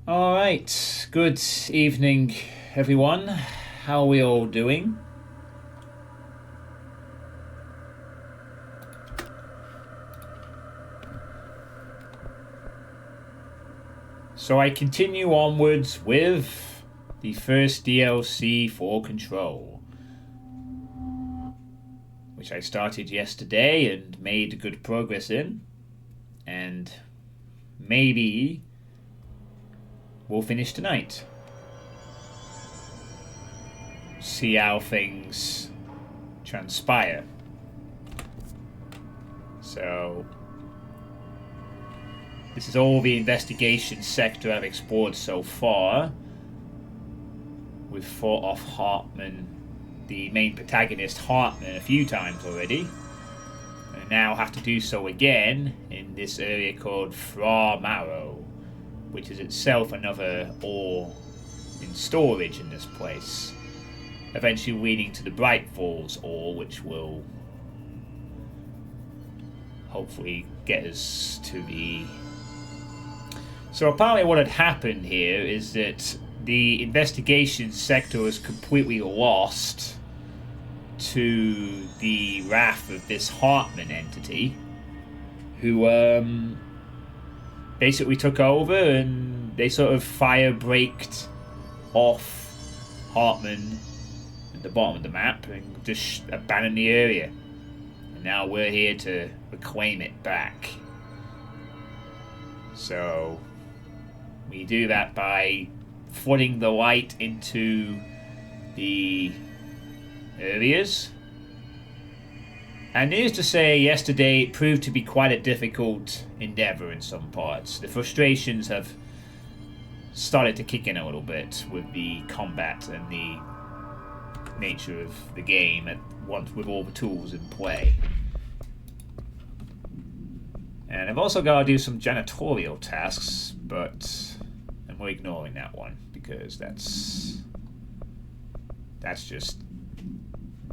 All right. Good evening, everyone. How are we all doing? So I continue onwards with the first DLC for Control, which I started yesterday and made good progress in, and maybe we'll finish tonight. See how things transpire. So, this is all the investigation sector I've explored so far. We've fought off Hartman, the main protagonist Hartman, a few times already. And now have to do so again in this area called Fra Marrow, which is itself another ore in storage in this place. Eventually leading to the Bright Falls ore, which will hopefully get us to the... So apparently what had happened here is that the investigation sector was completely lost to the wrath of this Hartman entity, who basically took over, and they sort of fire-braked off Hartman at the bottom of the map and just abandoned the area. And now we're here to reclaim it back. So we do that by flooding the light into the areas. And needless to say, yesterday it proved to be quite a difficult endeavour in some parts. The frustrations have started to kick in a little bit with the combat and the nature of the game at once, with all the tools in play. And I've also got to do some janitorial tasks, but we're ignoring that one because that's just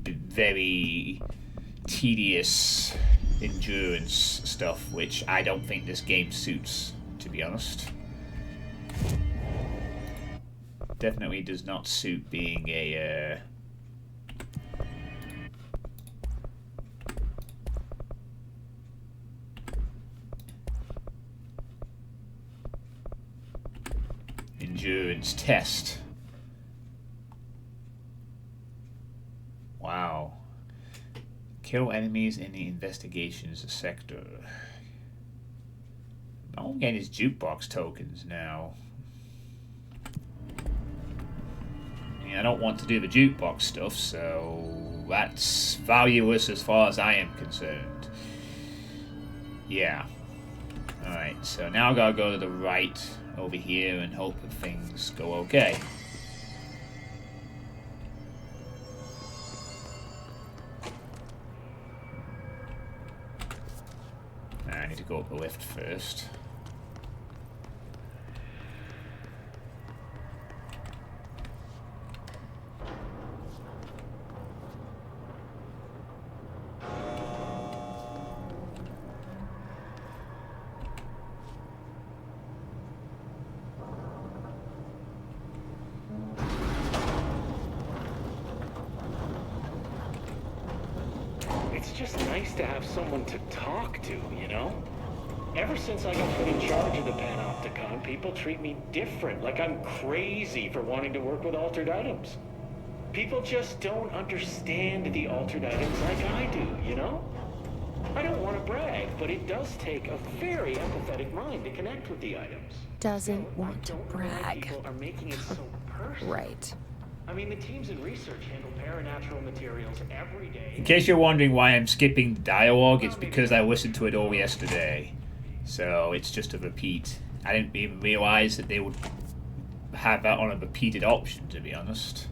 very tedious endurance stuff, which I don't think this game suits, to be honest. Definitely does not suit being a endurance test. Wow. Kill enemies in the investigations sector. I'm getting his jukebox tokens now. I mean, I don't want to do the jukebox stuff, so that's valueless as far as I am concerned. Yeah. Alright, so now I gotta go to the right over here and hope that things go okay. I need to go up the lift first. Just nice to have someone to talk to, you know? Ever since I got put in charge of the Panopticon, people treat me different, like I'm crazy for wanting to work with altered items. People just don't understand the altered items like I do, you know? I don't want to brag, but it does take a very empathetic mind to connect with the items. Doesn't want to brag. People are making it so personal. Right. I mean, the teams in research handle paranatural materials every day. In case you're wondering why I'm skipping dialogue, it's because I listened to it all yesterday. So it's just a repeat. I didn't even realize that they would have that on a repeated option, to be honest.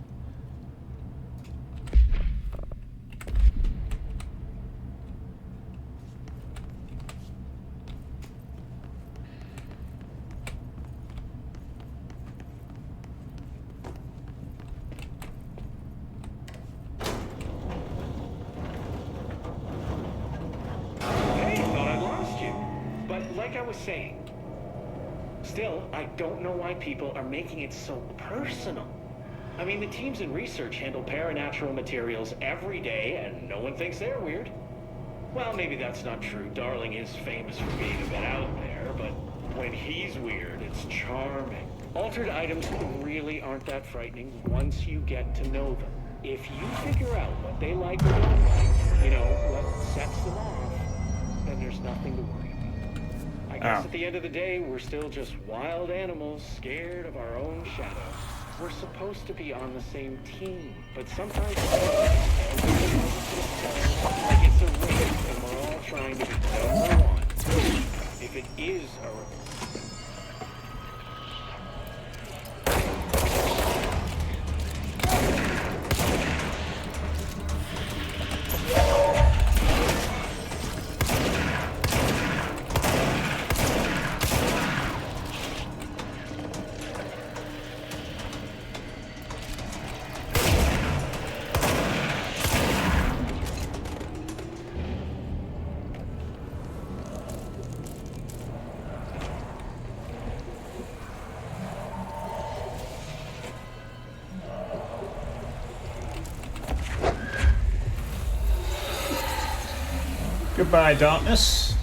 Still, I don't know why people are making it so personal. I mean, the teams in research handle paranatural materials every day, and no one thinks they're weird. Well, maybe that's not true. Darling is famous for being a bit out there, but when he's weird, it's charming. Altered items really aren't that frightening once you get to know them. If you figure out what they like or don't like, you know, what sets them off, then there's nothing to worry about. I guess at the end of the day, we're still just wild animals scared of our own shadows. We're supposed to be on the same team, but sometimes it's like it's a race and we're all trying to be number one. If it is a Goodbye, darkness.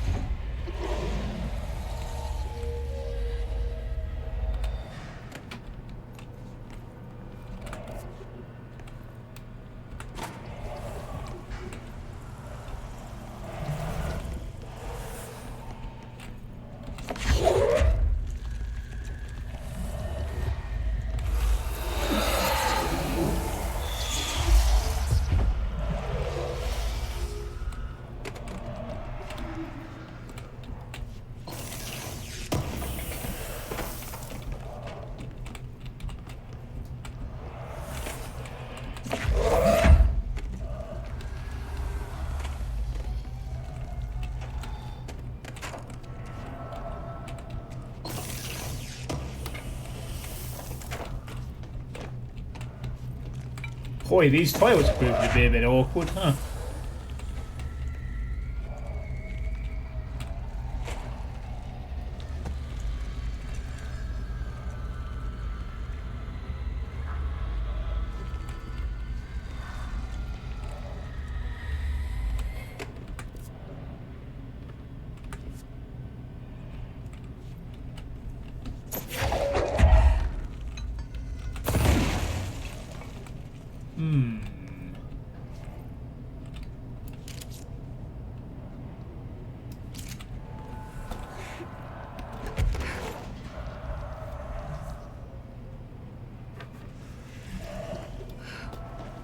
Boy, these toilets proved to be a bit awkward, huh?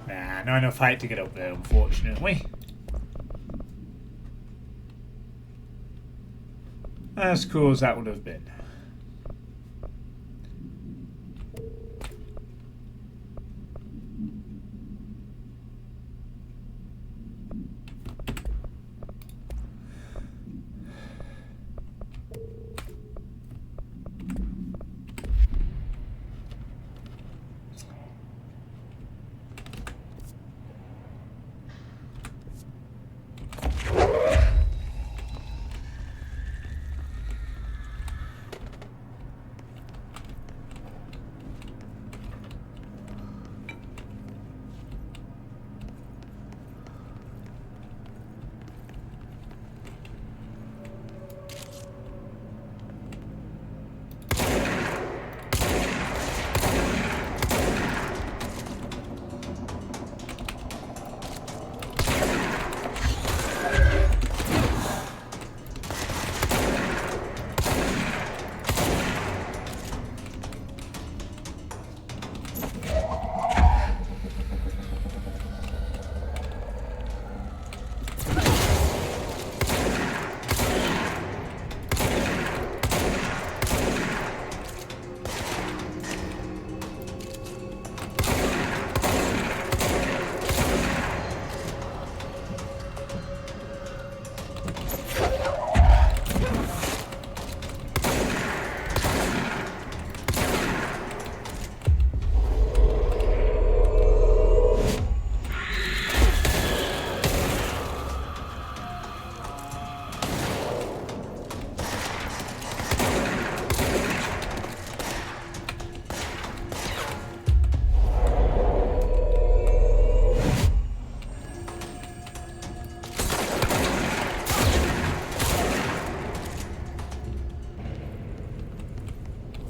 Nah, not enough height to get up there, unfortunately. As cool as that would have been.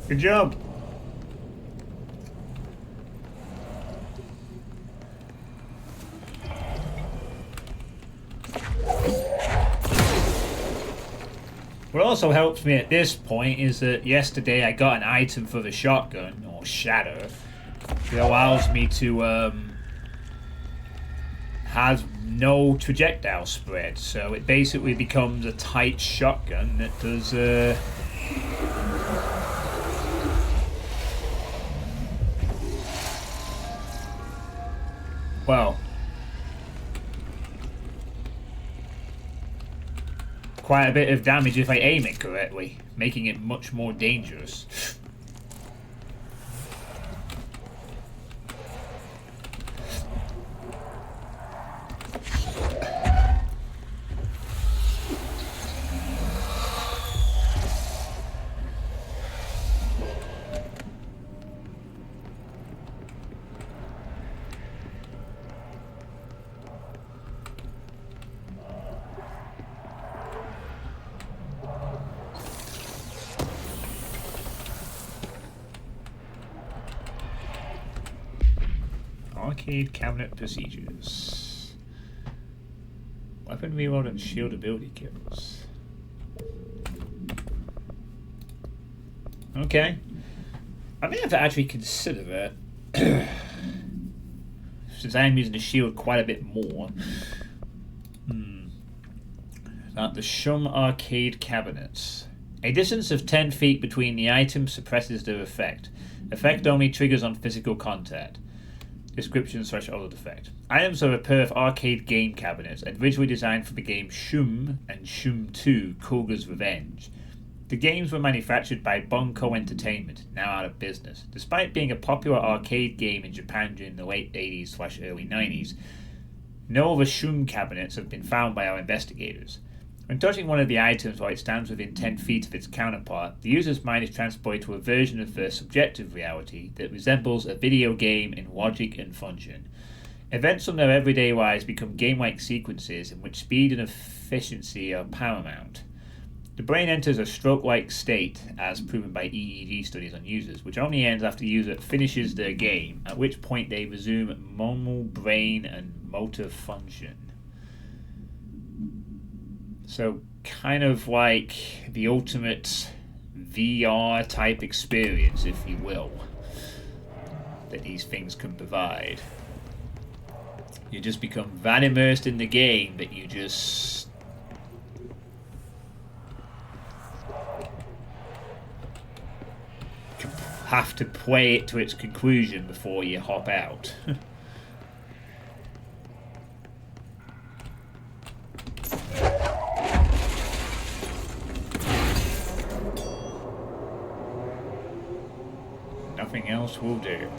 Good job. What also helps me at this point is that yesterday I got an item for the shotgun, or shatter, that allows me to have no projectile spread, so it basically becomes a tight shotgun that does well, quite a bit of damage if I aim it correctly, making it much more dangerous. Arcade cabinet procedures. Weapon reload and shield ability kills. Okay. I may have to actually consider it. Since I am using the shield quite a bit more. That the Shum arcade cabinets. A distance of 10 feet between the items suppresses their effect. Effect only triggers on physical contact. Description / other effect. Items are a pair of arcade game cabinets originally designed for the game Shum and Shum 2 Cougar's Revenge. The games were manufactured by Bunko Entertainment, now out of business. Despite being a popular arcade game in Japan during the late 80s / early 90s, no other Shum cabinets have been found by our investigators. When touching one of the items while it stands within 10 feet of its counterpart, the user's mind is transported to a version of their subjective reality that resembles a video game in logic and function. Events from their everyday lives become game-like sequences in which speed and efficiency are paramount. The brain enters a stroke-like state, as proven by EEG studies on users, which only ends after the user finishes their game, at which point they resume normal brain and motor function. So, kind of like the ultimate VR type experience, if you will, that these things can provide. You just become that immersed in the game that you just have to play it to its conclusion before you hop out. Nothing else will do.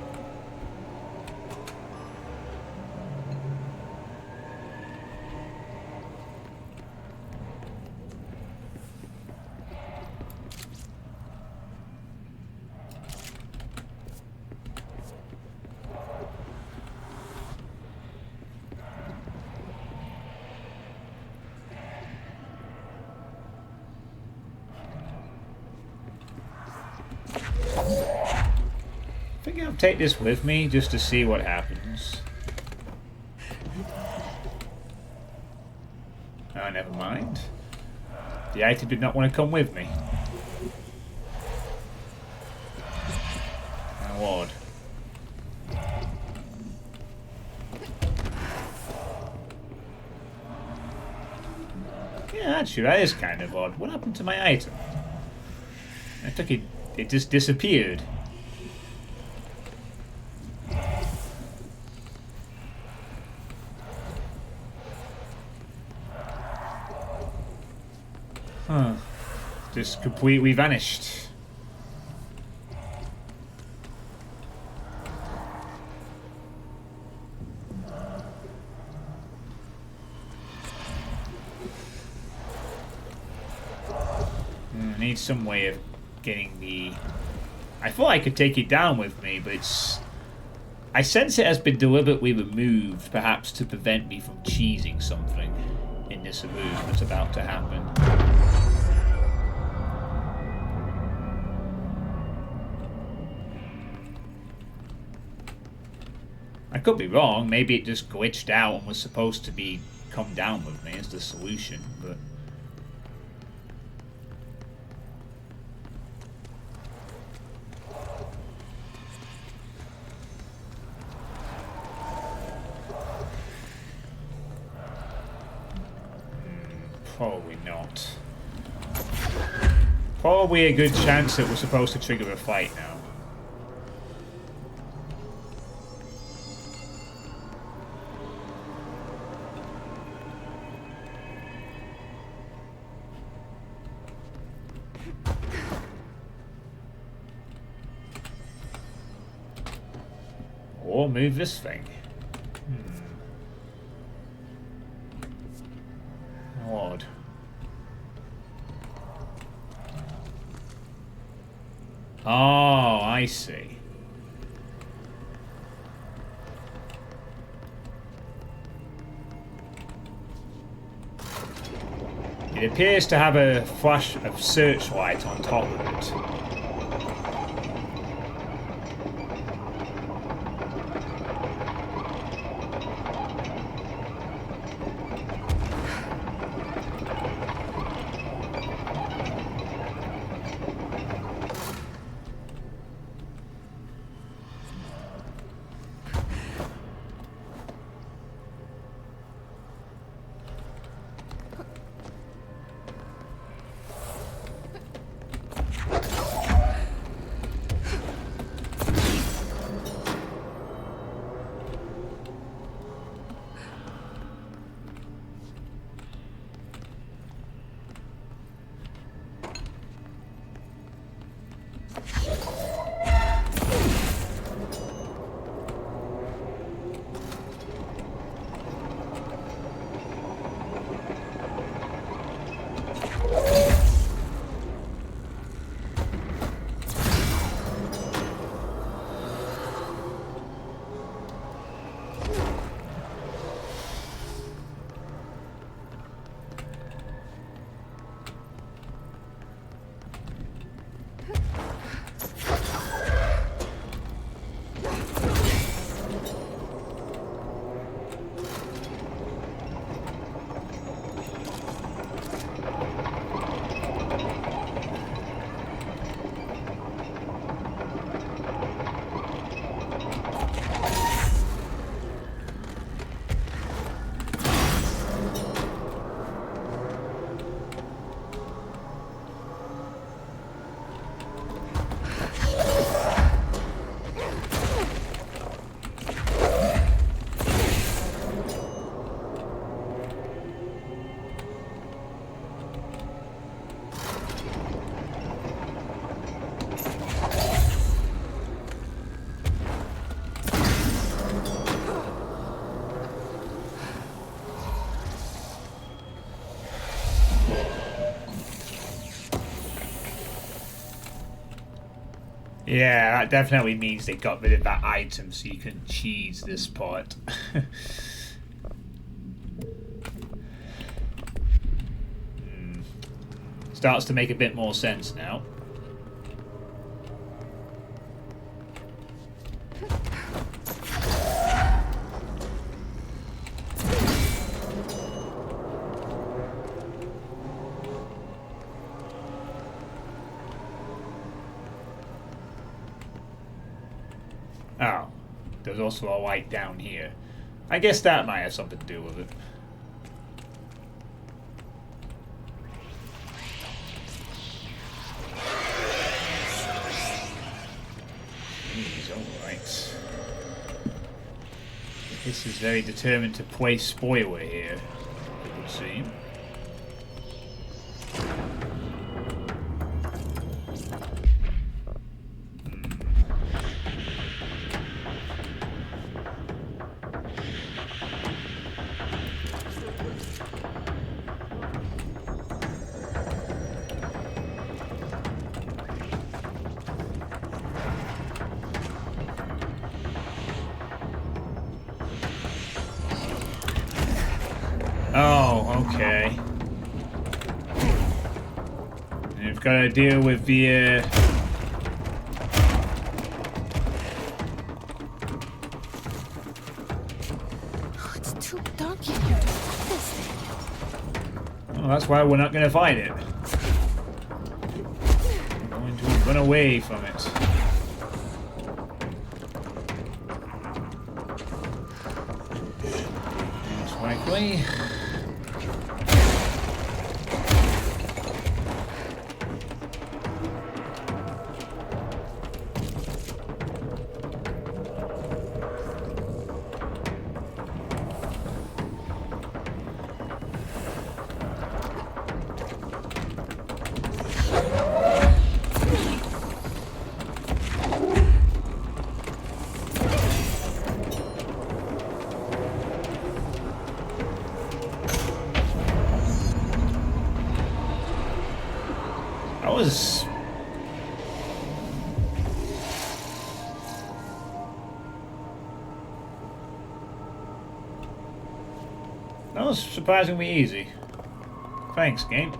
I think I'll take this with me just to see what happens. Oh, never mind. The item did not want to come with me. My lord. Yeah, actually, that is kind of odd. What happened to my item? I took it. It just disappeared. Huh. Just completely vanished. I need some way of getting the... I thought I could take it down with me, but it's... I sense it has been deliberately removed, perhaps to prevent me from cheesing something in this room that's about to happen. I could be wrong. Maybe it just glitched out and was supposed to be come down with me as the solution, but... Probably not. Probably a good chance that we're supposed to trigger a fight now. Or move this thing. Odd. Oh, I see. It appears to have a flash of searchlight on top of it. Yeah, that definitely means they got rid of that item so you can cheese this part. Starts to make a bit more sense now. Oh, there's also a light down here. I guess that might have something to do with it. Jeez, alright. This is very determined to play spoiler here, it would seem. Oh, okay. And you've got to deal with the... too dark in here to find this thing. Well, that's why we're not going to fight it. We're going to run away from it. Most likely. That was surprisingly easy. Thanks, game.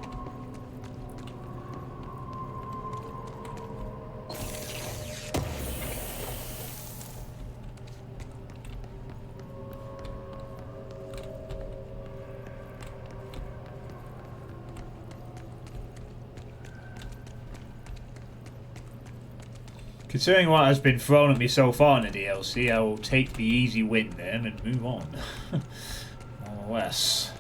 Considering what has been thrown at me so far in the DLC, I will take the easy win then and move on. More or less.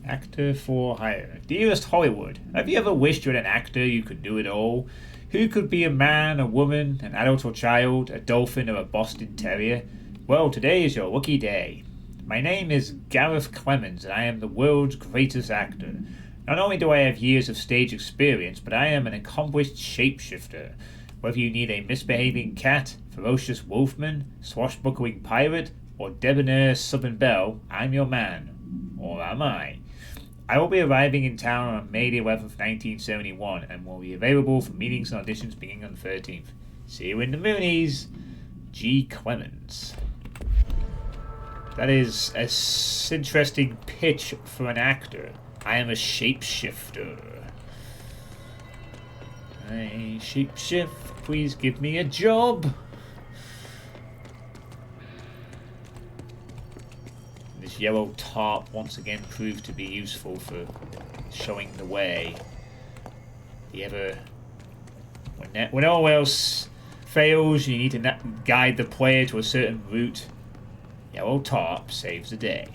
Actor for hire. Dearest Hollywood, have you ever wished you had an actor you could do it all? Who could be a man, a woman, an adult or child, a dolphin or a Boston Terrier? Well, today is your lucky day. My name is Gareth Clemens and I am the world's greatest actor. Not only do I have years of stage experience, but I am an accomplished shapeshifter. Whether you need a misbehaving cat, ferocious wolfman, swashbuckling pirate, or debonair southern belle, I'm your man. Or am I? I will be arriving in town on May the 11th, 1971, and will be available for meetings and auditions beginning on the 13th. See you in the Moonies, G. Clemens. That is an interesting pitch for an actor. I am a shapeshifter. I shapeshift, please give me a job. This yellow tarp once again proved to be useful for showing the way. You ever, when all else fails, you need to guide the player to a certain route. Yellow tarp saves the day.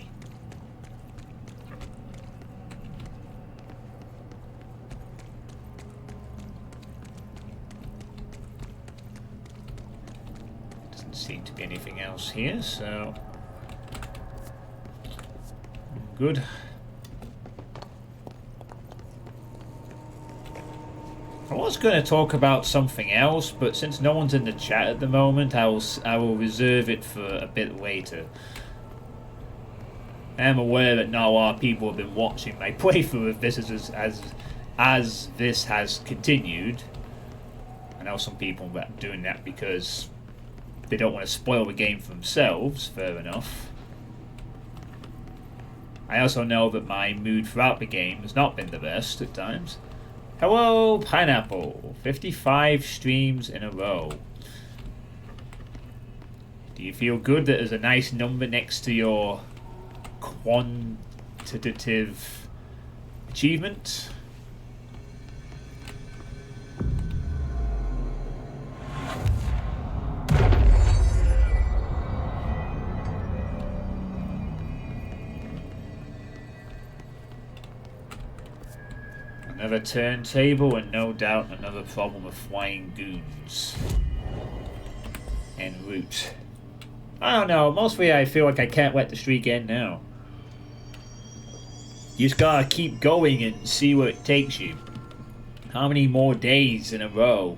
Doesn't seem to be anything else here, so good. I was going to talk about something else, but since no one's in the chat at the moment, I will reserve it for a bit later. I am aware that not a lot of people have been watching my playthrough of this as this has continued. I know some people are doing that because they don't want to spoil the game for themselves, fair enough. I also know that my mood throughout the game has not been the best at times. Hello, Pineapple. 55 streams in a row. Do you feel good that there's a nice number next to your quantitative achievement? Another turntable and no doubt another problem of flying goons. En route. I don't know, mostly I feel like I can't let the streak end now. You just gotta keep going and see where it takes you. How many more days in a row?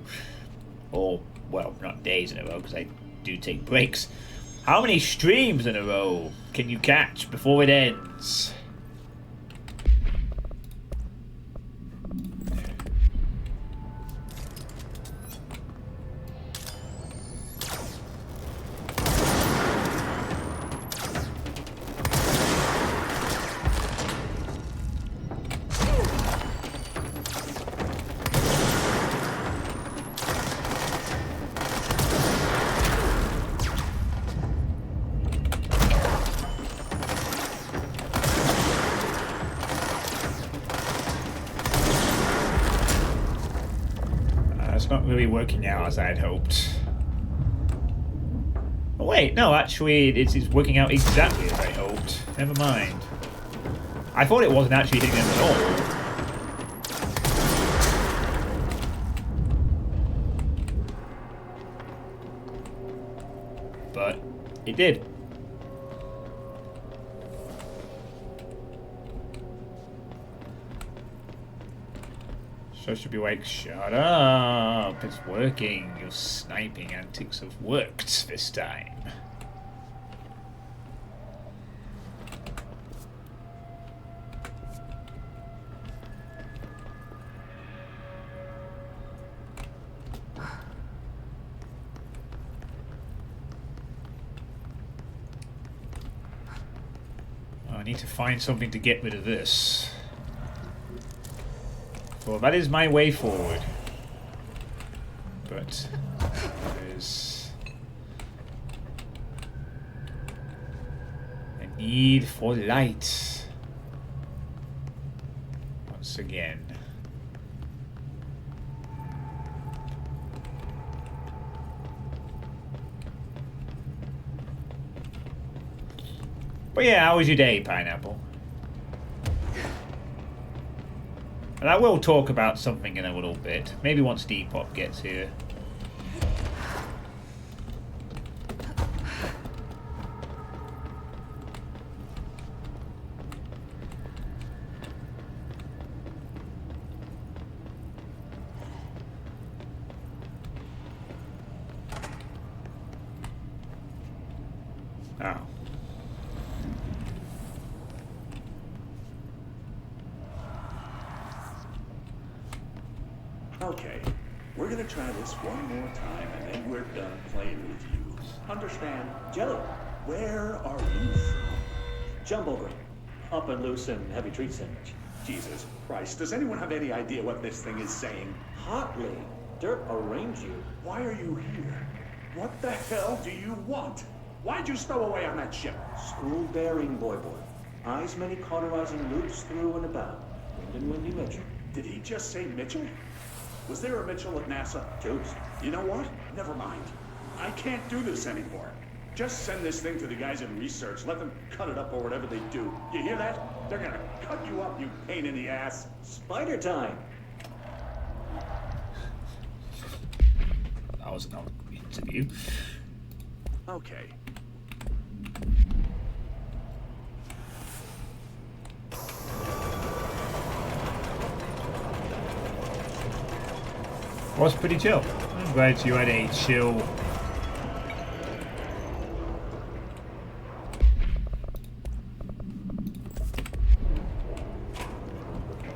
Or, well, not days in a row because I do take breaks. How many streams in a row can you catch before it ends? Not really working out as I had hoped. Oh wait, no, actually it's working out exactly as I hoped. Never mind. I thought it wasn't actually hitting them at all. But it did. So I should be like, shut up, it's working. Your sniping antics have worked this time. I need to find something to get rid of this. Well, that is my way forward. But there's a need for light. Once again. But yeah, how was your day, Pineapple? And I will talk about something in a little bit. Maybe once Depop gets here. Oh. Okay, we're gonna try this one more time and then we're done playing with you. Understand? Jelly, Where are you from? Jumblegram, up and loose and heavy treat sandwich. Jesus Christ, does anyone have any idea what this thing is saying? Hotly, Dirt arrange you. Why are you here? What the hell do you want? Why'd you stow away on that ship? School bearing, boy. Eyes many cauterizing loops through and about. Wind and windy Mitchell. Did he just say Mitchell? Was there a Mitchell at NASA? Jokes. You know what? Never mind. I can't do this anymore. Just send this thing to the guys in research. Let them cut it up or whatever they do. You hear that? They're gonna cut you up, you pain in the ass. Spider time. That was not an interview. Okay. Was pretty chill. I'm glad you had a chill.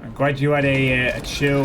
I'm glad you had a chill.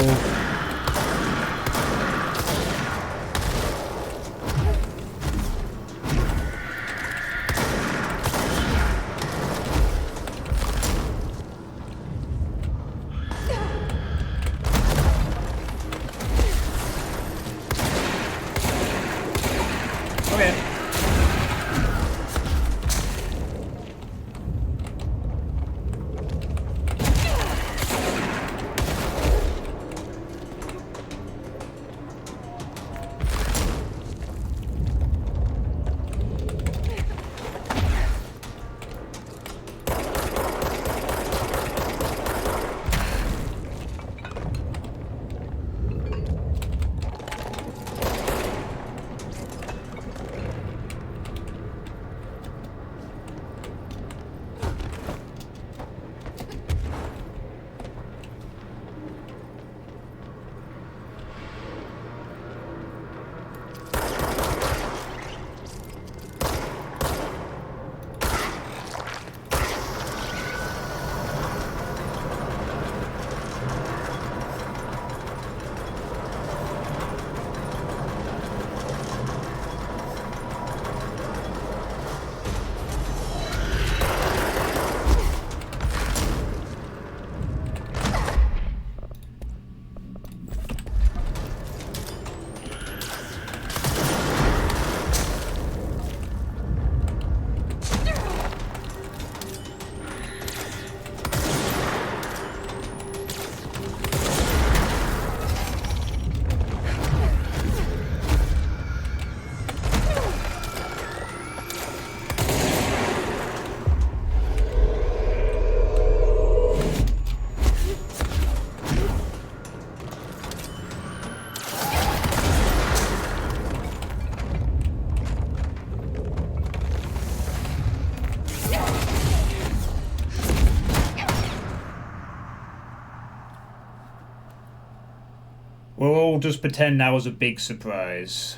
We'll all just pretend that was a big surprise.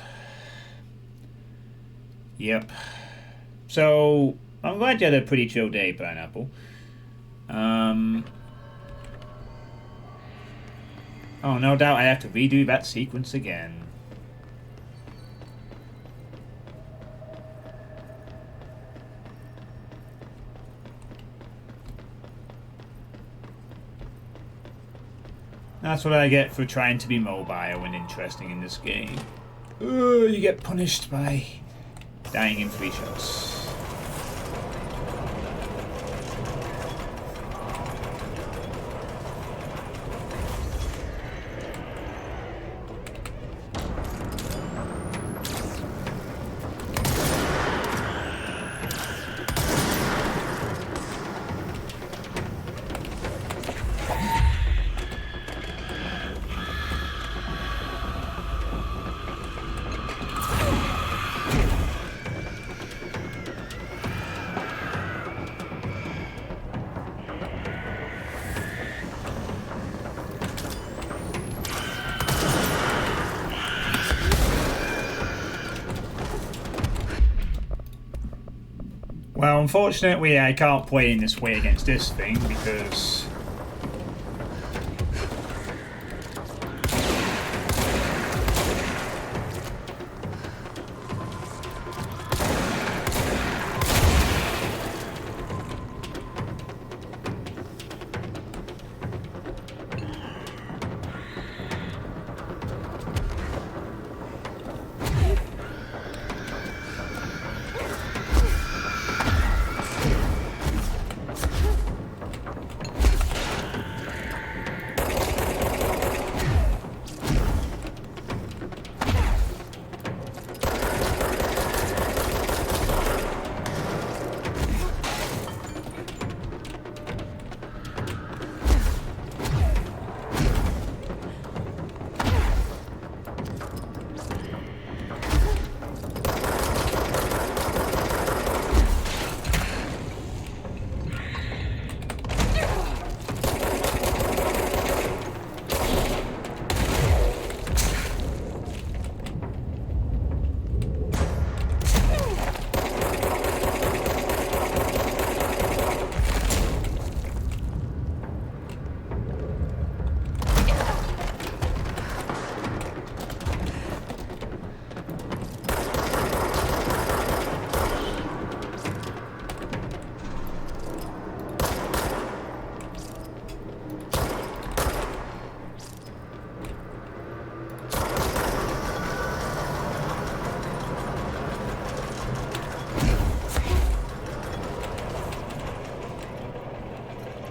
Yep. So, I'm glad you had a pretty chill day, Pineapple. Oh, no doubt I have to redo that sequence again. That's what I get for trying to be mobile and interesting in this game. You get punished by dying in 3 shots. Well, unfortunately, I can't play in this way against this thing because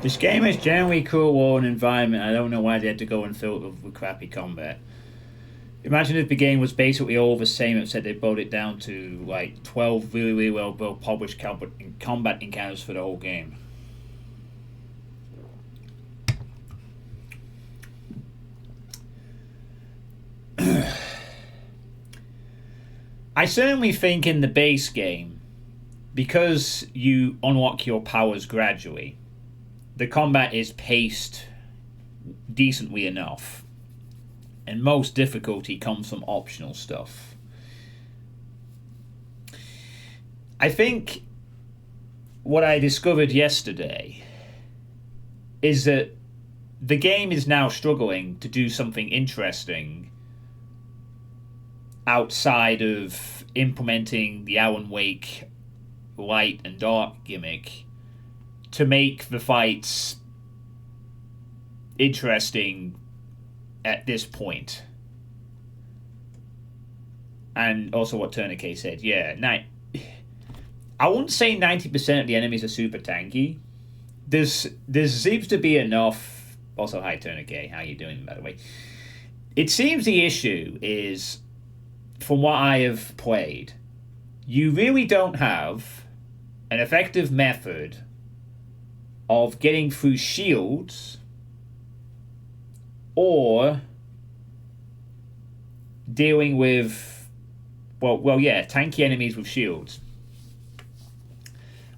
this game is generally cool world environment. I don't know why they had to go and fill it with crappy combat. Imagine if the game was basically all the same, except they brought it down to like 12 really well published combat encounters for the whole game. I certainly think in the base game, because you unlock your powers gradually, the combat is paced decently enough, and most difficulty comes from optional stuff. I think what I discovered yesterday is that the game is now struggling to do something interesting outside of implementing the Alan Wake light and dark gimmick to make the fights interesting at this point. And also what Tourniquet said, yeah, I wouldn't say 90% of the enemies are super tanky. There seems to be enough. Also, hi Tourniquet, how you doing, by the way? It seems the issue is, from what I have played, you really don't have an effective method of getting through shields or dealing with, tanky enemies with shields.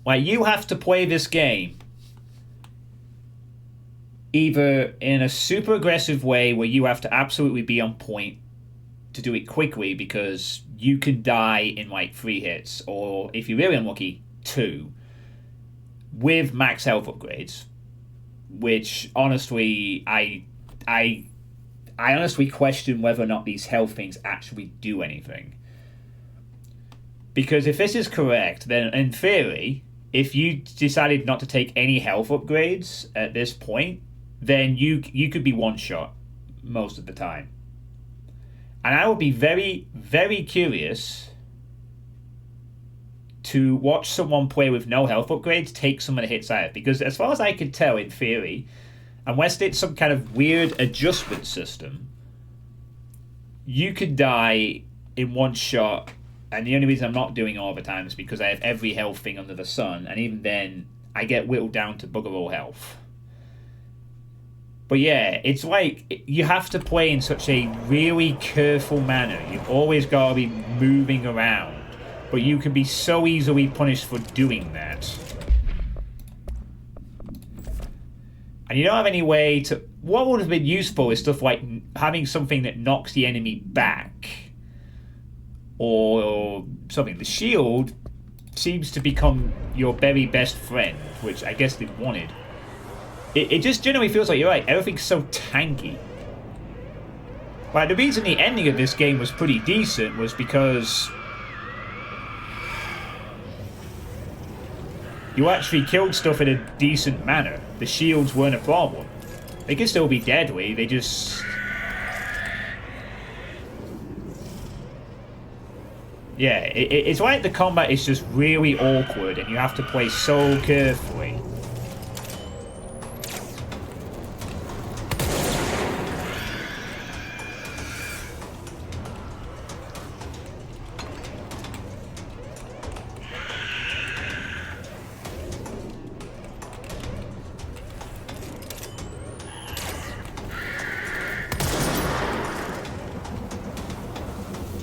Like, you have to play this game either in a super aggressive way where you have to absolutely be on point to do it quickly because you can die in like 3 hits, or if you're really unlucky, 2, with max health upgrades, which honestly I honestly question whether or not these health things actually do anything. Because if this is correct, then in theory, if you decided not to take any health upgrades at this point, then you could be one shot most of the time. And I would be very, very curious to watch someone play with no health upgrades take some of the hits out. Because as far as I could tell, in theory, unless it's some kind of weird adjustment system, you could die in one shot. And the only reason I'm not doing all the time is because I have every health thing under the sun. And even then, I get whittled down to bugger all health. But yeah, it's like you have to play in such a really careful manner. You've always got to be moving around. But you can be so easily punished for doing that. And you don't have any way to... What would have been useful is stuff like having something that knocks the enemy back. Or something. The shield seems to become your very best friend, which I guess they wanted. It just generally feels like, you're right, everything's so tanky. Like, the reason the ending of this game was pretty decent was because you actually killed stuff in a decent manner. The shields weren't a problem. They can still be deadly, they just... Yeah, it's like the combat is just really awkward and you have to play so carefully.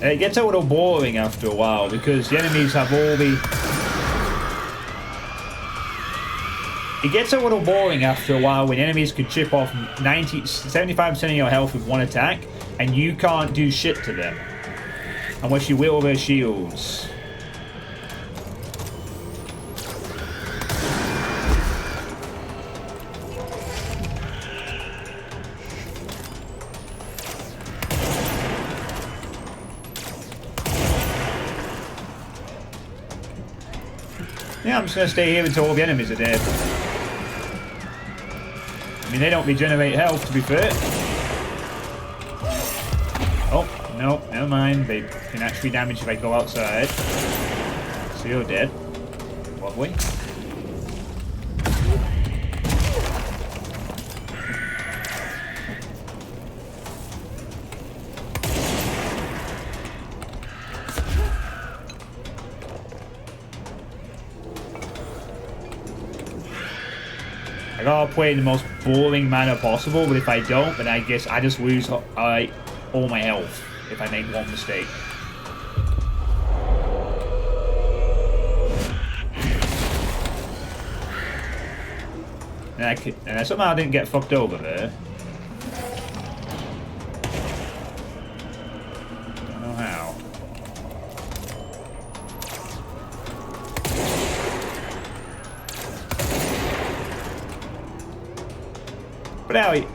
It gets a little boring after a while because the enemies have all the... It gets a little boring after a while when enemies can chip off 75% of your health with one attack and you can't do shit to them unless you whittle their shields. Yeah, I'm just going to stay here until all the enemies are dead. I mean, they don't regenerate health, to be fair. Oh, no, never mind. They can actually damage if I go outside. So you're dead. Lovely. I gotta play in the most boring manner possible, but if I don't, then I guess I just lose all my health if I make one mistake. And I somehow didn't get fucked over there. Don't know how. But now he...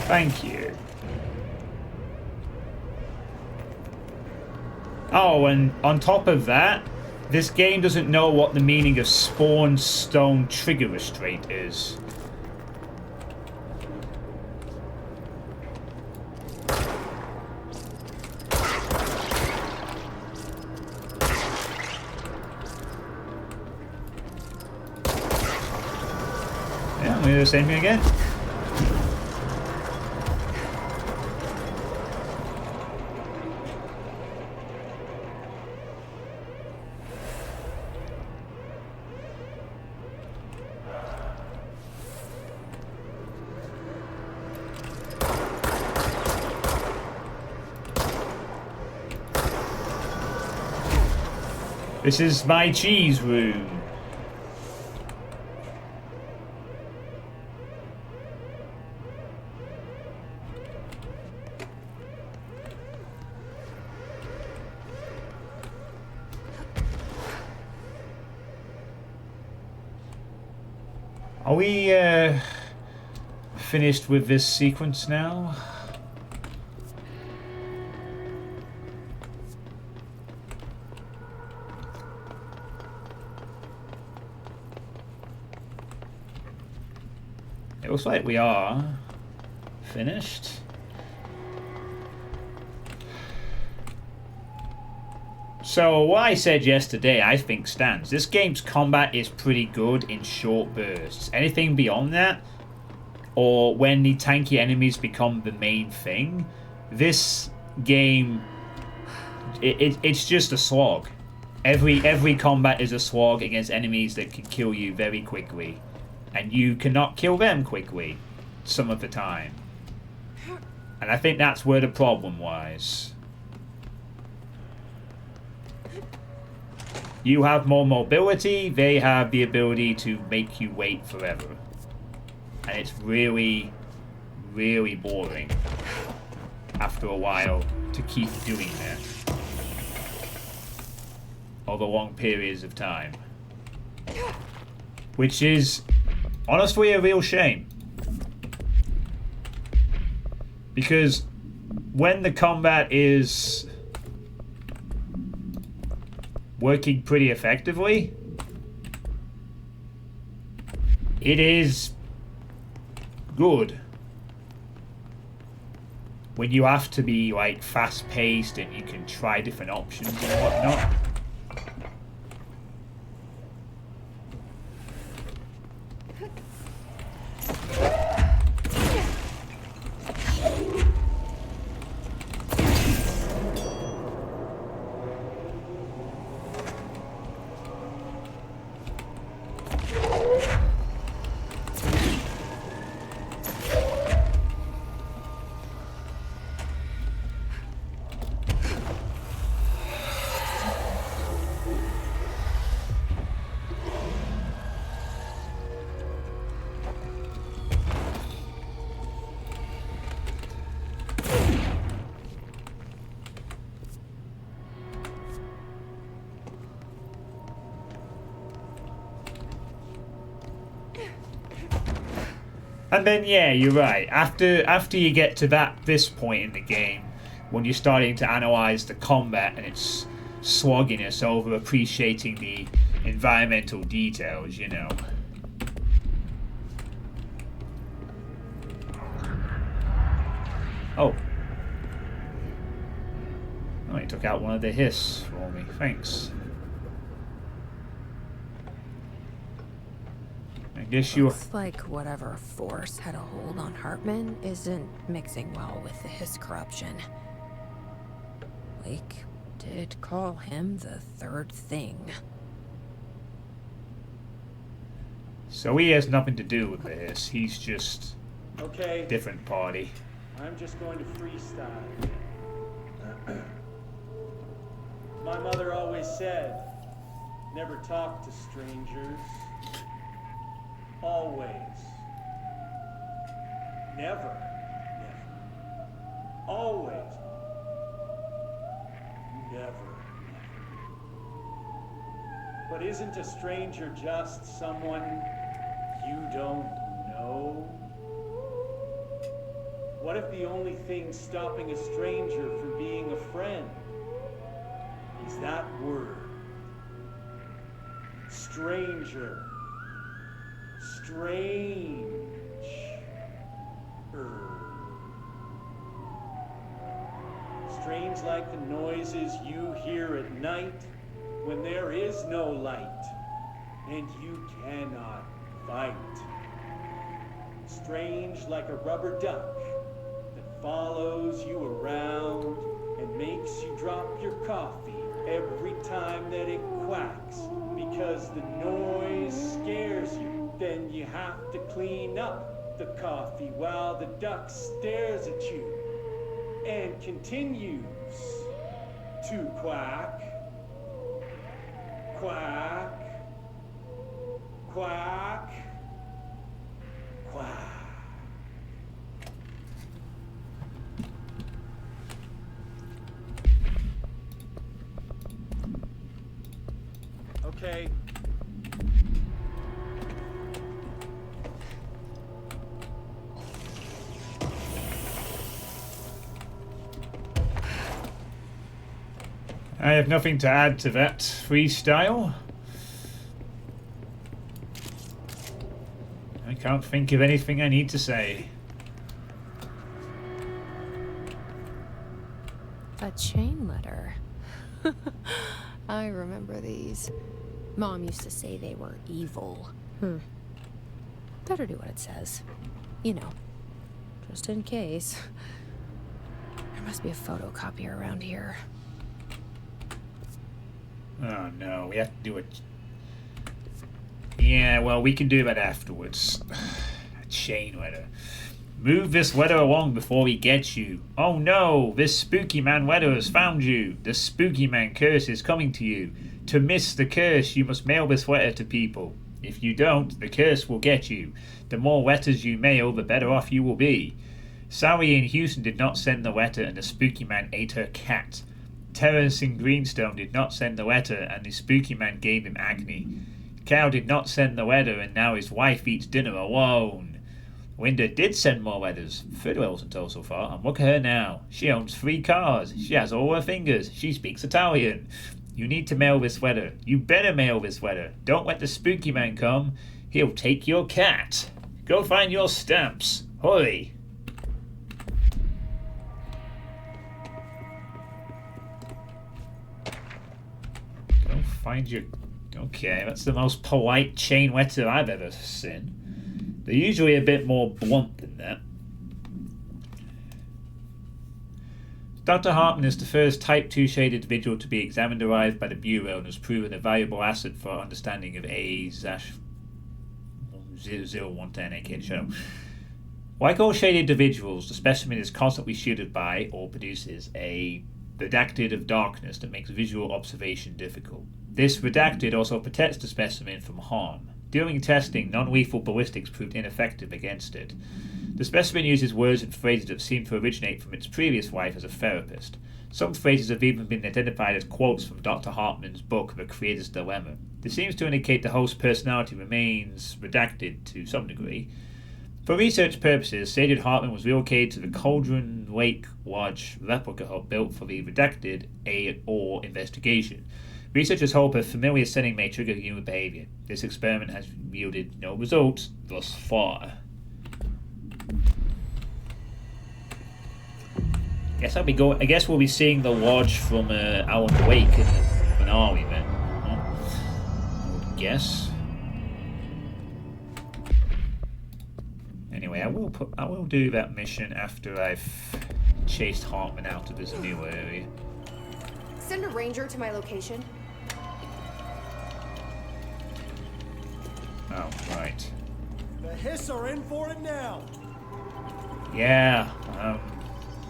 Thank you. Oh, and on top of that, this game doesn't know what the meaning of spawn stone trigger restraint is. me the same thing again? This is my cheese room. Are we finished with this sequence now? It looks like we are finished. So what I said yesterday, I think stands. This game's combat is pretty good in short bursts. Anything beyond that, or when the tanky enemies become the main thing, this game, it's just a slog. Every combat is a slog against enemies that can kill you very quickly. And you cannot kill them quickly some of the time. And I think that's where the problem lies. You have more mobility, they have the ability to make you wait forever. And it's really, really boring after a while to keep doing that. Over long periods of time. Which is honestly a real shame. Because when the combat is working pretty effectively, it is good. When you have to be like fast paced and you can try different options and whatnot. And then, yeah, you're right. After you get to this point in the game, when you're starting to analyze the combat and its slogginess over appreciating the environmental details, you know. Oh. Oh, he took out one of the hiss for me. Thanks. Looks like whatever force had a hold on Hartman isn't mixing well with his corruption. Blake did call him the third thing. So he has nothing to do with this. He's just okay. Different party. I'm just going to freestyle. My mother always said, never talk to strangers. Always. Never. Never. Always. Never. But isn't a stranger just someone you don't know? What if the only thing stopping a stranger from being a friend is that word? Stranger. Strange. Strange like the noises you hear at night when there is no light and you cannot fight. strange like a rubber duck that follows you around and makes you drop your coffee every time that it quacks because the noise scares you. Then you have to clean up the coffee while the duck stares at you and continues to quack, quack, quack, quack. Okay. I have nothing to add to that freestyle. I can't think of anything I need to say. A chain letter. I remember these. Mom used to say they were evil. Better do what it says. You know, just in case. There must be a photocopier around here. Oh no, we have to do it. Yeah, well, we can do that afterwards. A chain letter. Move this letter along before he gets you. Oh no, this spooky man letter has found you. The spooky man curse is coming to you. To miss the curse, you must mail this letter to people. If you don't, the curse will get you. The more letters you mail, the better off you will be. Sally in Houston did not send the letter, and the spooky man ate her cat. Terrence in Greenstone did not send the letter, and the spooky man gave him agony. Cal did not send the letter, and now his wife eats dinner alone. Linda did send more letters. Further wasn't told so far, and look at her now. She owns 3 cars. She has all her fingers. She speaks Italian. You need to mail this letter. You better mail this letter. Don't let the spooky man come. He'll take your cat. Go find your stamps. Hurry. Go find your... Okay, that's the most polite chain letter I've ever seen. They're usually a bit more blunt than that. Dr. Hartman is the first Type 2 shaded individual to be examined alive by the Bureau and has proven a valuable asset for understanding of A-0110 aka show. Like all shaded individuals, the specimen is constantly shielded by, or produces, a redacted of darkness that makes visual observation difficult. This redacted also protects the specimen from harm. During testing, non-lethal ballistics proved ineffective against it. The specimen uses words and phrases that seem to originate from its previous wife as a therapist. Some phrases have even been identified as quotes from Dr. Hartman's book, The Creator's Dilemma. This seems to indicate the host's personality remains redacted to some degree. For research purposes, Sadie Hartman was relocated to the Cauldron Lake Lodge replica hub built for the redacted A-Or investigation. Researchers hope a familiar setting may trigger human behavior. This experiment has yielded no results thus far. I guess we'll be seeing the lodge from Alan Wake in the finale then. I would guess. Anyway, I will do that mission after I've chased Hartman out of this new area. Send a ranger to my location. Oh, right. The Hiss are in for it now. Yeah,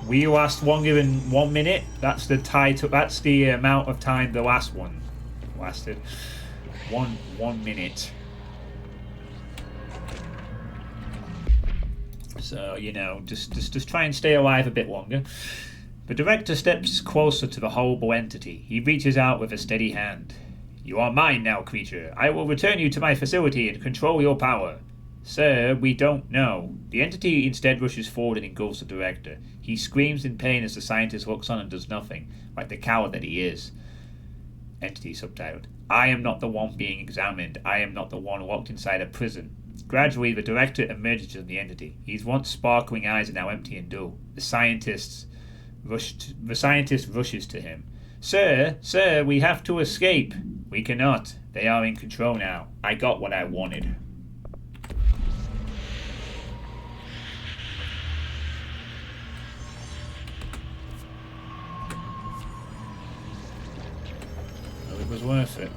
we last longer than 1 minute. That's the title. That's the amount of time the last one lasted. One minute. So just try and stay alive a bit longer. The director steps closer to the horrible entity. He reaches out with a steady hand. You are mine now, creature. I will return you to my facility and control your power. Sir, we don't know. The entity instead rushes forward and engulfs the director. He screams in pain as the scientist looks on and does nothing, like the coward that he is. Entity subtitled. I am not the one being examined. I am not the one locked inside a prison. Gradually, the director emerges from the entity. His once sparkling eyes are now empty and dull. The scientist rushes to him. Sir, we have to escape. We cannot. They are in control now. I got what I wanted. was worth it.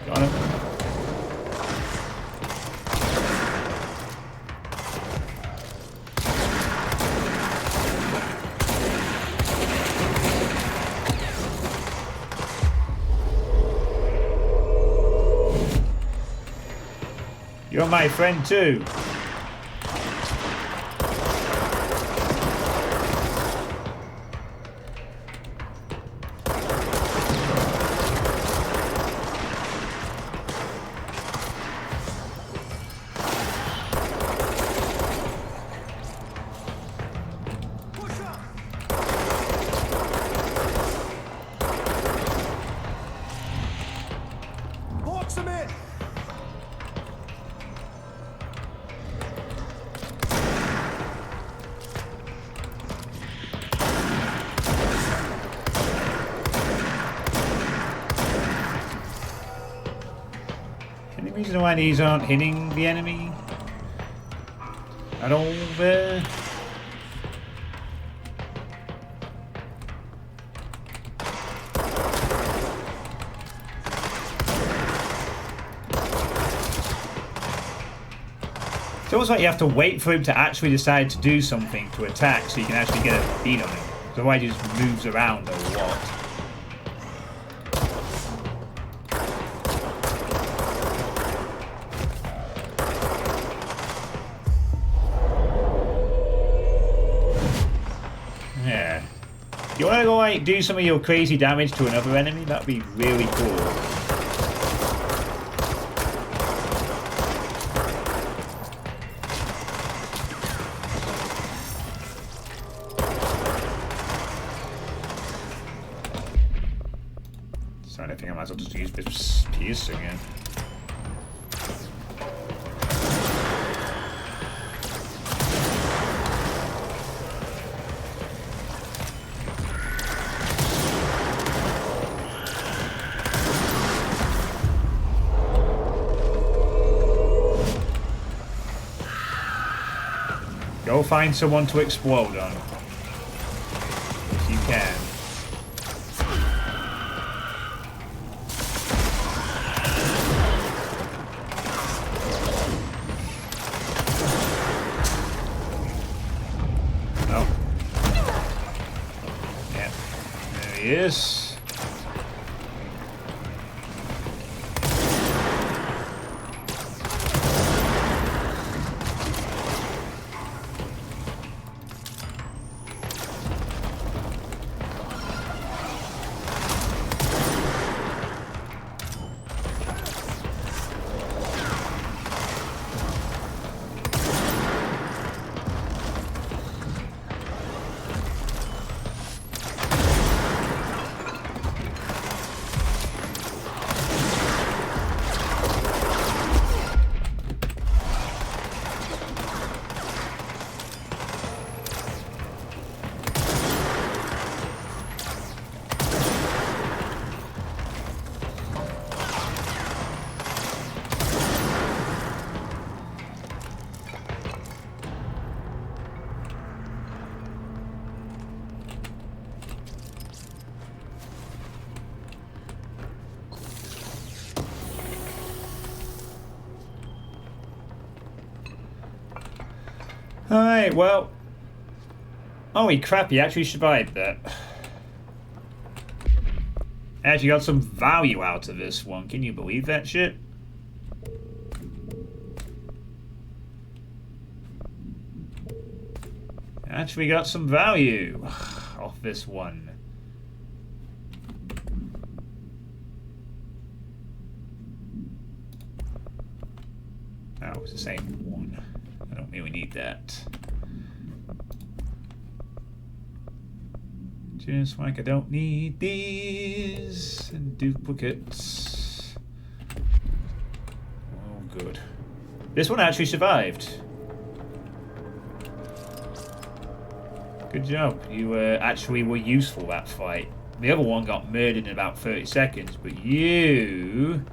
Got him. You're my friend too. Box him in! Any reason why these aren't hitting the enemy at all there? It's almost like you have to wait for him to actually decide to do something to attack so you can actually get a beat on him. Otherwise he just moves around a lot. Yeah. You want to go like do some of your crazy damage to another enemy? That'd be really cool. So I think I might as well just use this piece again. Go find someone to explode on. If you can. Oh. Yeah. There he is. Alright, well. Holy crap, he actually survived that. I actually got some value out of this one. Can you believe that shit? Actually got some value off this one. Oh, it's the same one. I don't really need that. Just like I don't need these and duplicates. Oh, good. This one actually survived. Good job. You actually were useful that fight. The other one got murdered in about 30 seconds, but you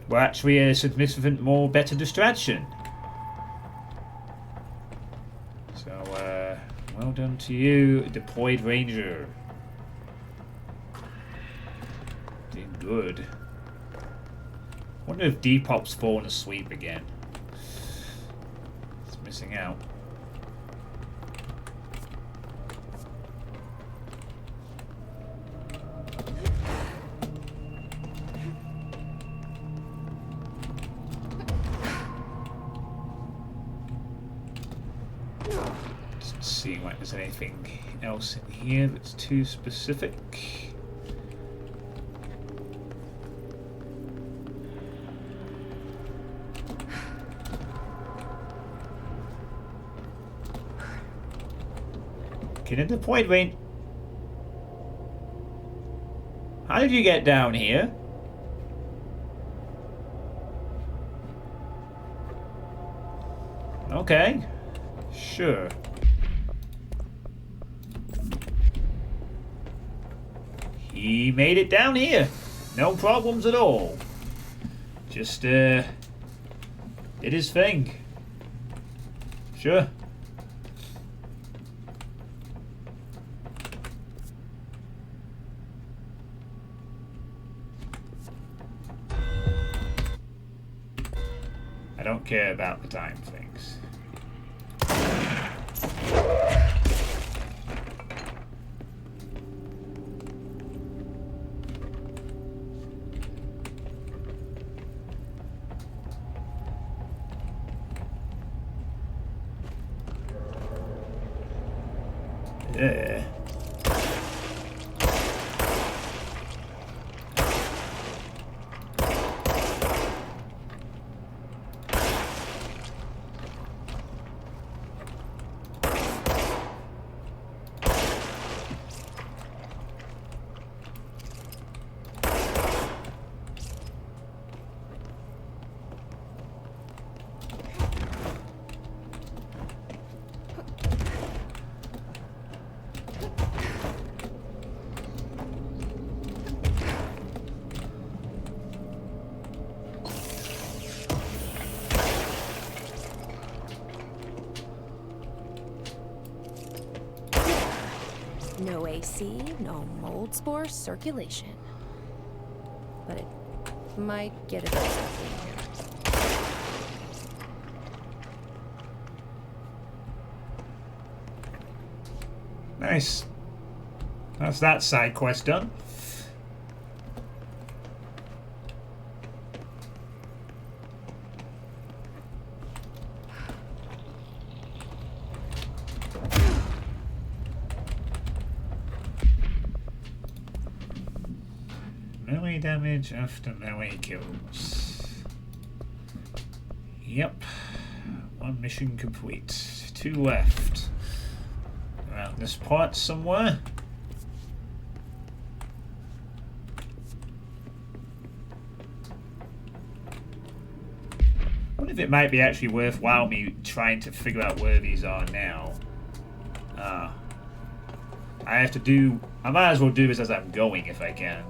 were actually a significant more better distraction. So, well done to you, deployed ranger. Did good. Wonder if Depop's fallen asleep again. It's missing out. Seeing like there's anything else in here that's too specific. Get in the point, Wayne. How did you get down here? Okay, sure. He made it down here. No problems at all. Just, did his thing. Sure. I don't care about the time things. Yeah. No AC, no mold spore circulation. But it might get a bit stuffy here. Nice. That's that side quest done. Melee damage after melee kills. Yep. One mission complete. 2 left. Around this part somewhere. I wonder if it might be actually worthwhile me trying to figure out where these are now. I have to do... I might as well do this as I'm going if I can,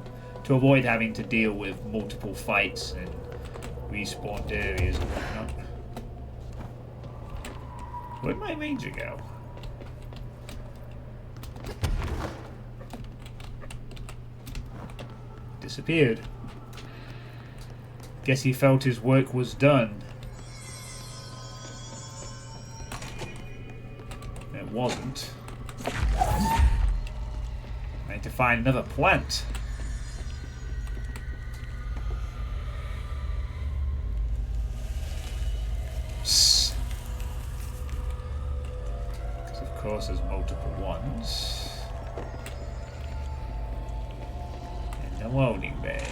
to avoid having to deal with multiple fights and respawned areas and whatnot. Where'd my ranger go? Disappeared. Guess he felt his work was done. It wasn't. I need to find another plant. Because of course there's multiple ones. In the loading bay.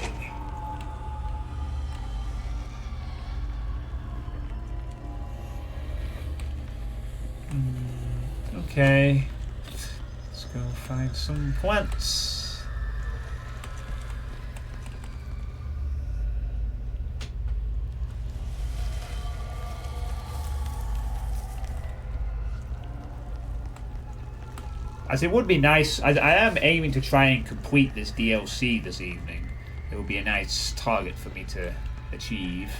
Okay. Let's go find some plants. As it would be nice, I am aiming to try and complete this DLC this evening. It would be a nice target for me to achieve.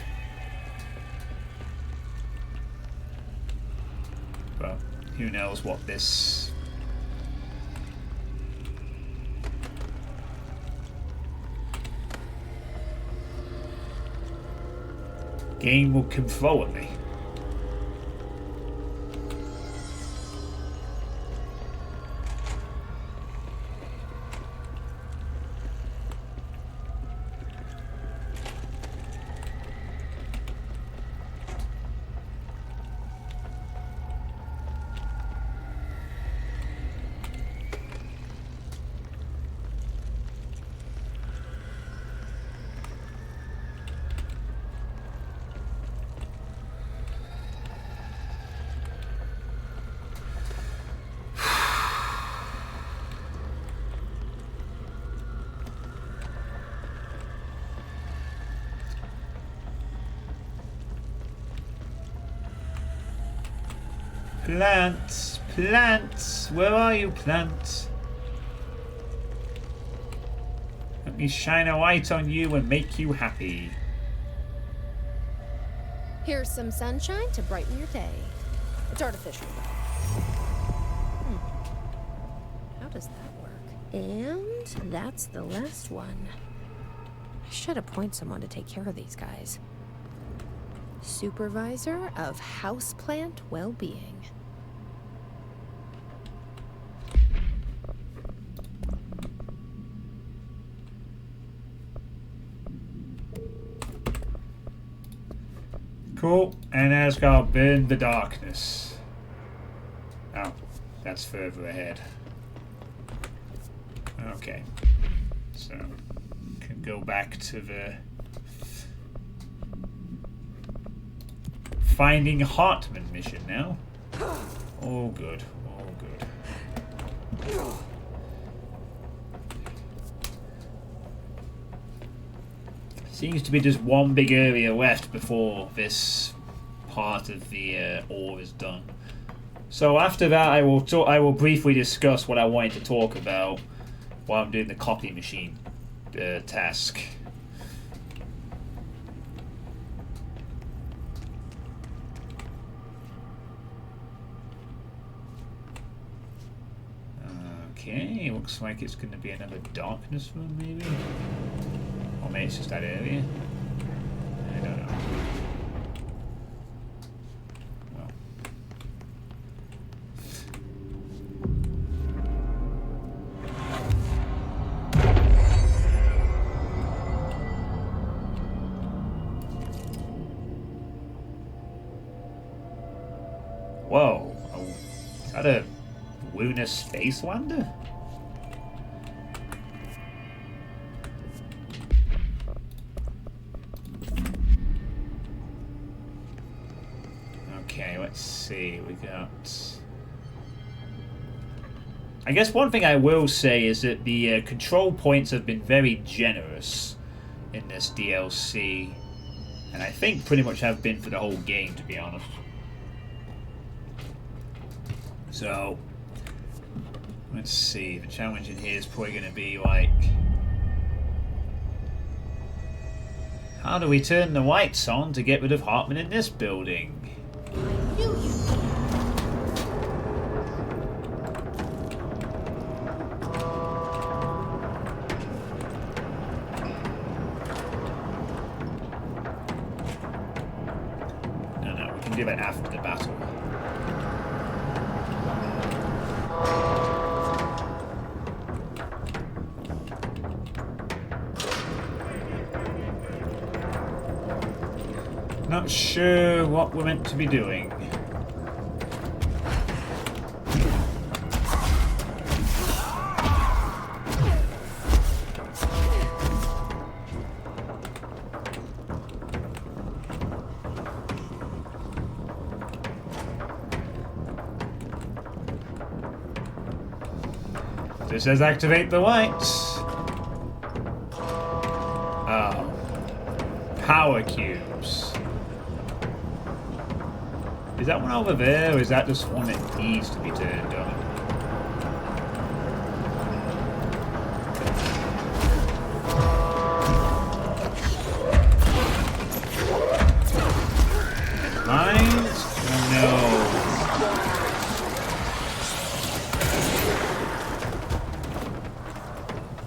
But who knows what this... game will come throw at me. Plants, plants, where are you, plants? Let me shine a light on you and make you happy. Here's some sunshine to brighten your day. It's artificial. How does that work? And that's the last one. I should appoint someone to take care of these guys. Supervisor of Houseplant Well-Being. Cool, and Asgard burn the darkness. Oh, that's further ahead. Okay, so can go back to the Finding Hartman mission now. All good, all good. Seems to be just one big area left before this part of the ore is done. So after that, I will briefly discuss what I wanted to talk about while I'm doing the copy machine task. Okay, looks like it's going to be another darkness room, maybe? Or maybe it's just that area. I don't know. Well. Whoa. Oh, is that a lunar space lander? Let's see, we got... I guess one thing I will say is that the control points have been very generous in this DLC. And I think pretty much have been for the whole game, to be honest. So, let's see, the challenge in here is probably going to be like... how do we turn the lights on to get rid of Hartman in this building? No, we can do that after the battle. Not sure what we're meant to be doing. It says activate the lights. Oh. Power cubes. Is that one over there, or is that just one that needs to be turned on? Mines? Oh no.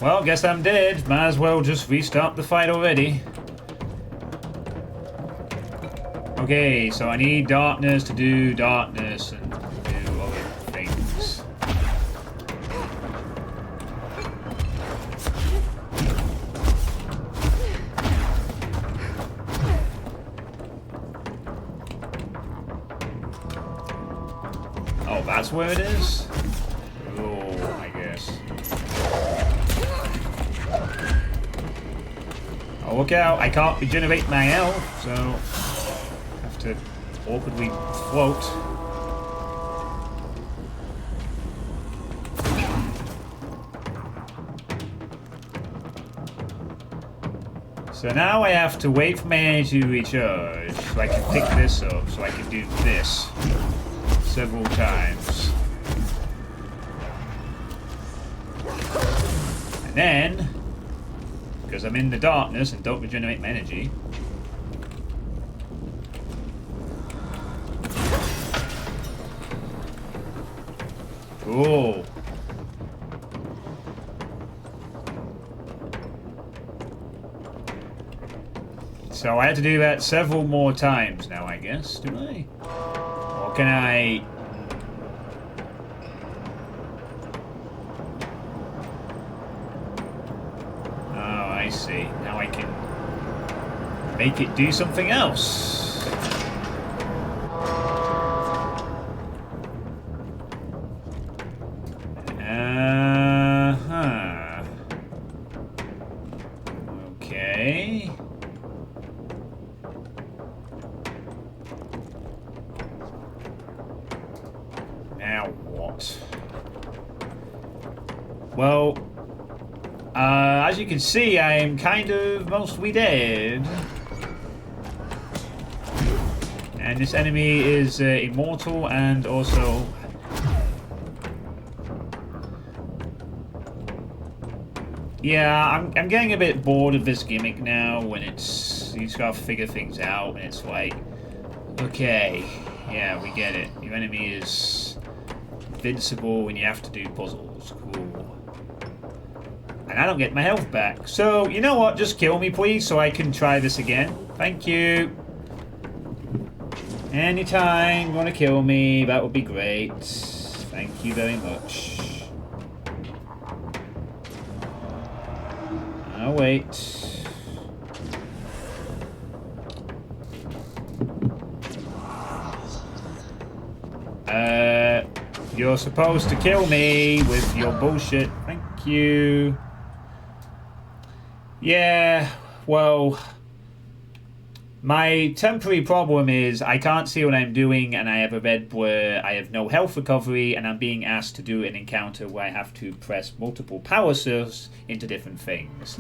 Well, guess I'm dead. Might as well just restart the fight already. Okay, so I need darkness to do darkness and do other things. Oh, that's where it is? Oh, I guess. Oh, look out, I can't regenerate my health, so to awkwardly float. So now I have to wait for my energy to recharge so I can pick this up, so I can do this several times. And then, because I'm in the darkness and don't regenerate my energy, cool. So I had to do that several more times now, I guess, do I? Or can I... Oh, I see. Now I can make it do something else. Okay. Now what? Well, as you can see, I am kind of mostly dead. And this enemy is immortal and also... Yeah, I'm getting a bit bored of this gimmick now when it's... You just gotta figure things out and it's like... Okay, yeah, we get it. Your enemy is invincible and you have to do puzzles. Cool. And I don't get my health back. So, you know what? Just kill me, please, so I can try this again. Thank you. Anytime you want to kill me, that would be great. Thank you very much. I'll wait. You're supposed to kill me with your bullshit. Thank you. Yeah, well... My temporary problem is I can't see what I'm doing and I have a red blur, I have no health recovery, and I'm being asked to do an encounter where I have to press multiple power sources into different things.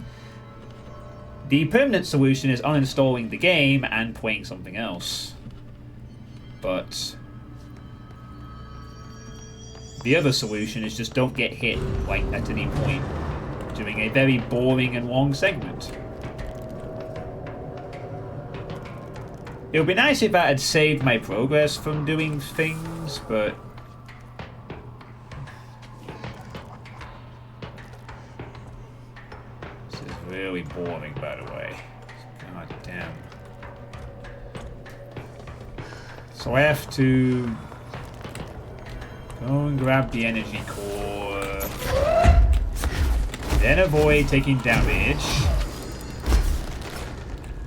The permanent solution is uninstalling the game and playing something else. But the other solution is just don't get hit like at any point during a very boring and long segment. It would be nice if that had saved my progress from doing things, but... This is really boring, by the way. God damn. So I have to... go and grab the energy core. Then avoid taking damage.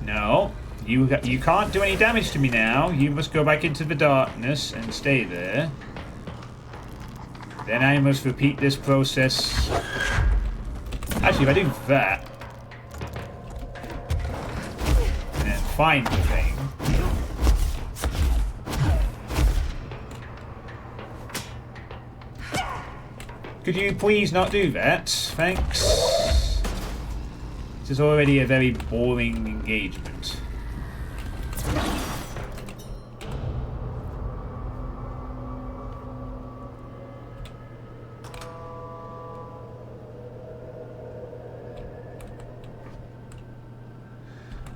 No. You can't do any damage to me now. You must go back into the darkness and stay there. Then I must repeat this process. Actually, if I do that... and then find the thing... Could you please not do that? Thanks. This is already a very boring engagement.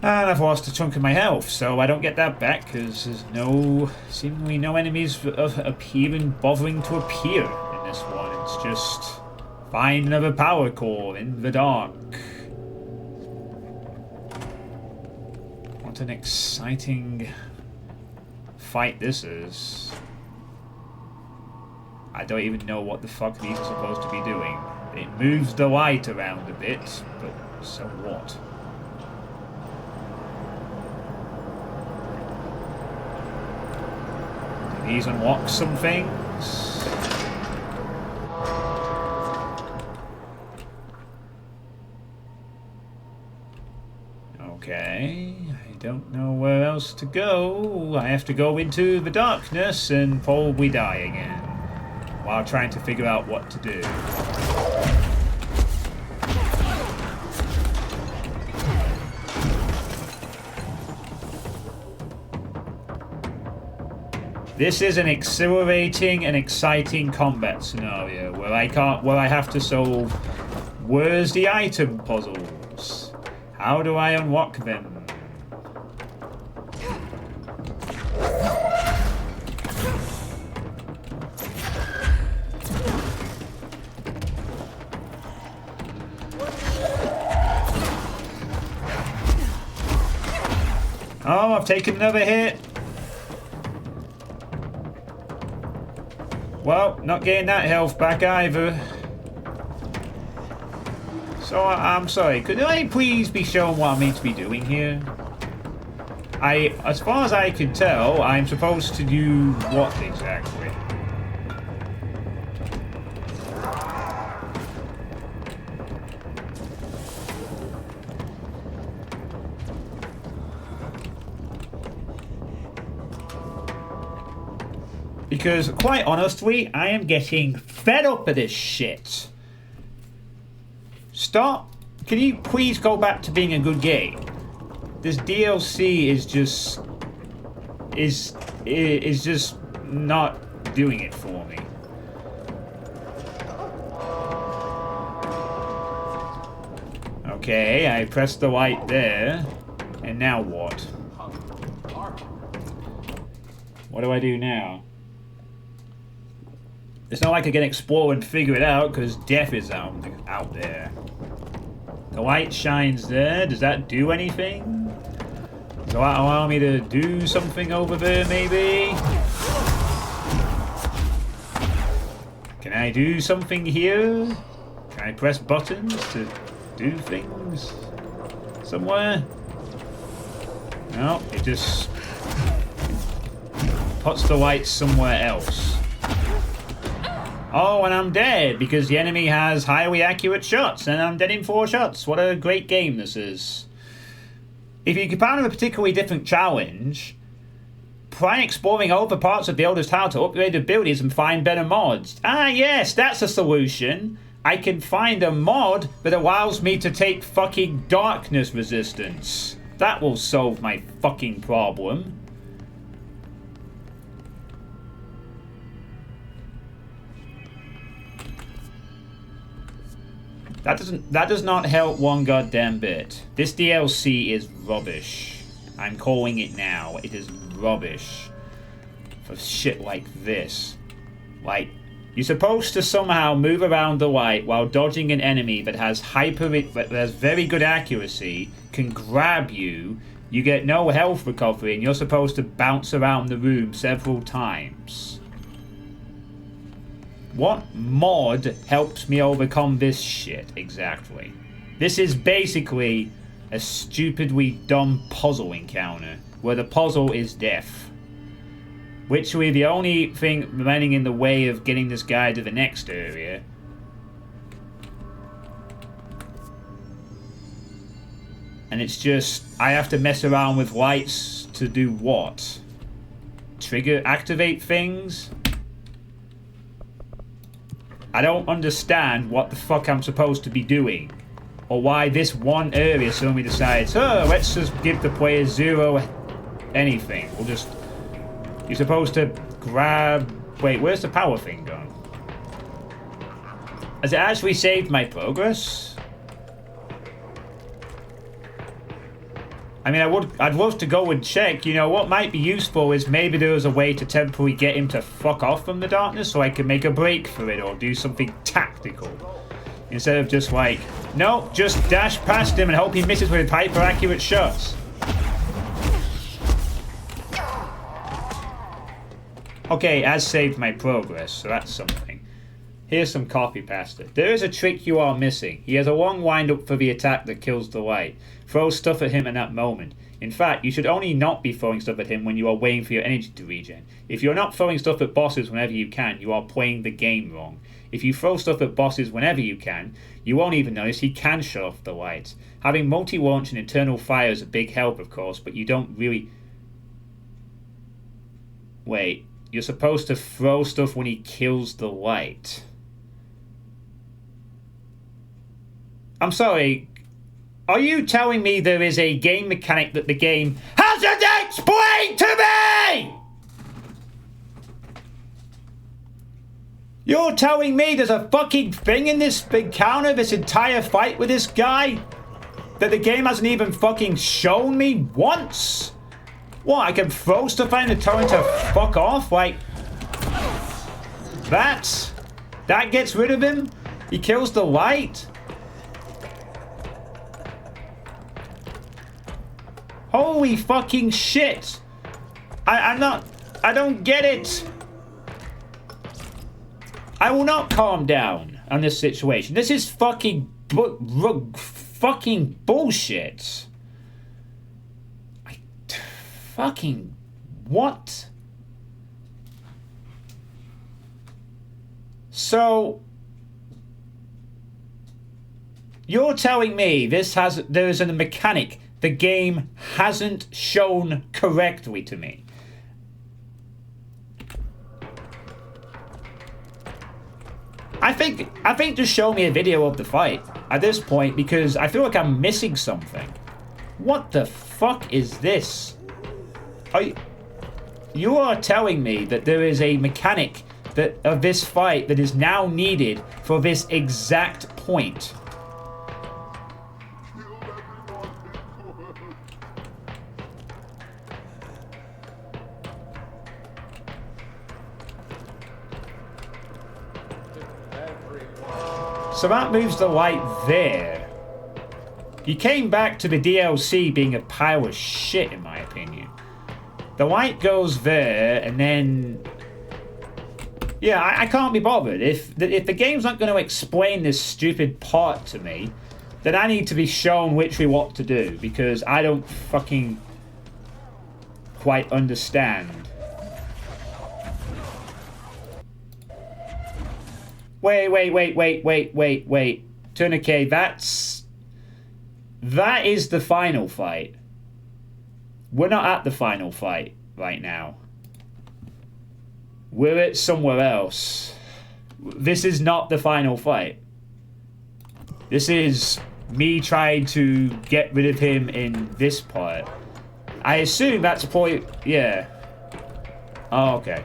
And I've lost a chunk of my health, so I don't get that back because there's seemingly no enemies bothering to appear in this one. It's just find another power core in the dark. What an exciting fight this is. I don't even know what the fuck these are supposed to be doing. It moves the light around a bit, but so what? These unlock some things. Okay, I don't know where else to go. I have to go into the darkness and probably die again while trying to figure out what to do. This is an exhilarating and exciting combat scenario where I have to solve where's the item puzzles? How do I unlock them? Oh, I've taken another hit. Well, not getting that health back either. So, I'm sorry, could I please be shown what I'm meant to be doing here? As far as I can tell, I'm supposed to do what exactly? Because, quite honestly, I am getting fed up of this shit. Stop. Can you please go back to being a good game? This DLC is just... is just not doing it for me. Okay, I pressed the light there. And now what? What do I do now? It's not like I can explore and figure it out, because death is out there. The light shines there. Does that do anything? Does that allow me to do something over there, maybe? Can I do something here? Can I press buttons to do things somewhere? No, it just puts the light somewhere else. Oh, and I'm dead because the enemy has highly accurate shots, and I'm dead in 4 shots. What a great game this is. If you encounter a particularly different challenge, try exploring other parts of the Elder's Tower to upgrade abilities and find better mods. Ah, yes, that's a solution. I can find a mod that allows me to take fucking darkness resistance. That will solve my fucking problem. That does not help one goddamn bit. This DLC is rubbish. I'm calling it now. It is rubbish. For shit like this. Like, you're supposed to somehow move around the light while dodging an enemy that has very good accuracy, can grab you, you get no health recovery, and you're supposed to bounce around the room several times. What mod helps me overcome this shit, exactly? This is basically a stupidly dumb puzzle encounter, where the puzzle is death. Literally the only thing remaining in the way of getting this guy to the next area. And it's just, I have to mess around with lights to do what? Activate things? I don't understand what the fuck I'm supposed to be doing. Or why this one area suddenly decides, oh, let's just give the player 0 anything. We'll just... You're supposed to grab... Wait, where's the power thing gone? Has it actually saved my progress? I mean, I'd love to go and check. You know, what might be useful is maybe there was a way to temporarily get him to fuck off from the darkness so I can make a break for it or do something tactical. Instead of just like, no, just dash past him and hope he misses with hyper-accurate shots. Okay, it has saved my progress, so that's something. Here's some copy pasta. There is a trick you are missing. He has a long wind-up for the attack that kills the light. Throw stuff at him in that moment. In fact, you should only not be throwing stuff at him when you are waiting for your energy to regen. If you're not throwing stuff at bosses whenever you can, you are playing the game wrong. If you throw stuff at bosses whenever you can, you won't even notice he can shut off the lights. Having multi-launch and internal fire is a big help, of course, but you don't really... Wait, you're supposed to throw stuff when he kills the light. I'm sorry, are you telling me there is a game mechanic that the game hasn't explained to me? You're telling me there's a fucking thing in this encounter, this entire fight with this guy, that the game hasn't even fucking shown me once? What, I can throw stuff at him to tell him to fuck off? Like, that gets rid of him? He kills the light? Holy fucking shit! I don't get it! I will not calm down on this situation. This is fucking bullshit. Fucking what? So you're telling me there is a mechanic the game hasn't shown correctly to me? I think just show me a video of the fight at this point, because I feel like I'm missing something. What the fuck is this? You are telling me that there is a mechanic of this fight that is now needed for this exact point. So that moves the light there. You came back to the DLC being a pile of shit, in my opinion. The light goes there, and then... Yeah, I can't be bothered. If the game's not going to explain this stupid part to me, then I need to be shown literally what to do, because I don't fucking quite understand. Wait. Tourniquet, that is the final fight. We're not at the final fight right now. We're at somewhere else. This is not the final fight. This is me trying to get rid of him in this part. I assume that's point. Yeah. Oh, okay.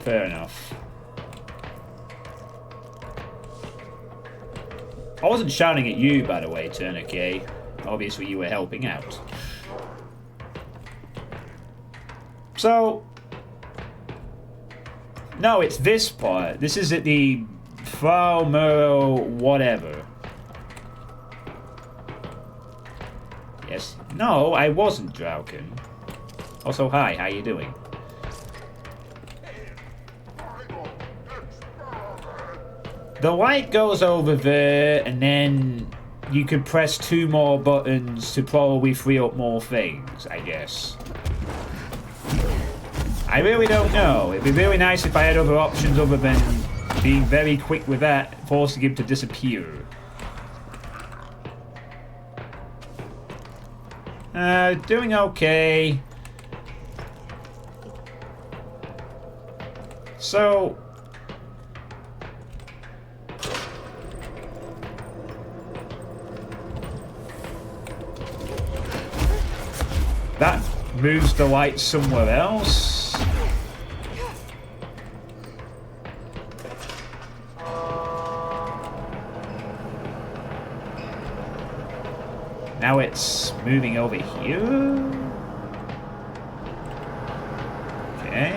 Fair enough. I wasn't shouting at you, by the way, Tourniquet. Obviously, you were helping out. So... No, it's this part. This is at the Frau Muro whatever. Yes. No, I wasn't Drauken. Also, hi, how you doing? The light goes over there, and then you could press 2 more buttons to probably free up more things, I guess. I really don't know. It'd be really nice if I had other options other than being very quick with that, forcing him to disappear. Doing okay. So... moves the light somewhere else. Now it's moving over here. Okay.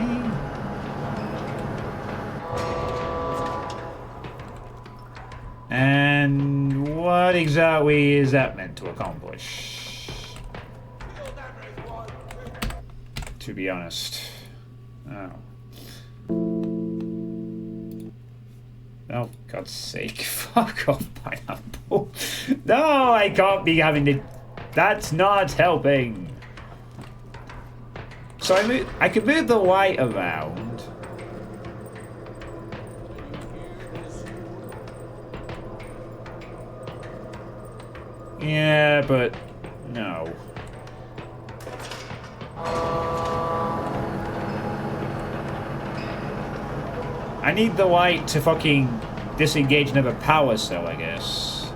And what exactly is that meant to accomplish? To be honest. Oh. Oh, God's sake. Fuck off, pineapple. No, I can't be having to... That's not helping. So I can move the light around. Yeah, but... No. I need the light to fucking disengage another power cell, I guess.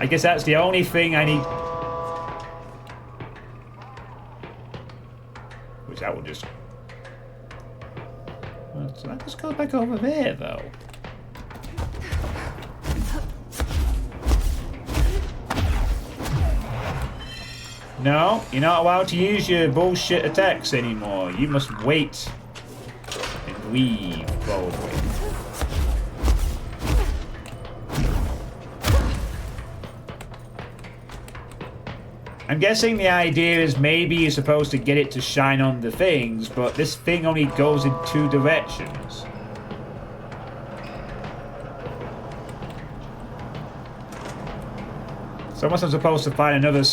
I guess that's the only thing I need. Which that will just... Well, so that just goes back over there, though. No, you're not allowed to use your bullshit attacks anymore. You must wait. Leave, probably. I'm guessing the idea is maybe you're supposed to get it to shine on the things, but this thing only goes in two directions. So unless I'm supposed to find another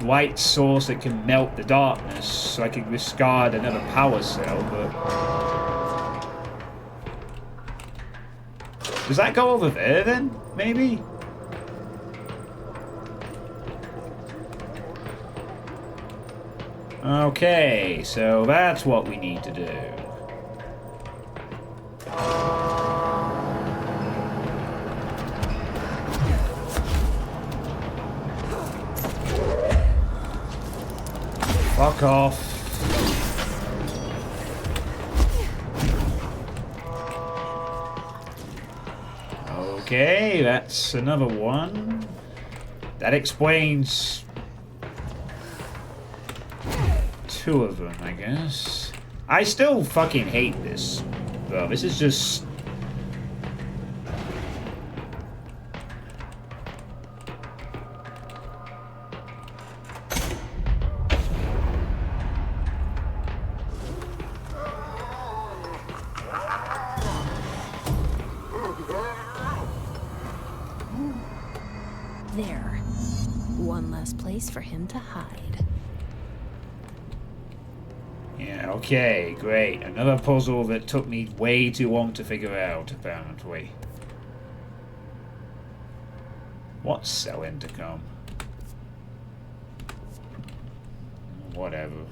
light source that can melt the darkness so I can discard another power cell, but... Does that go over there then? Maybe? Okay, so that's what we need to do. Fuck off. Okay, that's another one. That explains two of them, I guess. I still fucking hate this, though. This is just... There. One less place for him to hide. Yeah, okay, great. Another puzzle that took me way too long to figure out, apparently. What's cell intercom? Whatever.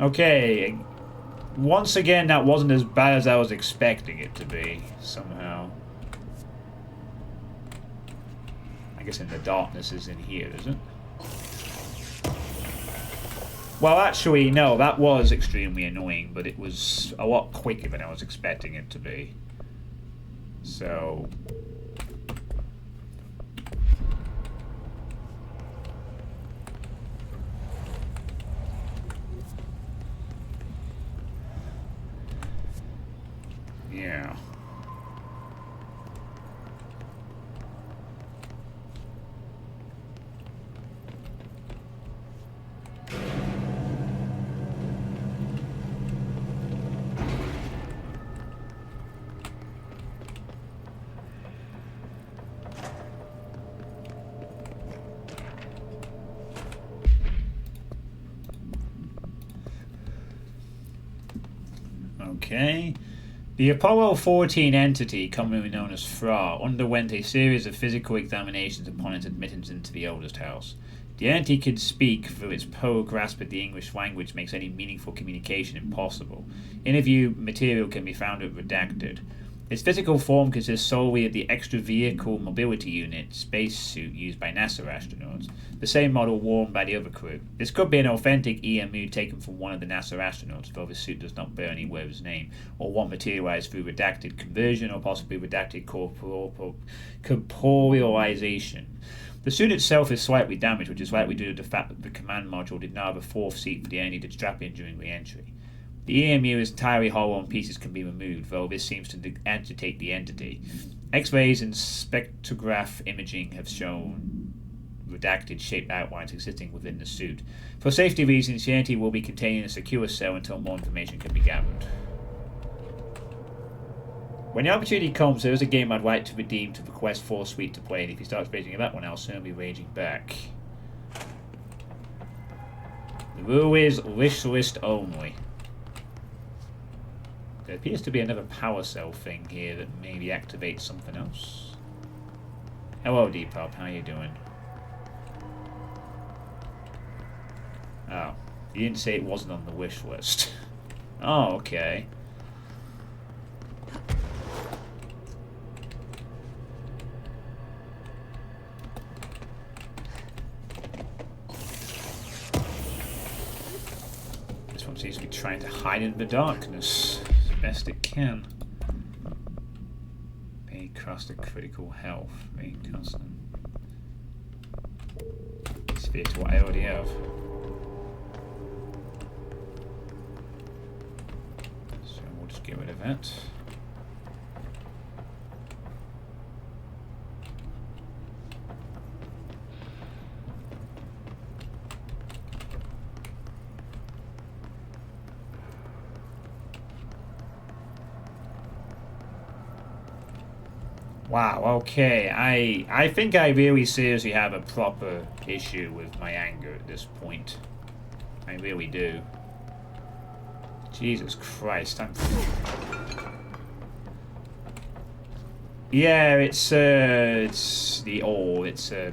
Okay. Once again, that wasn't as bad as I was expecting it to be, somehow. I guess in the darkness is in here, is it? Well, actually, no, that was extremely annoying, but it was a lot quicker than I was expecting it to be. So... yeah. Okay. The Apollo 14 entity, commonly known as Fra, underwent a series of physical examinations upon its admittance into the oldest house. The entity could speak, though its poor grasp of the English language makes any meaningful communication impossible. Interview material can be found at redacted. Its physical form consists solely of the extra vehicle mobility unit spacesuit used by NASA astronauts, the same model worn by the other crew. This could be an authentic EMU taken from one of the NASA astronauts, though the suit does not bear anywhere of his name, or one materialized through redacted conversion or possibly redacted corporealization. The suit itself is slightly damaged, which is likely due to the fact that the command module did not have a fourth seat for the entity to strap in during re-entry. The EMU is entirely hollow and pieces can be removed, though this seems to agitate the entity. X-rays and spectrograph imaging have shown redacted shaped outlines existing within the suit. For safety reasons, the entity will be contained in a secure cell until more information can be gathered. When the opportunity comes, there is a game I'd like to redeem to request for Sweet to play, and if he starts raging at that one, I'll soon be raging back. The rule is wish list only. There appears to be another power cell thing here that maybe activates something else. Hello, Depop, how you doing? Oh, you didn't say it wasn't on the wish list. Oh, okay. This one seems to be trying to hide in the darkness. Best it can. Main cost of critical health. Main custom. Sphere to what I already have. So we'll just get rid of that. Wow, okay. I think I really seriously have a proper issue with my anger at this point. I really do. Jesus Christ, Yeah, it's the ore, it's a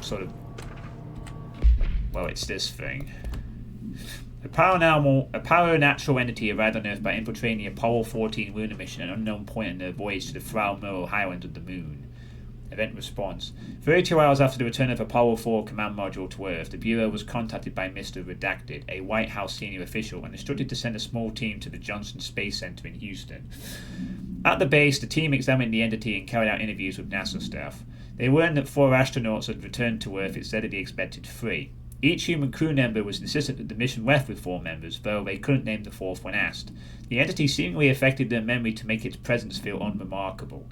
sort of... Well, it's this thing. A paranatural entity arrived on Earth by infiltrating the Apollo 14 lunar mission at an unknown point in their voyage to the Frau Merle Highlands of the Moon. Event response. 32 hours after the return of Apollo 4 command module to Earth, the Bureau was contacted by Mr. Redacted, a White House senior official, and instructed to send a small team to the Johnson Space Center in Houston. At the base, the team examined the entity and carried out interviews with NASA staff. They learned that 4 astronauts had returned to Earth instead of the expected 3. Each human crew member was insistent that the mission left with 4 members, though they couldn't name the 4th when asked. The entity seemingly affected their memory to make its presence feel unremarkable.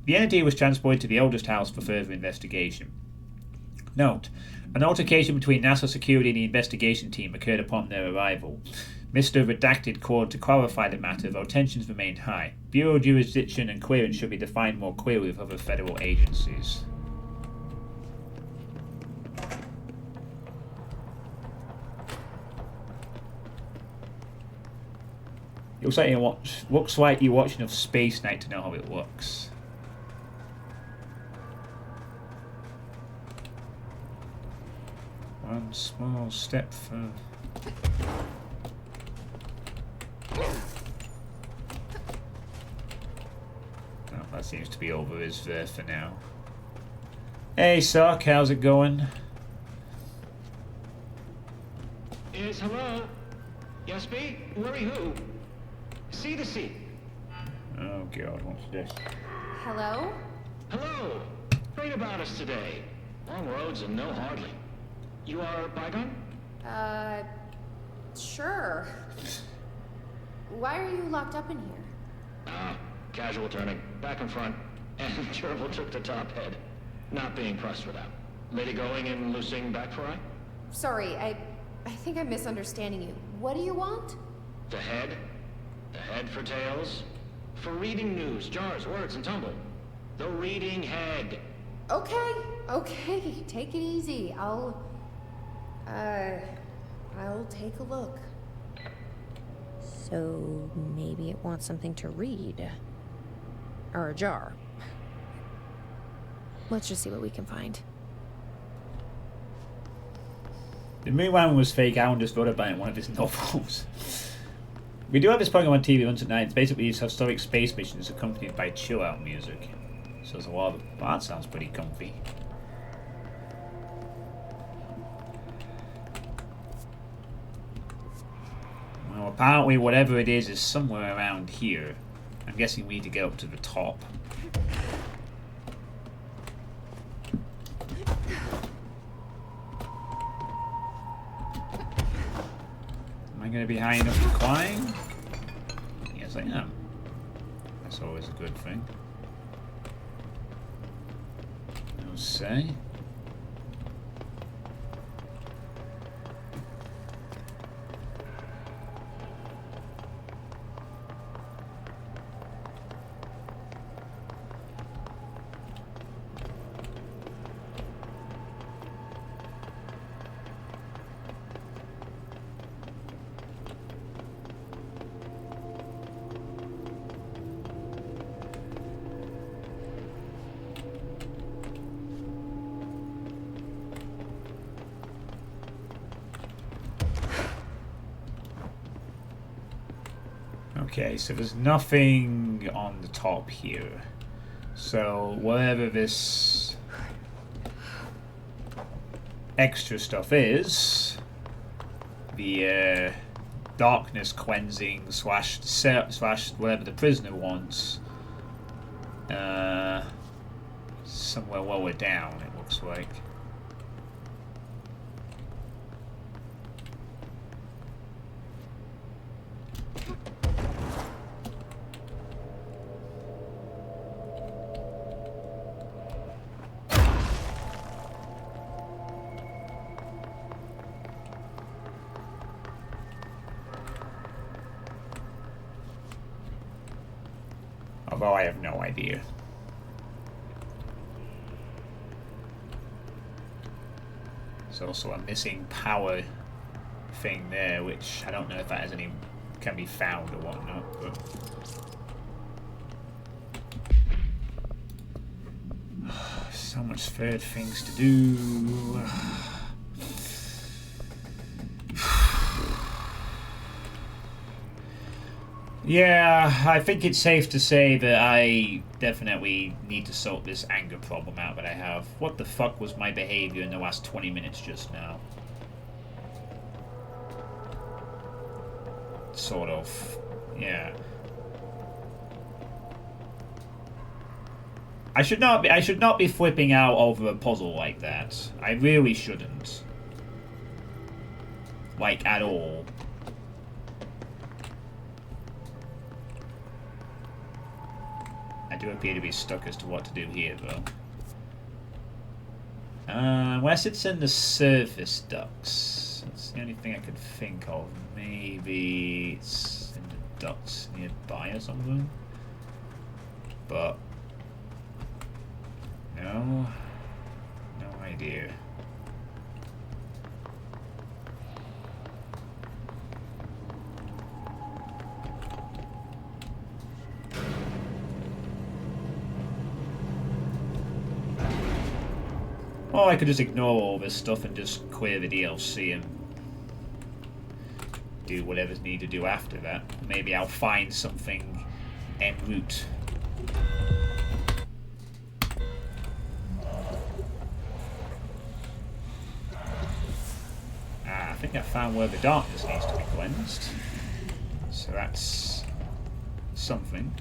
The entity was transported to the eldest house for further investigation. Note: an altercation between NASA security and the investigation team occurred upon their arrival. Mr. Redacted called to clarify the matter, though tensions remained high. Bureau jurisdiction and clearance should be defined more clearly with other federal agencies. Looks like you watch enough Space Night to know how it looks. One small step for... Oh, that seems to be over his there for now. Hey, Sock, how's it going? Yes, hello? Yes, me? Worry who? See the seat. Oh God, what's this? Hello? Hello. Great about us today. Long roads and no hardly. You are Bygone? Sure. Why are you locked up in here? Casual turning. Back and front. And Gerbil took the top head. Not being pressed for that. Lady going and loosing back for eye? Sorry, I think I'm misunderstanding you. What do you want? The head? The head for tails? For reading news, jars, words, and tumble. The reading head. Okay, take it easy. I'll take a look. So maybe it wants something to read. Or a jar. Let's just see what we can find. The moon one was fake. Alan just wrote about it in one of his novels. We do have this program on TV once at night. It's basically these historic space missions accompanied by chill out music. So there's a lot of... Well, that sounds pretty comfy. Well, apparently whatever it is somewhere around here. I'm guessing we need to get up to the top. Am I going to be high enough to climb? Yes, I am. That's always a good thing. I'll say. Okay, so there's nothing on the top here. So whatever this extra stuff is, the darkness cleansing slash whatever the prisoner wants, somewhere lower down it looks like. Although I have no idea. There's also a missing power thing there, which I don't know if that has any can be found or whatnot, but so much third things to do. Yeah, I think it's safe to say that I definitely need to sort this anger problem out that I have. What the fuck was my behavior in the last 20 minutes just now? Sort of. Yeah. I should not be flipping out over a puzzle like that. I really shouldn't. Like, at all. I do appear to be stuck as to what to do here, though. Unless it's in the surface ducts. That's the only thing I could think of. Maybe it's in the ducts nearby or something. But no idea. Or I could just ignore all this stuff and just clear the DLC and do whatever's needed to do after that. Maybe I'll find something en route. I think I found where the darkness needs to be cleansed. So that's something.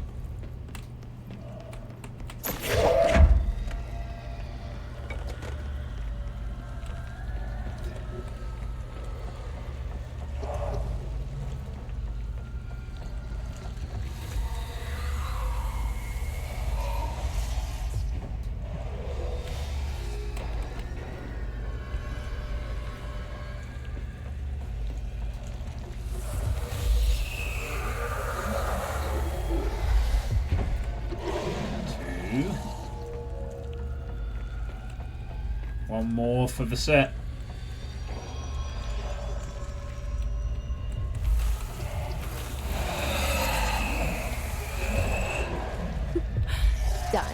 One more for the set. Done.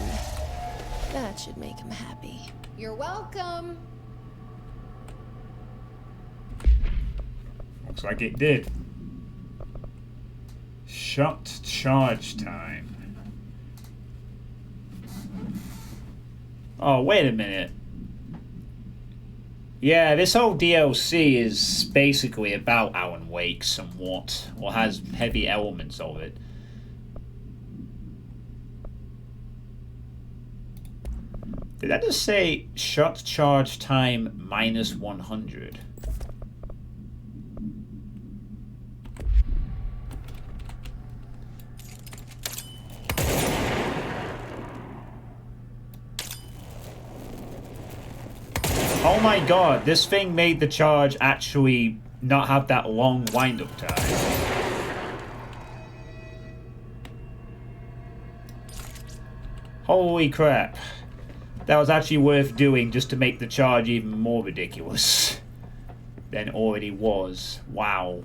That should make him happy. You're welcome. Looks like it did. Shot charge time. Oh, wait a minute. Yeah, this whole DLC is basically about Alan Wake somewhat, or has heavy elements of it. Did that just say shot charge time minus 100? Oh my god, this thing made the charge actually not have that long wind-up time. Holy crap. That was actually worth doing just to make the charge even more ridiculous than it already was. Wow.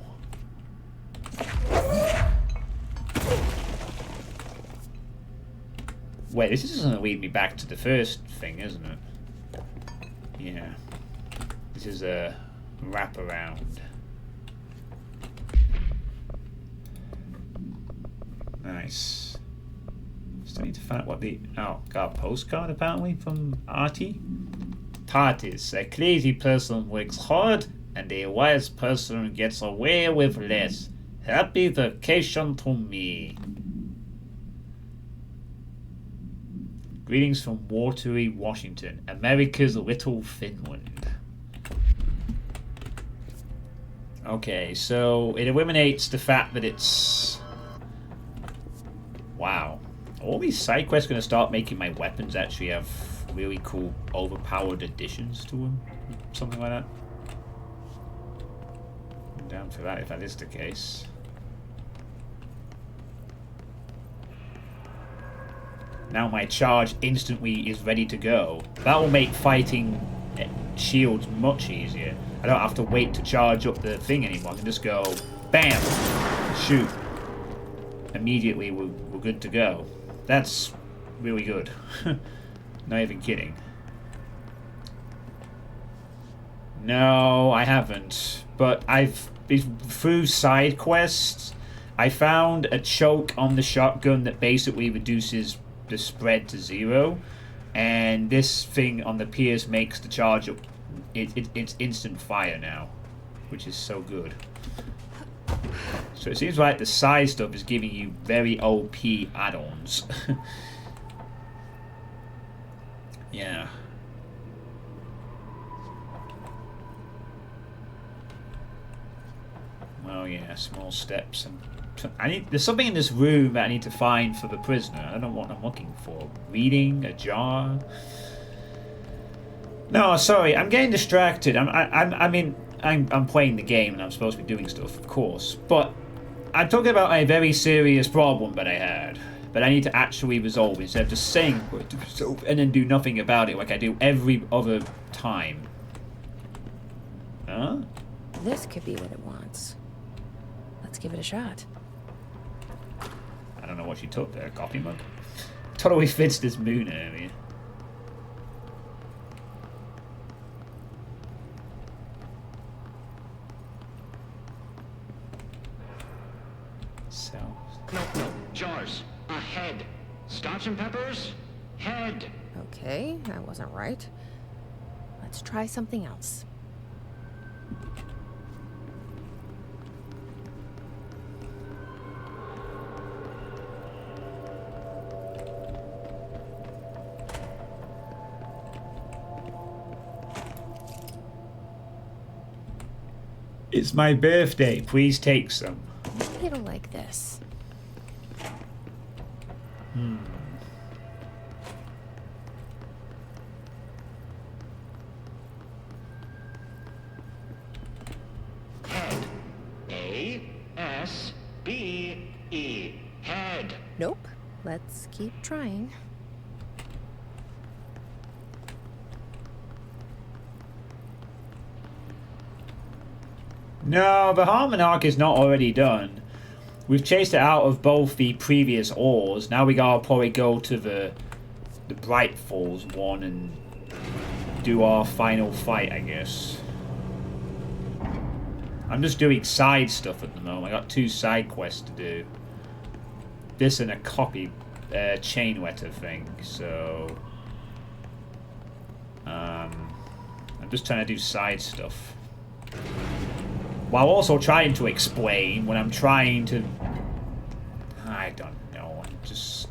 Wait, this is going to lead me back to the first thing, isn't it? Yeah. This is a wraparound. Nice. Still need to find out what the... Oh, got a postcard apparently from Artie. Tartis, a crazy person works hard and a wise person gets away with less. Happy vacation to me. Greetings from Watery, Washington, America's little Finland. Okay, so it eliminates the fact that it's... Wow. All these side quests are going to start making my weapons actually have really cool overpowered additions to them. Something like that. I'm down for that if that is the case. Now my charge instantly is ready to go. That will make fighting shields much easier. I don't have to wait to charge up the thing anymore. I can just go, bam, shoot. Immediately we're good to go. That's really good. Not even kidding. No, I haven't. But through side quests, I found a choke on the shotgun that basically reduces the spread to 0, and this thing on the Pierce makes the charge up. It's instant fire now, which is so good. So it seems like the side stuff is giving you very OP add-ons. Yeah. Well, yeah, small steps and. There's something in this room that I need to find for the prisoner. I don't know what I'm looking for. Reading a jar. No, sorry, I'm getting distracted. I'm playing the game and I'm supposed to be doing stuff, of course. But I'm talking about a very serious problem that I had, that I need to actually resolve instead of just saying what to resolve and then do nothing about it like I do every other time. Huh? This could be what it wants. Let's give it a shot. I don't know what she took there. A coffee mug? Totally fits this moon area. So. No, jars. Ahead. Scotch and peppers? Head. Okay, I wasn't right. Let's try something else. It's my birthday. Please take some. Maybe it'll like this. Head. A-S-B-E. Head. Nope. Let's keep trying. No, the Harmon arc is not already done. We've chased it out of both the previous ores. Now we gotta probably go to the Bright Falls one and do our final fight, I guess. I'm just doing side stuff at the moment. I got 2 side quests to do. this and a copy chain wetter thing, so I'm just trying to do side stuff while also trying to explain when I'm trying to. I don't know. I'm just.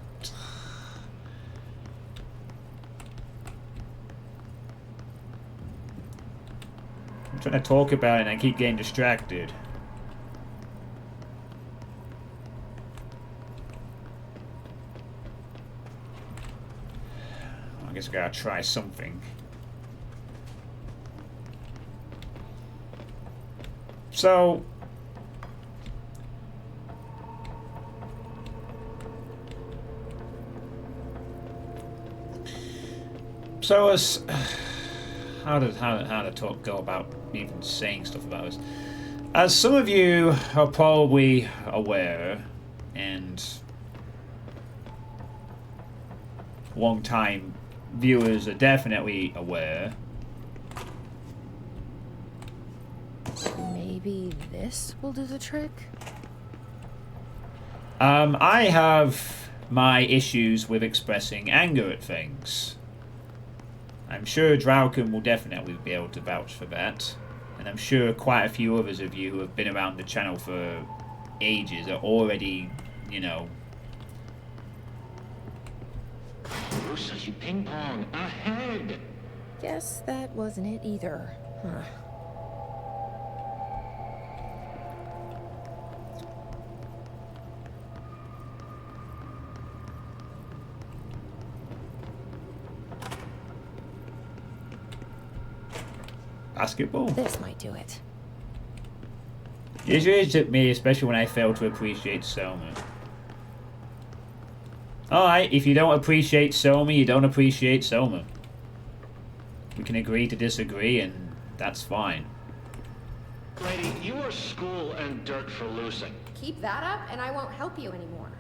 I'm trying to talk about it and I keep getting distracted. I guess I gotta try something. So as how to talk go about even saying stuff about this. As some of you are probably aware, and long-time viewers are definitely aware. Maybe this will do the trick? I have my issues with expressing anger at things. I'm sure Drauken will definitely be able to vouch for that. And I'm sure quite a few others of you who have been around the channel for ages are already, you know... Such ping pong ahead. Guess that wasn't it either. Huh. Basketball? This might do it. It irritates me, especially when I fail to appreciate Selma. Alright, if you don't appreciate Selma, you don't appreciate Selma. We can agree to disagree, and that's fine. Lady, you are school and dirt for losing. Keep that up, and I won't help you anymore.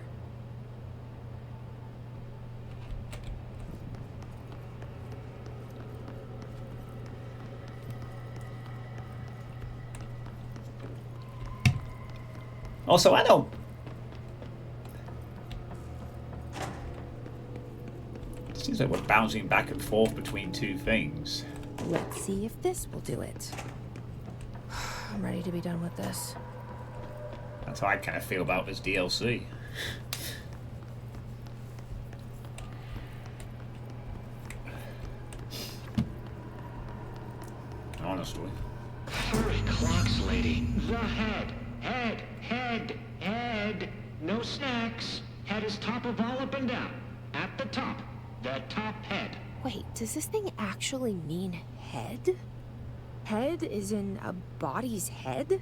Also, I don't... It seems like we're bouncing back and forth between two things. Let's see if this will do it. I'm ready to be done with this. That's how I kind of feel about this DLC. Honestly. Furry clocks, lady. The head. Head. Head. Head. No snacks. Head is top of all up and down. At the top. The top head. Wait, does this thing actually mean head? Head is in a body's head?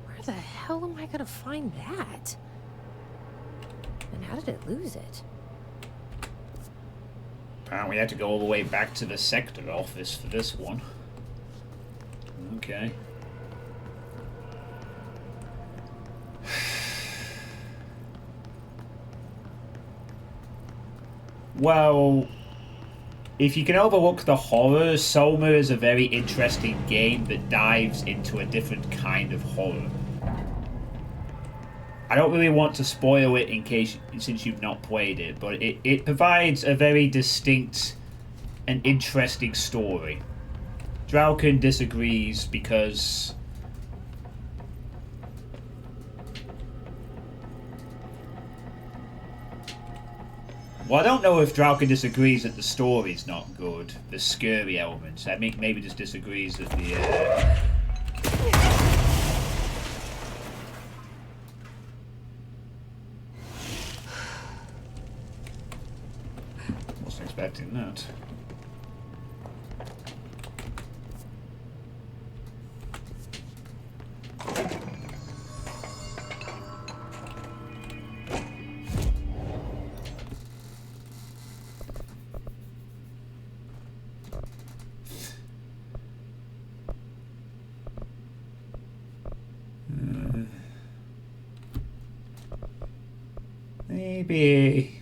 Where the hell am I gonna find that? And how did it lose it? Apparently we had to go all the way back to the sector office for this one. Okay. Well, if you can overlook the horror, Soma is a very interesting game that dives into a different kind of horror. I don't really want to spoil it in case, since you've not played it, but it provides a very distinct and interesting story. Drauken disagrees because... Well, I don't know if Drauken disagrees that the story's not good, the scary elements. I think maybe just disagrees that the... Wasn't expecting that.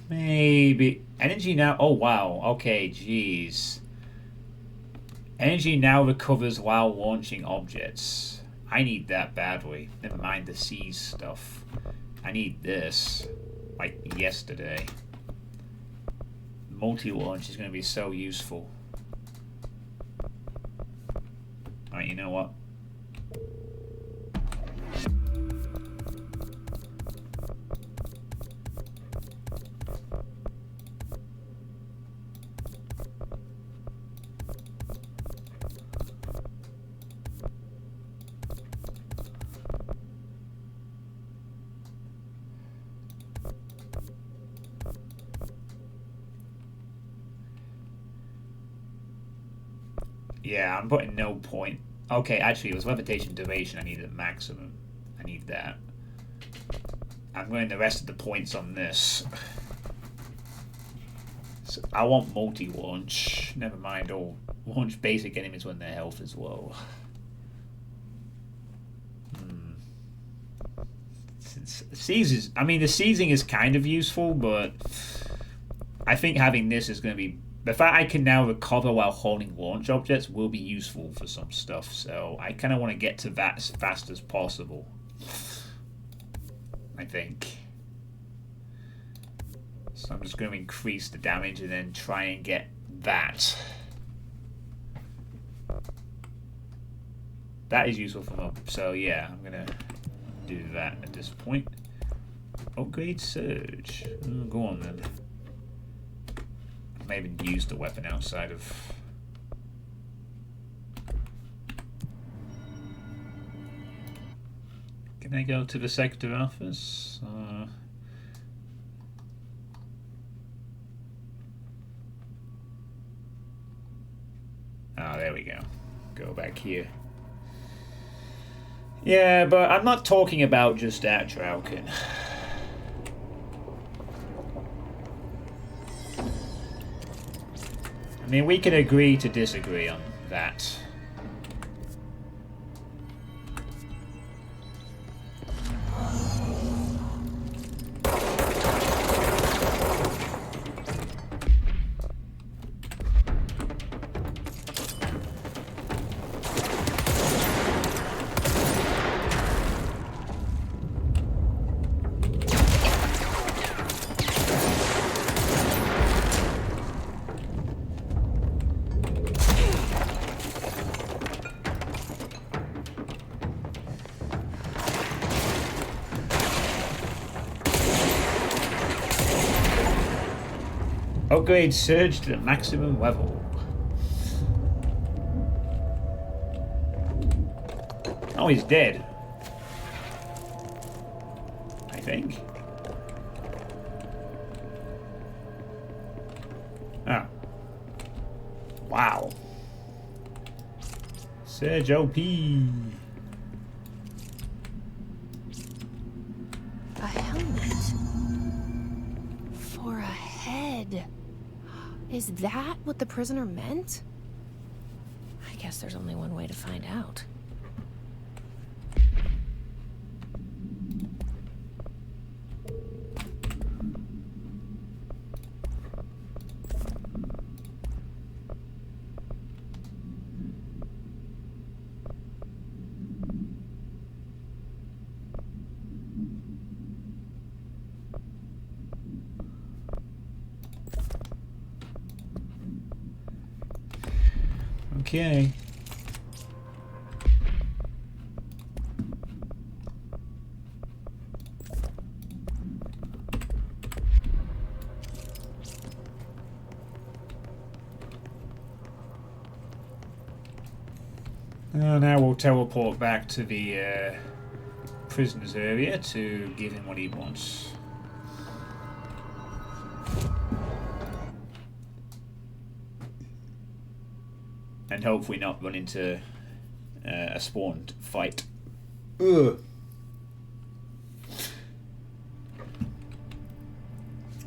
Maybe. Energy now... Oh, wow. Okay, jeez. Energy now recovers while launching objects. I need that badly. Never mind the seas stuff. I need this. Like yesterday. Multi-launch is going to be so useful. Alright, you know what? Yeah, I'm putting no point. Okay, actually, it was levitation duration. I needed a maximum. I need that. I'm going the rest of the points on this. So I want multi-launch. Never mind, or launch basic enemies when their health is low. Seizes. I mean, the seizing is kind of useful, but I think having this is going to be. The fact I can now recover while holding launch objects will be useful for some stuff, so I kind of want to get to that as fast as possible. I think. So I'm just going to increase the damage and then try and get that. That is useful for them. So yeah, I'm going to do that at this point. Upgrade Surge. Oh, go on then. I may even use the weapon outside of... Can I go to the sector office? Oh, there we go. Go back here. Yeah, but I'm not talking about just that, Draukin. I mean, we can agree to disagree on that. Upgrade Surge to the maximum level. Oh, he's dead. I think. Oh. Wow. Surge OP. A helmet. For a head. Is that what the prisoner meant? I guess there's only one way to find out. Okay. Now we'll teleport back to the prisoners area to give him what he wants. And hopefully not run into a spawned fight. Ugh.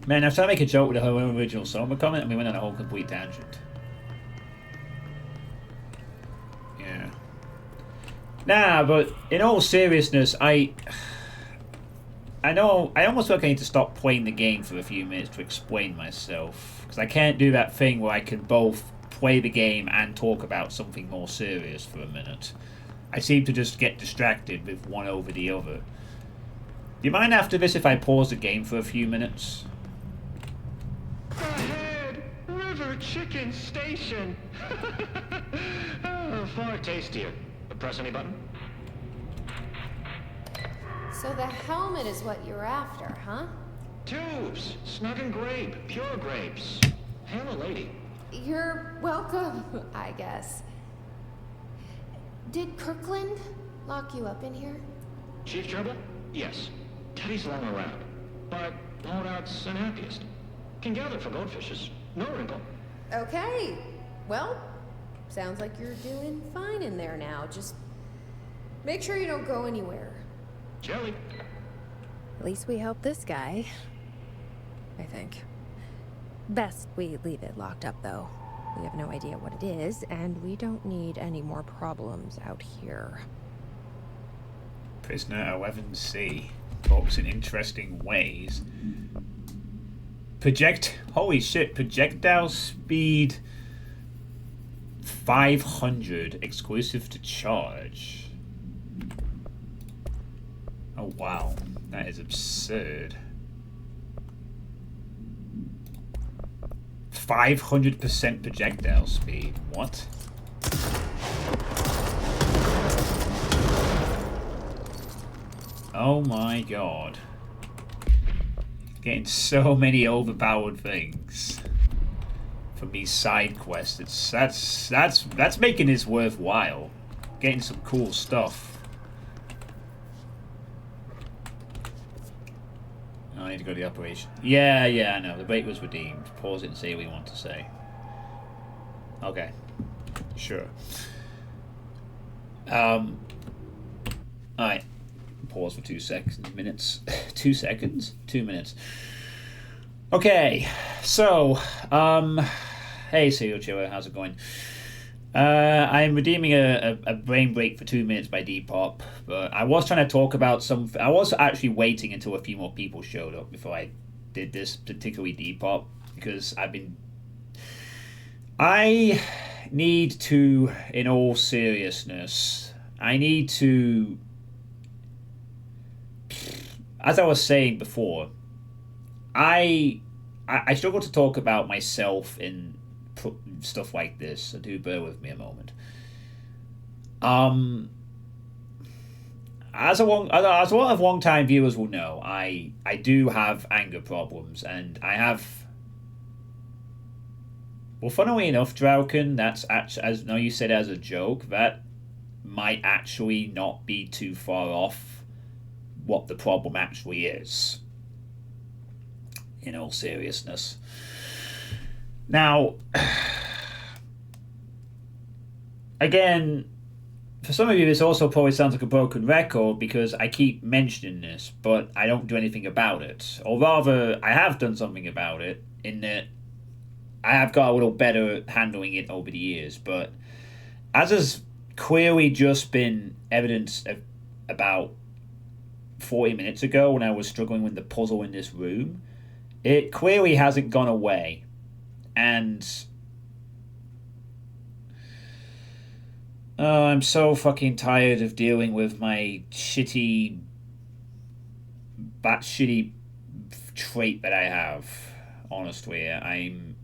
Man, I was trying to make a joke with the whole original Soma comment and we went on a whole complete tangent. Yeah. Nah, but in all seriousness, I know I almost feel like I need to stop playing the game for a few minutes to explain myself. Because I can't do that thing where I can both play the game and talk about something more serious for a minute. I seem to just get distracted with one over the other. you mind after this if I pause the game for a few minutes? Ahead! River Chicken Station! Oh, far tastier. Press any button? So the helmet is what you're after, huh? Tubes! Snug and grape. Pure grapes. Hail a lady. You're welcome, I guess. Did Kirkland lock you up in here? Chief Trouble? Yes. Teddy's long around. But holdout's unhappiest. Can gather for goldfishes. No wrinkle. Okay. Well, sounds like you're doing fine in there now. Just make sure you don't go anywhere. Jelly. At least we helped this guy. I think. Best we leave it locked up, though. We have no idea what it is, and we don't need any more problems out here. Prisoner 11C talks in interesting ways. Holy shit, projectile speed 500, exclusive to charge. Oh wow, that is absurd. 500% projectile speed. What? Oh my god. Getting so many overpowered things from these side quests. That's making this worthwhile. Getting some cool stuff. I need to go to the operation. Yeah, I know. The break was redeemed. Pause it and say what you want to say. Okay. Sure. Alright. Pause for 2 seconds. Minutes. 2 seconds? 2 minutes. Okay. So, hey, Serial Chiller. How's it going? I'm redeeming a brain break for 2 minutes by Depop, but I was trying to talk about something. I was actually waiting until a few more people showed up before I did this, particularly Depop, because I need to, in all seriousness, as I was saying before, I struggle to talk about myself in stuff like this, so do bear with me a moment. As a lot of long-time viewers will know, I do have anger problems, and I have. Well, funnily enough, Drauken, that's actually, as no, you said as a joke, that might actually not be too far off what the problem actually is. In all seriousness. Now, again, for some of you, this also probably sounds like a broken record because I keep mentioning this, but I don't do anything about it. Or rather, I have done something about it in that I have got a little better at handling it over the years. But as has clearly just been evidenced about 40 minutes ago when I was struggling with the puzzle in this room, it clearly hasn't gone away. And I'm so fucking tired of dealing with my shitty trait that I have. Honestly, I'm.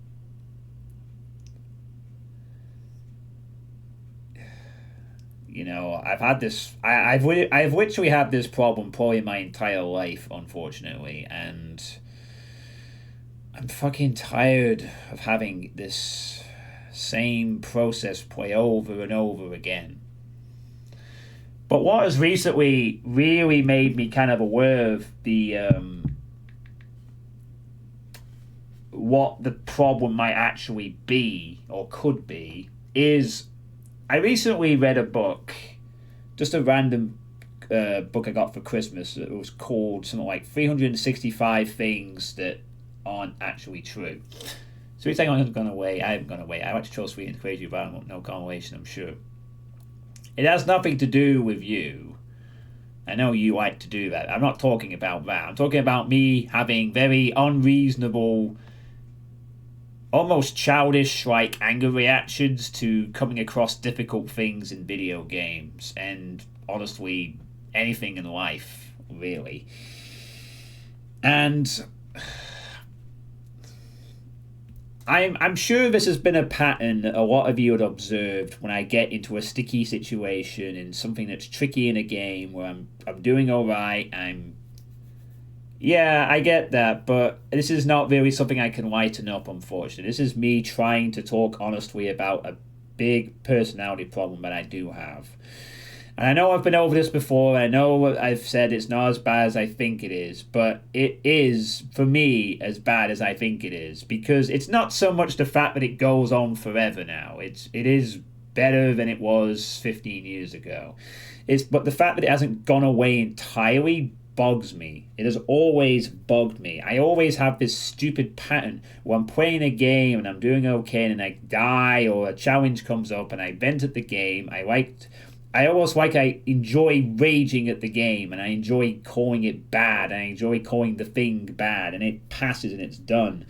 You know, I've had this. I've literally had this problem probably my entire life, unfortunately, and I'm fucking tired of having this same process play over and over again. But what has recently really made me kind of aware of the what the problem might actually be or could be is I recently read a book, just a random book I got for Christmas. It was called something like 365 Things That Aren't Actually True. So you're saying I haven't gone away. I haven't gone away. I like to throw sweet and crazy about no consolation, I'm sure. It has nothing to do with you. I know you like to do that. I'm not talking about that. I'm talking about me having very unreasonable, almost childish, like, anger reactions to coming across difficult things in video games. And honestly, anything in life, really. And I'm sure this has been a pattern that a lot of you had observed when I get into a sticky situation and something that's tricky in a game where I'm doing alright, yeah, I get that, but this is not really something I can lighten up, unfortunately. This is me trying to talk honestly about a big personality problem that I do have. And I know I've been over this before, I know I've said it's not as bad as I think it is, but it is, for me, as bad as I think it is, because it's not so much the fact that it goes on forever now. It is better than it was 15 years ago. But the fact that it hasn't gone away entirely bugs me. It has always bugged me. I always have this stupid pattern where I'm playing a game and I'm doing okay and I die or a challenge comes up and I vent at the game. I enjoy raging at the game and I enjoy calling it bad and I enjoy calling the thing bad and it passes and it's done.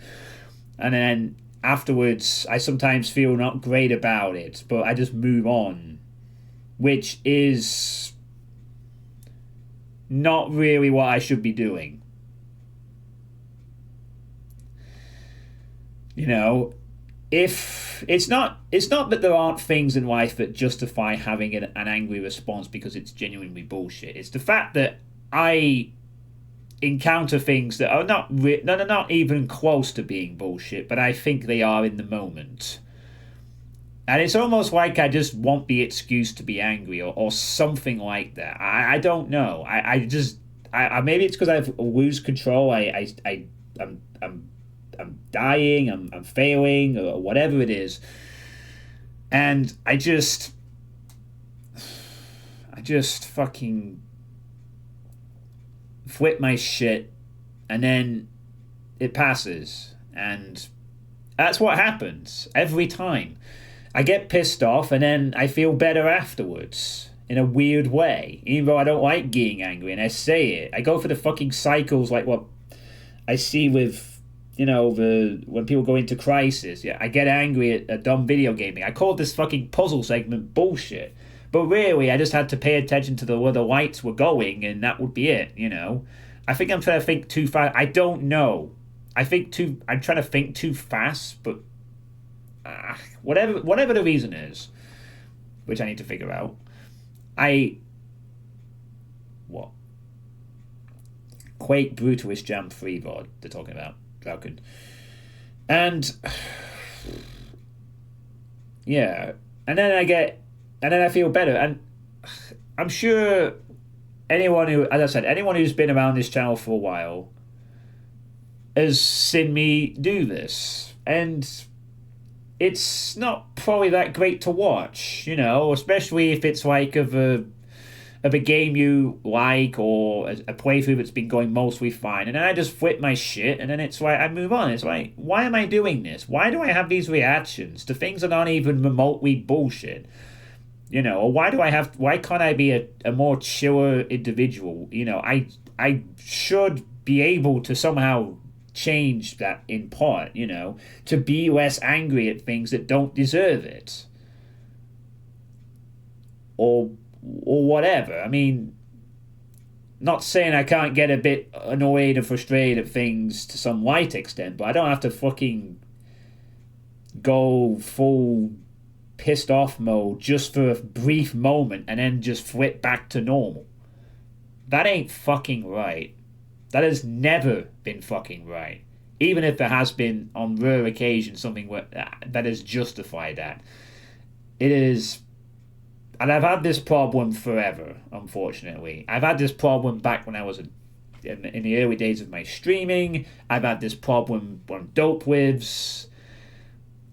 And then afterwards, I sometimes feel not great about it, but I just move on, which is not really what I should be doing. You know, if it's not that there aren't things in life that justify having an angry response because it's genuinely bullshit. It's the fact that I encounter things that are not even close to being bullshit, but I think they are in the moment. And it's almost like I just want the excuse to be angry or something like that. I don't know. I maybe it's because I lose control. I'm dying. I'm failing or whatever it is. And I just fucking flip my shit, and then it passes, and that's what happens every time. I get pissed off and then I feel better afterwards in a weird way, even though I don't like getting angry and I say it. I go for the fucking cycles like what I see with, when people go into crisis. Yeah, I get angry at a dumb video gaming. I called this fucking puzzle segment bullshit, but really I just had to pay attention to where the lights were going and that would be it. I think I'm trying to think too fast. I don't know. I'm trying to think too fast, but whatever the reason is, which I need to figure out. Quake Brutalist Jam 3 VOD they're talking about, Drauken. And yeah, and then I feel better, and I'm sure anyone who's been around this channel for a while has seen me do this, and it's not probably that great to watch, especially if it's like of a game you like or a playthrough that's been going mostly fine, and then I just flip my shit, and then it's like I move on. It's like, why am I doing this? Why do I have these reactions to things that aren't even remotely bullshit? Or why can't I be a more chiller individual? I should be able to somehow change that in part, to be less angry at things that don't deserve it. Or whatever. I mean, not saying I can't get a bit annoyed and frustrated at things to some light extent, but I don't have to fucking go full pissed off mode just for a brief moment and then just flip back to normal. That ain't fucking right. That has never been fucking right. Even if there has been, on rare occasions, something that has justified that. It is... And I've had this problem forever, unfortunately. I've had this problem back when I was in the early days of my streaming. I've had this problem on Dope Lives.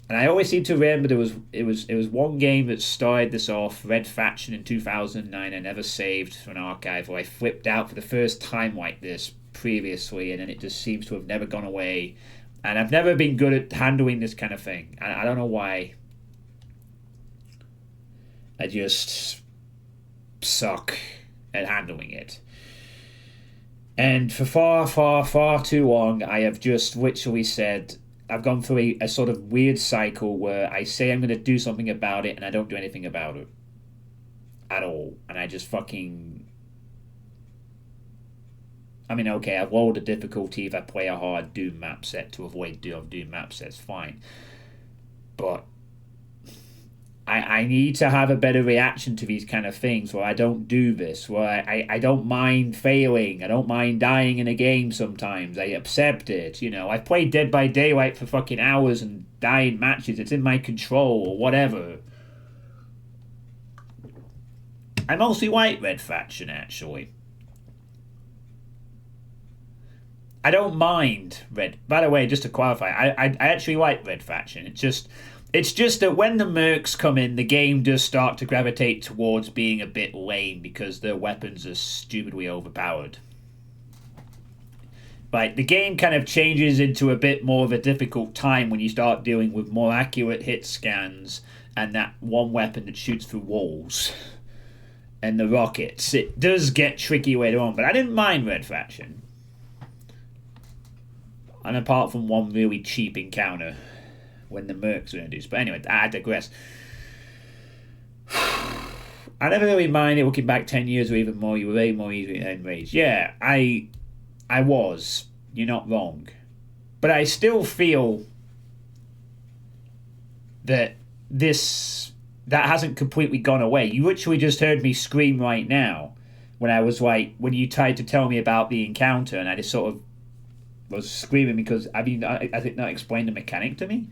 And I always seem to remember it was one game that started this off, Red Faction in 2009. I never saved from an archive, where I flipped out for the first time like this previously, and then it just seems to have never gone away. And I've never been good at handling this kind of thing. I don't know why. I just suck at handling it. And for far, far, far too long, I have just literally said, I've gone through a sort of weird cycle where I say I'm going to do something about it and I don't do anything about it. At all. And I just fucking... I mean, okay, I've lowered the difficulty if I play a hard Doom map set to avoid Doom map sets, fine. But I need to have a better reaction to these kind of things where I don't do this, where I don't mind failing, I don't mind dying in a game sometimes, I accept it, you know. I've played Dead by Daylight for fucking hours and die in matches, it's in my control, or whatever. I'm mostly white Red Faction, actually. I don't mind Red. By the way, just to qualify, I actually like Red Faction. It's just that when the mercs come in, the game does start to gravitate towards being a bit lame because their weapons are stupidly overpowered. Like, the game kind of changes into a bit more of a difficult time when you start dealing with more accurate hit scans and that one weapon that shoots through walls and the rockets. It does get tricky later on, but I didn't mind Red Faction. And apart from one really cheap encounter when the mercs were introduced. But anyway, I digress. I never really minded looking back 10 years or even more. You were way more easily enraged. Yeah, I was. You're not wrong. But I still feel that that hasn't completely gone away. You literally just heard me scream right now when you tried to tell me about the encounter, and I just sort of was screaming because I think not explained the mechanic to me.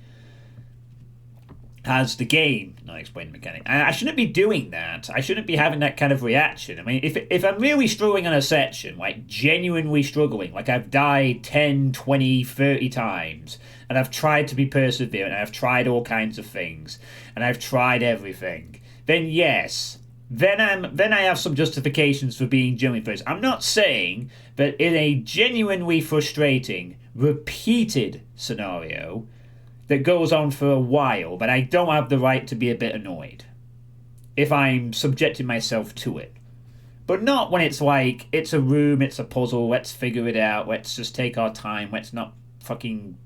Has the game not explained the mechanic? And I shouldn't be doing that. I shouldn't be having that kind of reaction. I mean, if I'm really struggling on a section, like genuinely struggling, like I've died 10, 20, 30 times, and I've tried to be perseverant, and I've tried all kinds of things, and I've tried everything, then yes, then I have some justifications for being genuinely frustrated. I'm not saying that in a genuinely frustrating, repeated scenario that goes on for a while, but I don't have the right to be a bit annoyed if I'm subjecting myself to it. But not when it's like, it's a room, it's a puzzle, let's figure it out, let's just take our time, let's not fucking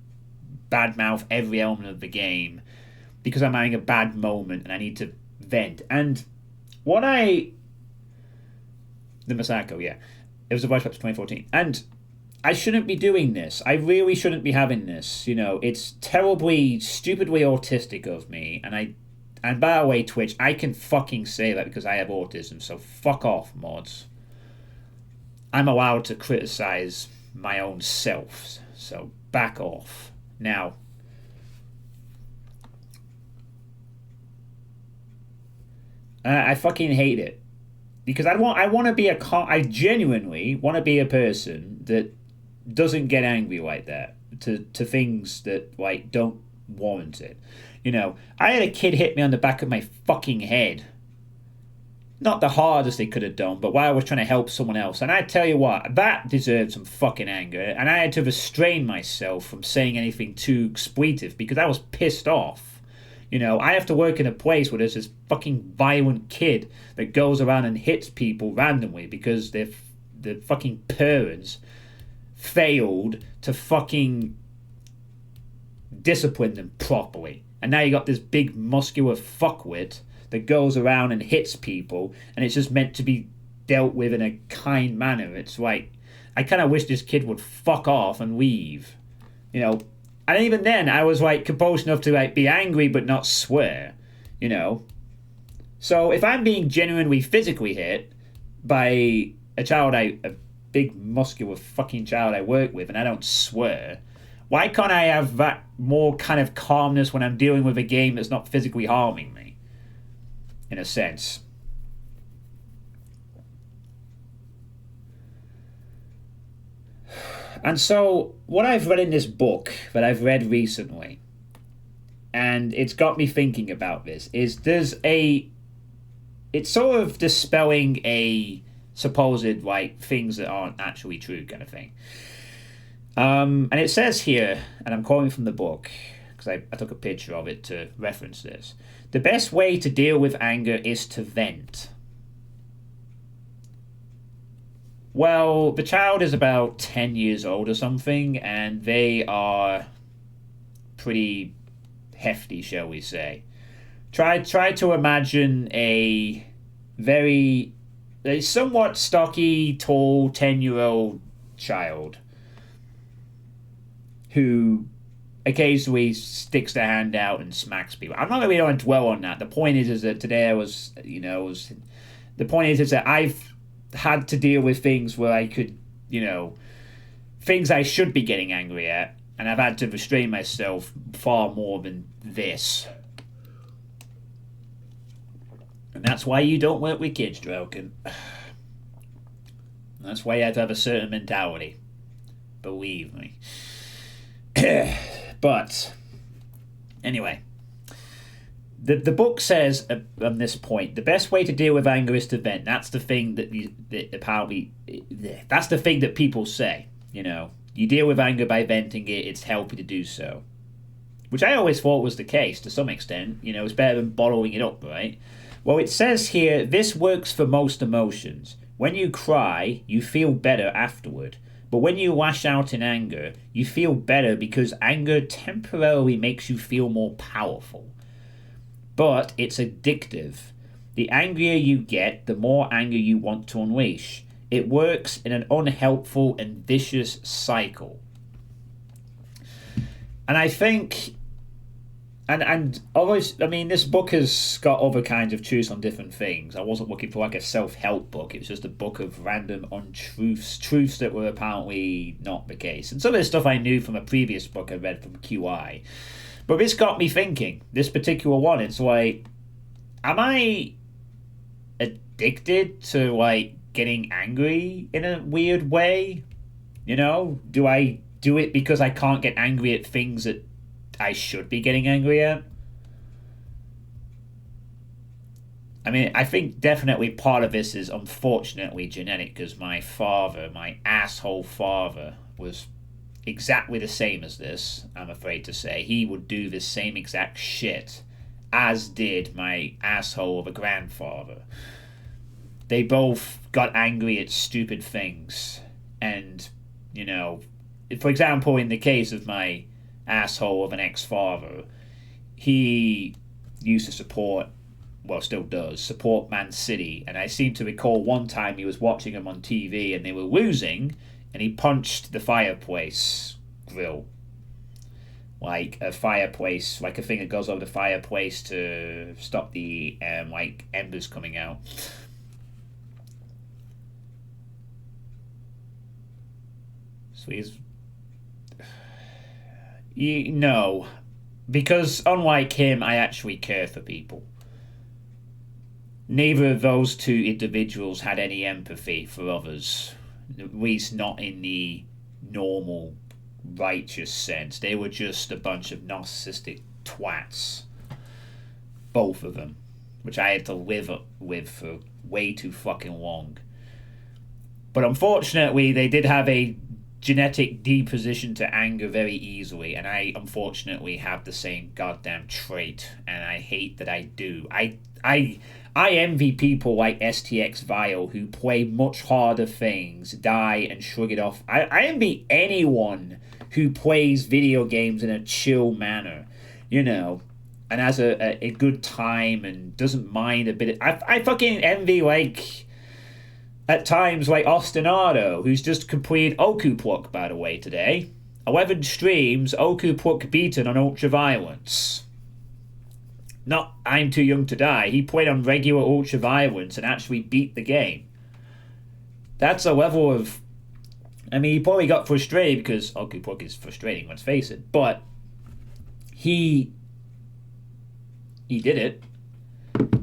badmouth every element of the game because I'm having a bad moment and I need to vent. And the Masako, yeah. It was a voice clip to 2014. And I shouldn't be doing this. I really shouldn't be having this. You know, it's terribly, stupidly autistic of me. And by the way, Twitch, I can fucking say that because I have autism, so fuck off, mods. I'm allowed to criticize my own self, so back off. Now, I fucking hate it. Because I genuinely want to be a person that doesn't get angry like that to things that like don't warrant it. You know, I had a kid hit me on the back of my fucking head. Not the hardest they could have done, but while I was trying to help someone else. And I tell you what, that deserved some fucking anger. And I had to restrain myself from saying anything too expletive because I was pissed off. You know, I have to work in a place where there's this fucking violent kid that goes around and hits people randomly because the fucking parents failed to fucking discipline them properly. And now you got this big muscular fuckwit that goes around and hits people, and it's just meant to be dealt with in a kind manner. It's like, I kind of wish this kid would fuck off and leave. You know, and even then, I was like composed enough to like be angry but not swear, you know. So if I'm being genuinely physically hit by a big muscular fucking child I work with, and I don't swear, why can't I have that more kind of calmness when I'm dealing with a game that's not physically harming me? In a sense. And so, what I've read in this book that I've read recently, and it's got me thinking about this, is it's sort of dispelling a supposed, like, things that aren't actually true kind of thing. And it says here, and I'm quoting from the book, because I took a picture of it to reference this, the best way to deal with anger is to vent. Well, the child is about 10 years old or something, and they are pretty hefty, shall we say. Try to imagine a somewhat stocky, tall, 10-year-old child who occasionally sticks their hand out and smacks people. I'm not really going to dwell on that. The point is that today the point is that I've had to deal with things where I could, things I should be getting angry at, and I've had to restrain myself far more than this. And that's why you don't work with kids, Droken. That's why you have to have a certain mentality. Believe me. But anyway, the book says on this point, the best way to deal with anger is to vent. That's the thing that's the thing that people say. You deal with anger by venting it. It's healthy to do so, which I always thought was the case to some extent. It's better than bottling it up, right? Well, it says here, this works for most emotions. When you cry, you feel better afterward. But when you lash out in anger, you feel better because anger temporarily makes you feel more powerful. But it's addictive. The angrier you get, the more anger you want to unleash. It works in an unhelpful and vicious cycle. And I think... And always, this book has got other kinds of truths on different things. I wasn't looking for like a self-help book. It was just a book of random untruths, truths that were apparently not the case. And some of the stuff I knew from a previous book I read from QI. But this got me thinking, this particular one. It's like, am I addicted to like getting angry in a weird way? Do I do it because I can't get angry at things that I should be getting angry at? I think definitely part of this is unfortunately genetic, because my father, my asshole father, was exactly the same as this, I'm afraid to say. He would do the same exact shit as did my asshole of a grandfather. They both got angry at stupid things. And, for example, in the case of my asshole of an ex-father, he used to support, well, still does, support Man City, and I seem to recall one time he was watching them on TV and they were losing, and he punched the fireplace grill, like a fireplace, like a thing that goes over the fireplace to stop the embers coming out. So he's... No, because unlike him, I actually care for people. Neither of those two individuals had any empathy for others, at least not in the normal, righteous sense. They were just a bunch of narcissistic twats, both of them, which I had to live with for way too fucking long. But unfortunately, they did have a genetic deposition to anger very easily, and I unfortunately have the same goddamn trait, and I hate that I do. I envy people like STX Vile who play much harder things, die and shrug it off. I envy anyone who plays video games in a chill manner, and has a good time and doesn't mind a bit. I fucking envy, at times, Ostinado, who's just completed Okupluck, by the way, today. 11 streams, Okupluck beaten on Ultraviolence. Not I'm Too Young to Die. He played on regular Ultraviolence and actually beat the game. That's a level of... he probably got frustrated because Okupluck is frustrating, let's face it. But he did it.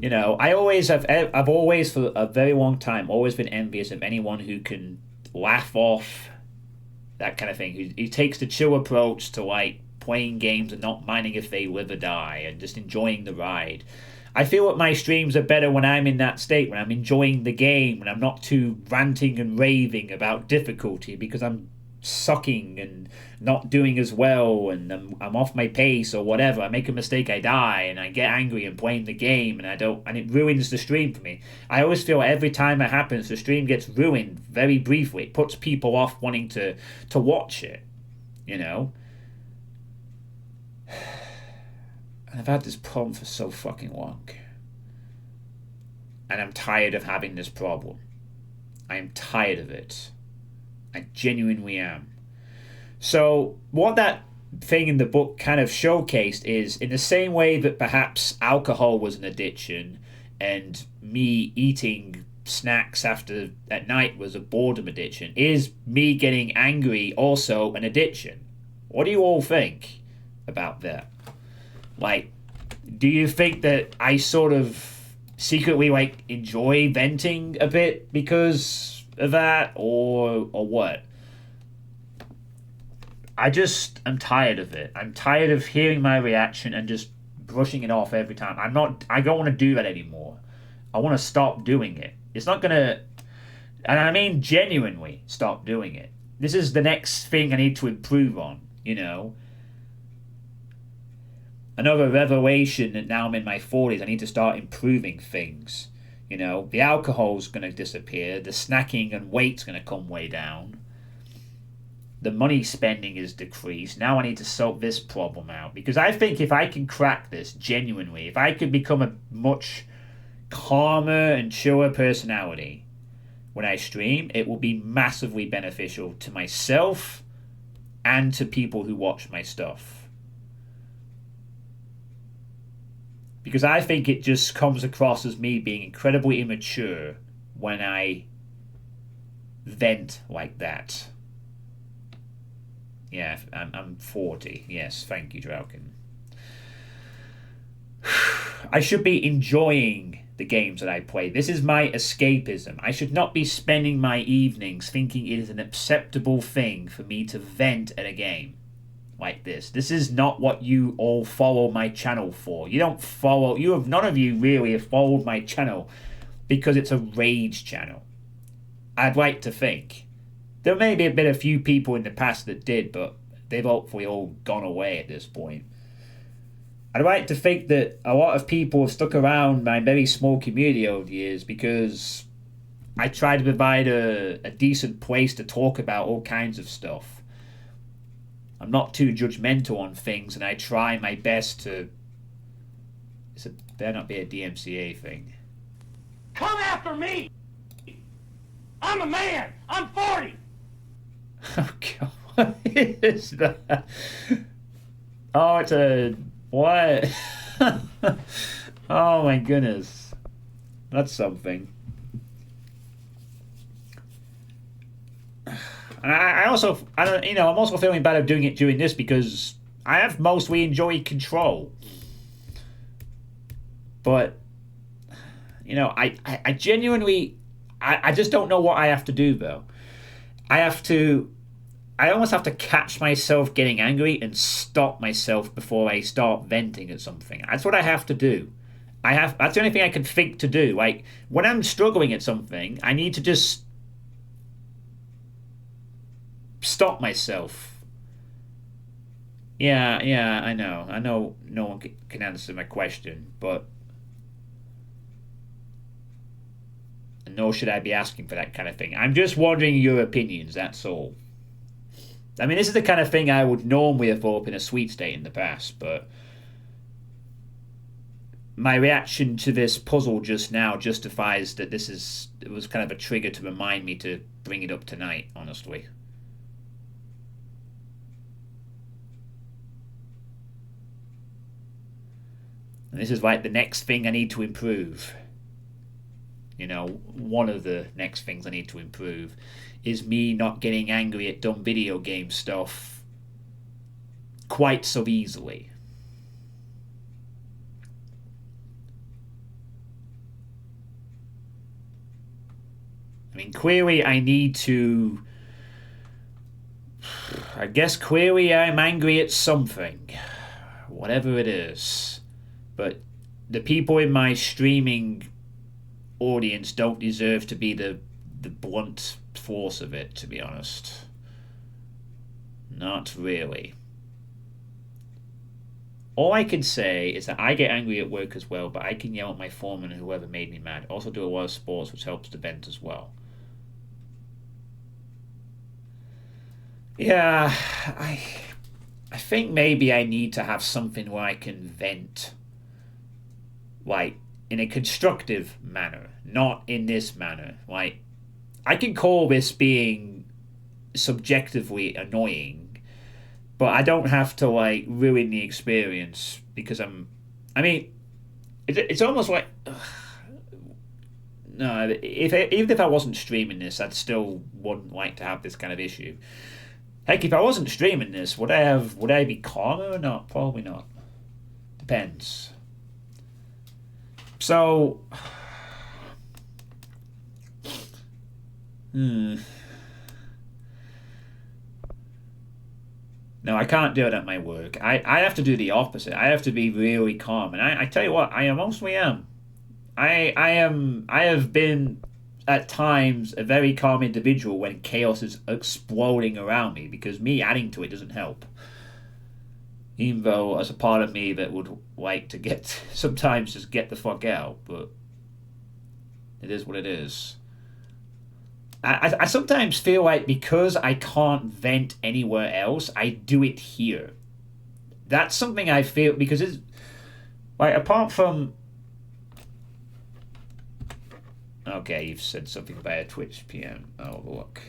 I've always, for a very long time, always been envious of anyone who can laugh off that kind of thing, who takes the chill approach to, playing games and not minding if they live or die, and just enjoying the ride. I feel that my streams are better when I'm in that state, when I'm enjoying the game, when I'm not too ranting and raving about difficulty, because I'm sucking and not doing as well, and I'm off my pace or whatever. I make a mistake, I die, and I get angry and playing the game, and it ruins the stream for me. I always feel every time it happens, the stream gets ruined very briefly. It puts people off wanting to watch it, And I've had this problem for so fucking long. And I'm tired of having this problem. I am tired of it. I genuinely am. So what that thing in the book kind of showcased is, in the same way that perhaps alcohol was an addiction and me eating snacks after at night was a boredom addiction, is me getting angry also an addiction? What do you all think about that? Like, do you think that I sort of secretly like enjoy venting a bit because of that, or what? I'm tired of it. I'm tired of hearing my reaction and just brushing it off every time. I don't want to do that anymore. I want to stop doing it. It's not gonna, and I mean genuinely stop doing it. This is the next thing I need to improve on, you know. Another revelation that now I'm in my 40s, I need to start improving things. You know, the alcohol's going to disappear, the snacking and weight's going to come way down. The money spending is decreased. Now I need to sort this problem out. Because I think if I can crack this genuinely, if I could become a much calmer and chiller personality when I stream, it will be massively beneficial to myself and to people who watch my stuff. Because I think it just comes across as me being incredibly immature when I vent like that. Yeah, I'm 40. Yes, thank you, Drauken. I should be enjoying the games that I play. This is my escapism. I should not be spending my evenings thinking it is an acceptable thing for me to vent at a game like this. This is not what you all follow my channel for. None of you really have followed my channel because it's a rage channel. I'd like to think. There may be a few people in the past that did, but they've hopefully all gone away at this point. I'd like to think that a lot of people have stuck around my very small community over the years because I try to provide a decent place to talk about all kinds of stuff. I'm not too judgmental on things, and I try my best to... better not be a DMCA thing. Come after me! I'm a man! I'm 40! Oh, God. What is that? Oh, it's a... What? Oh, my goodness. That's something. And I'm also feeling bad of doing it during this because I have mostly enjoyed control. But, I genuinely... I just don't know what I have to do, though. I almost have to catch myself getting angry and stop myself before I start venting at something. That's what I have to do. That's the only thing I can think to do. Like, when I'm struggling at something, I need to just stop myself. Yeah, I know. I know no one can answer my question, but nor should I be asking for that kind of thing. I'm just wondering your opinions, that's all. I mean, this is the kind of thing I would normally have brought up in a sweet state in the past, but my reaction to this puzzle just now justifies that it was kind of a trigger to remind me to bring it up tonight, honestly. And this is like the next thing I need to improve. One of the next things I need to improve is me not getting angry at dumb video game stuff quite so easily. I mean, clearly I'm angry at something. Whatever it is. But the people in my streaming audience don't deserve to be the blunt force of it, to be honest. Not really. All I can say is that I get angry at work as well, but I can yell at my foreman and whoever made me mad. I also do a lot of sports, which helps to vent as well. Yeah, I think maybe I need to have something where I can vent, like, in a constructive manner, not in this manner. Like, I can call this being subjectively annoying, but I don't have to like ruin the experience because I mean, it's almost like. No, even if I wasn't streaming this, I'd still wouldn't like to have this kind of issue. Heck, if I wasn't streaming this, would I be calmer or not? Probably not. Depends. So, no, I can't do it at my work. I have to do the opposite. I have to be really calm, and I tell you what, I mostly am. I have been at times a very calm individual when chaos is exploding around me, because me adding to it doesn't help. Even though there's a part of me that would like to sometimes just get the fuck out, but it is what it is. I sometimes feel like because I can't vent anywhere else, I do it here. That's something I feel, because it's like, apart from... Okay, you've said something about a Twitch PM. I'll have a look.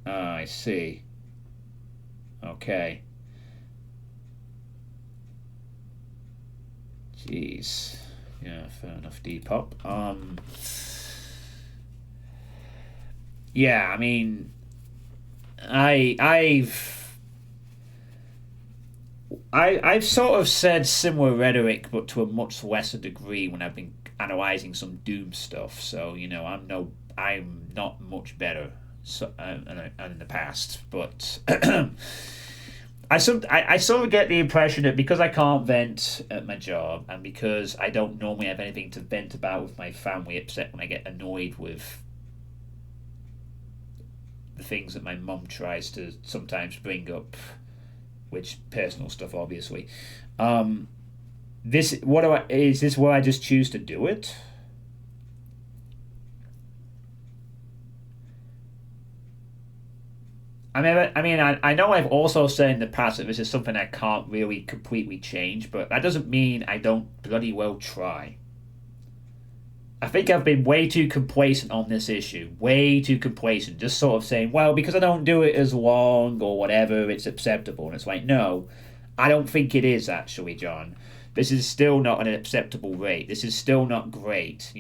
I see. Okay. Jeez. Yeah, fair enough, Depop. Yeah, I mean, I've sort of said similar rhetoric, but to a much lesser degree when I've been analyzing some Doom stuff. So I'm not much better. So, in the past, but I sort of get the impression that because I can't vent at my job, and because I don't normally have anything to vent about with my family, except when I get annoyed with the things that my mum tries to sometimes bring up, which personal stuff, obviously. Is this where I just choose to do it? I know I've also said in the past that this is something I can't really completely change, but that doesn't mean I don't bloody well try. I think I've been way too complacent on this issue. Way too complacent. Just sort of saying, well, because I don't do it as long or whatever, it's acceptable. And it's like, no, I don't think it is, actually, John. This is still not an acceptable rate. This is still not great,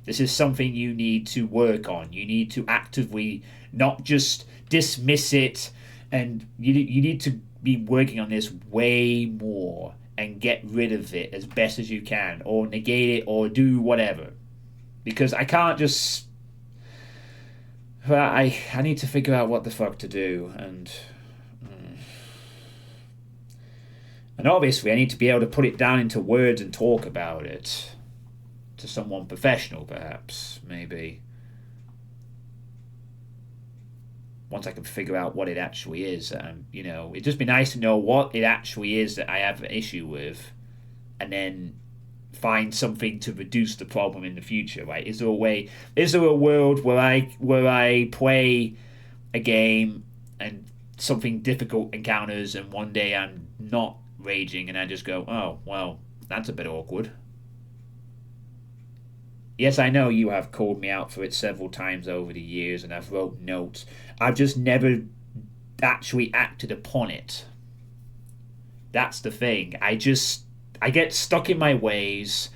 This is something you need to work on. You need to actively not just dismiss it, and you need to be working on this way more and get rid of it as best as you can, or negate it, or do whatever. Because I can't just... I need to figure out what the fuck to do, and obviously I need to be able to put it down into words and talk about it to someone professional, perhaps, maybe. Once I can figure out what it actually is, it'd just be nice to know what it actually is that I have an issue with, and then find something to reduce the problem in the future. Right? Is there a world where I play a game and something difficult encounters, and one day I'm not raging and I just go, oh well, that's a bit awkward. Yes, I know you have called me out for it several times over the years, and I've wrote notes. I've just never actually acted upon it. That's the thing. I get stuck in my ways,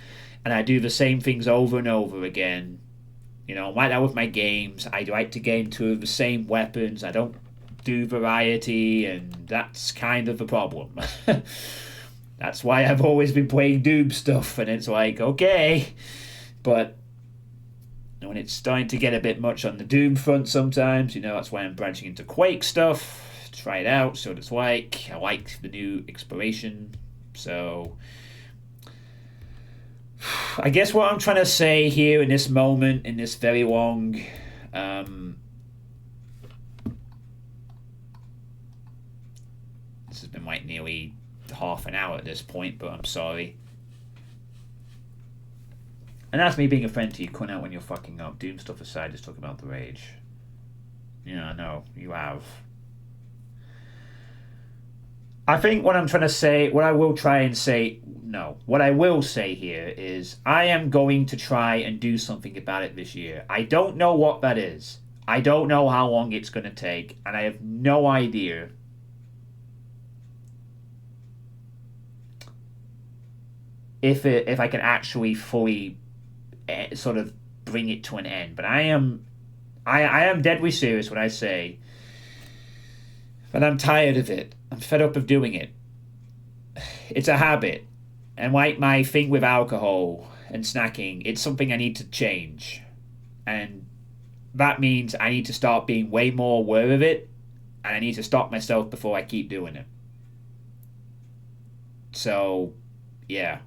and I do the same things over and over again. Like that with my games. I like to get into the same weapons. I don't do variety, and that's kind of a problem. That's why I've always been playing Doom stuff, and it's like, okay... But when it's starting to get a bit much on the Doom front sometimes, that's why I'm branching into Quake stuff. Try it out, so it's like. I like the new exploration. So I guess what I'm trying to say here in this moment, in this very long... this has been like nearly half an hour at this point, but I'm sorry. And that's me being a friend to you, cutting out when you're fucking up. Doom stuff aside, just talking about the rage. Yeah, I know, you have. I think what I'm trying to say, what I will say here is I am going to try and do something about it this year. I don't know what that is. I don't know how long it's going to take, and I have no idea if I can actually fully sort of bring it to an end. But I am deadly serious when I say that I'm tired of it. I'm fed up of doing it. It's a habit. And like my thing with alcohol and snacking, it's something I need to change. And that means I need to start being way more aware of it. And I need to stop myself before I keep doing it. So, yeah.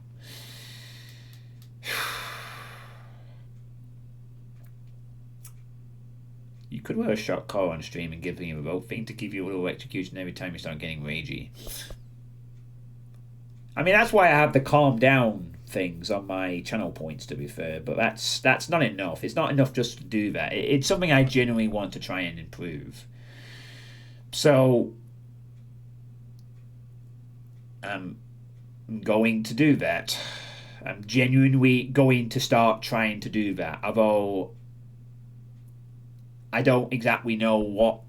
You could wear a shot collar on stream and give him a remote thing to give you a little electrocution every time you start getting ragey. I mean, that's why I have the calm down things on my channel points, to be fair, but that's not enough. It's not enough just to do that. It's something I genuinely want to try and improve. So, I'm going to do that. I'm genuinely going to start trying to do that, although I don't exactly know what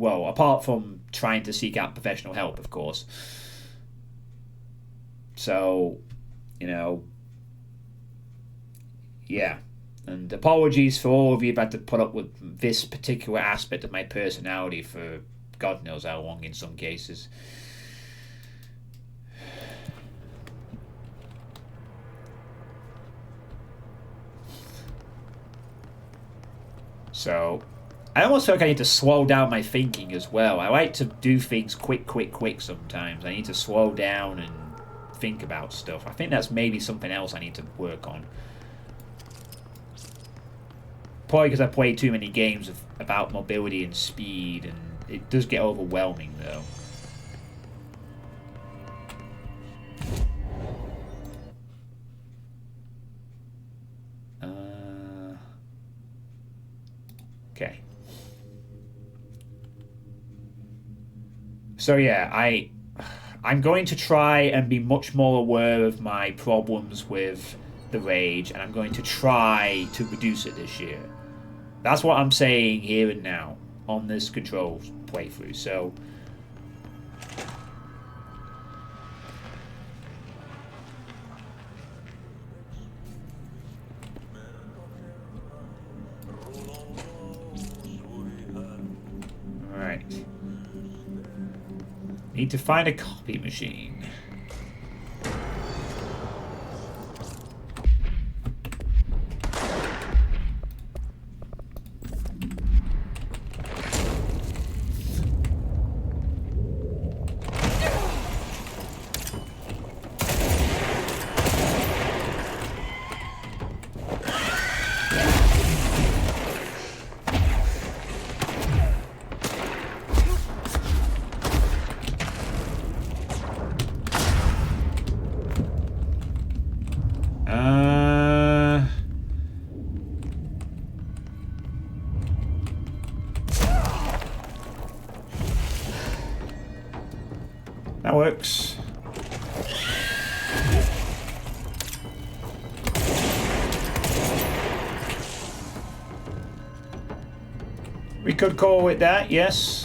apart from trying to seek out professional help, of course. So, yeah. And apologies for all of you who've had to put up with this particular aspect of my personality for God knows how long in some cases. So, I almost feel like I need to slow down my thinking as well. I like to do things quick sometimes. I need to slow down and think about stuff. I think that's maybe something else I need to work on. Probably because I play too many games about mobility and speed, and it does get overwhelming though. Okay. So yeah, I'm going to try and be much more aware of my problems with the rage, and I'm going to try to reduce it this year. That's what I'm saying here and now on this Control playthrough. So alright. Need to find a copy machine. That works. We could call it that, yes.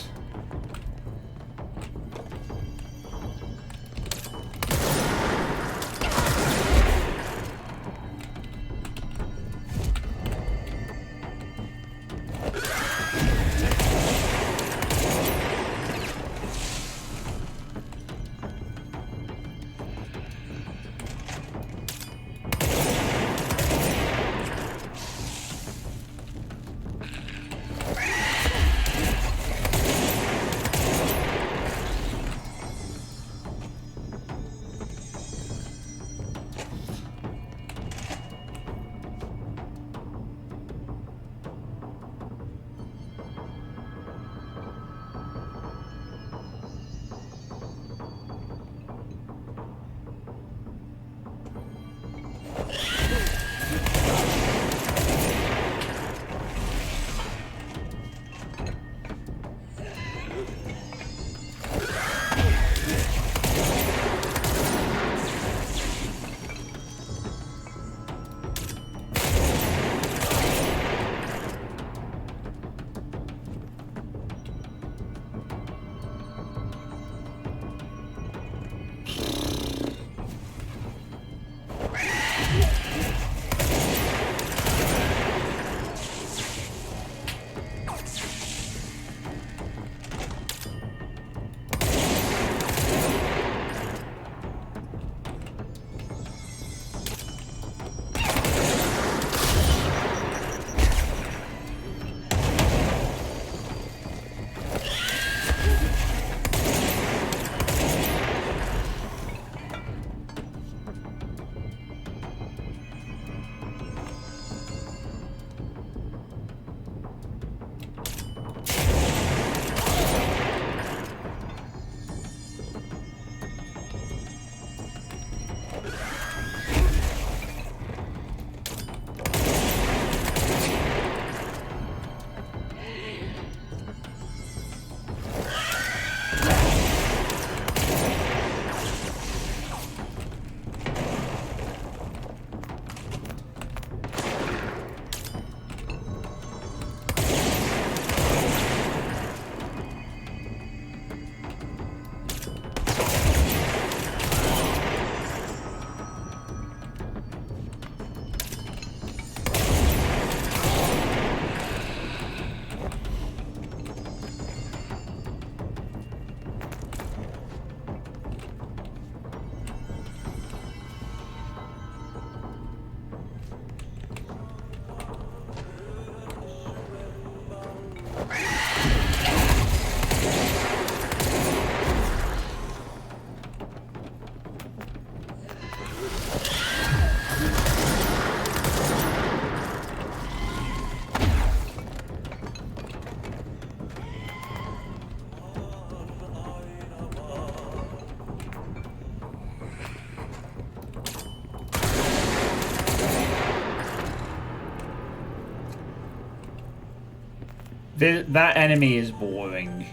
That enemy is boring.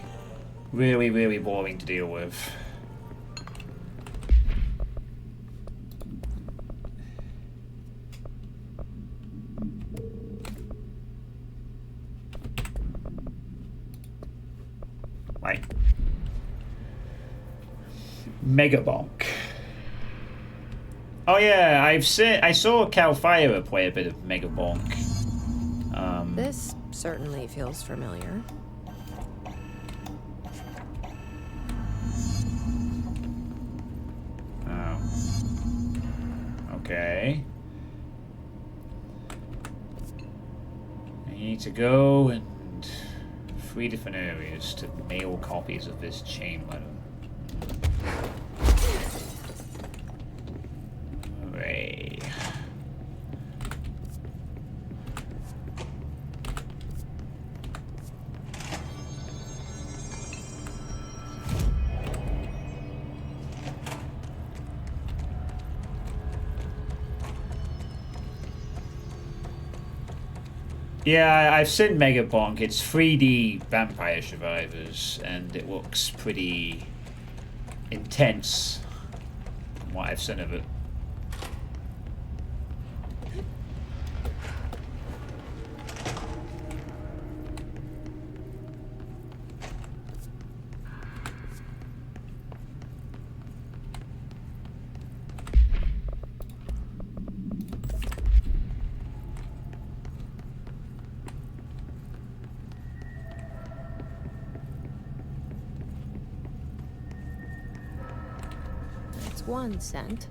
Really, really boring to deal with. Right. Mega Bonk. Oh yeah, I saw Calfire play a bit of Mega Bonk. This certainly feels familiar. Oh. Okay. I need to go and 3 different areas to mail copies of this chain letter. Hooray. Yeah, I've seen Mega Bonk. It's 3D Vampire Survivors, and it looks pretty intense from what I've seen of it. That's 1 cent.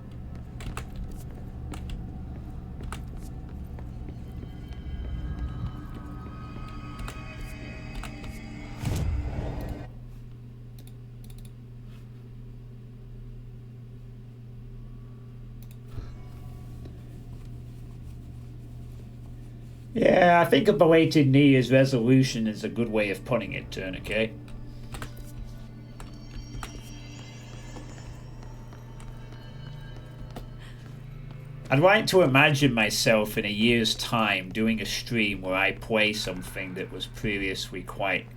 Yeah, I think a belated New Year's resolution is a good way of putting it, Tourniquet. I'd like to imagine myself in a year's time doing a stream where I play something that was previously quite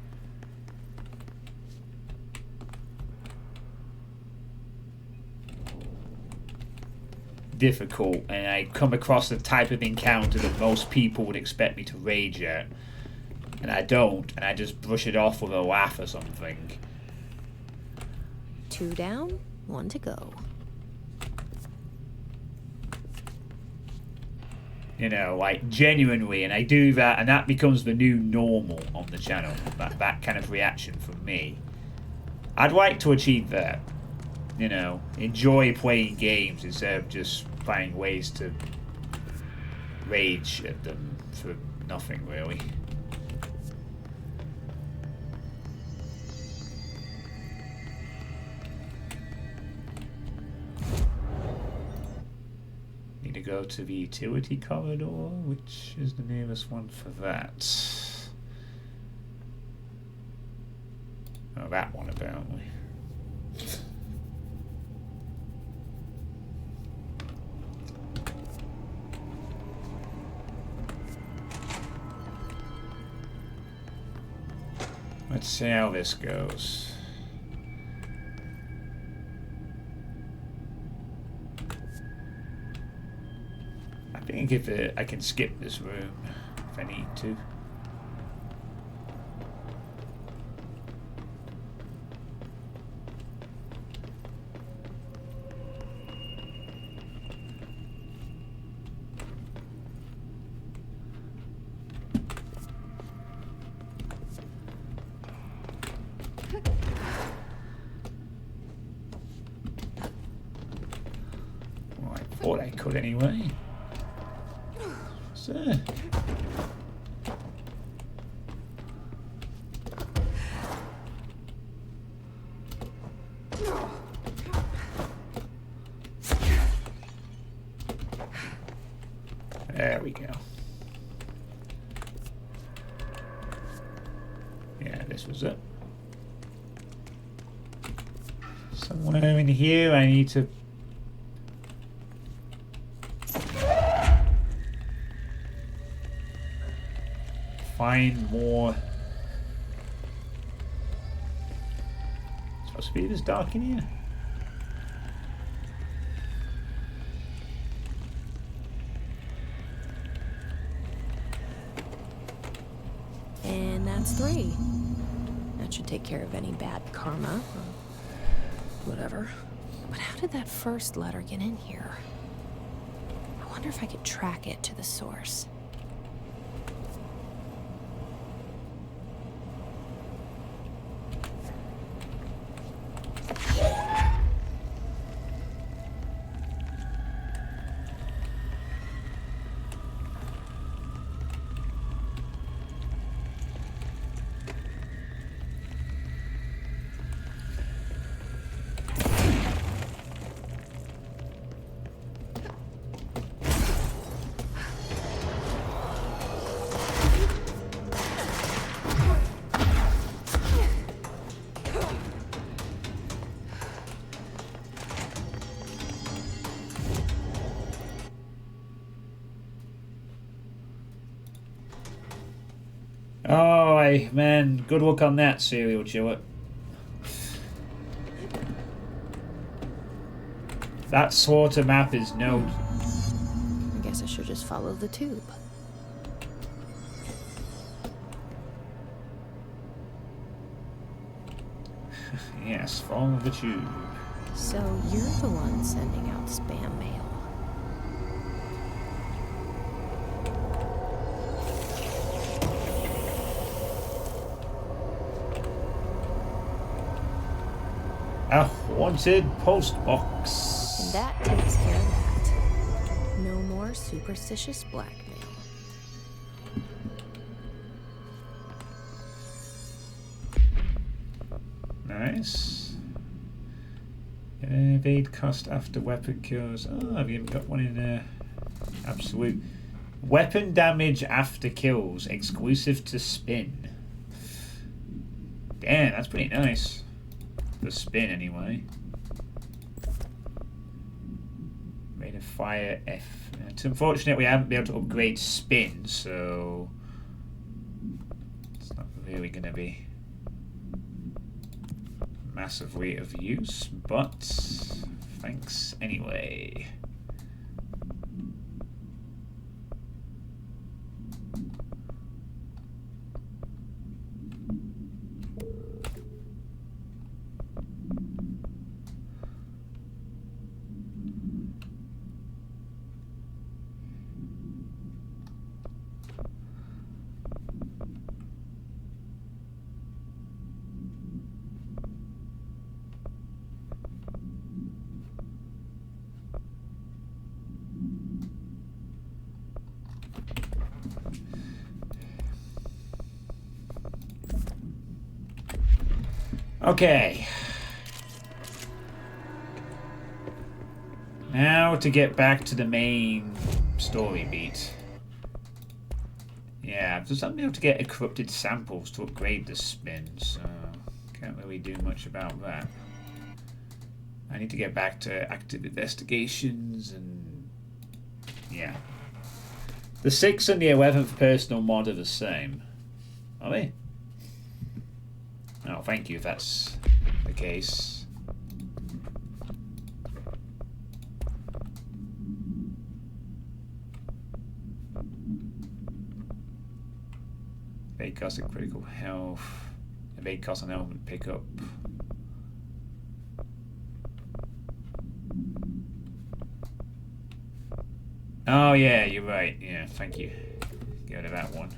difficult, and I come across the type of encounter that most people would expect me to rage at, and I don't, and I just brush it off with a laugh or something. 2 down, 1 to go. You know, like genuinely, and I do that, and that becomes the new normal on the channel. That kind of reaction from me. I'd like to achieve that. You know, enjoy playing games instead of just finding ways to rage at them for nothing, really. Need to go to the utility corridor, which is the nearest one for that. Oh, that one apparently. Let's see how this goes. I think I can skip this room if I need to. Thought I could anyway. So. There we go. Yeah, this was it. Somewhere in here I need to find more Supposed to be this dark in here? And that's 3. That should take care of any bad karma. Or whatever. But how did that first letter get in here? I wonder if I could track it to the source. Oh, man, good luck on that, serial chewer. That sort of map is no... I guess I should just follow the tube. Yes, follow the tube. So you're the one sending out spam mail. A haunted post box. And that takes care of that. No more superstitious blackmail. Nice. Evade cost after weapon kills. Oh, have you even got one in there? Absolute. Weapon damage after kills, exclusive to spin. Damn, that's pretty nice. The spin, anyway. Rate of fire F. It's unfortunate we haven't been able to upgrade spin, so it's not really going to be massively of use, but thanks anyway. Okay. Now to get back to the main story beat. Yeah, I've just not been able to get corrupted samples to upgrade the spin, so can't really do much about that. I need to get back to active investigations and yeah. The 6th and the 11th personal mod are the same. Are they? Oh, thank you if that's the case. Evade cost of critical health. Evade cost an element pickup. Oh yeah, you're right. Yeah, thank you. Get rid of that one.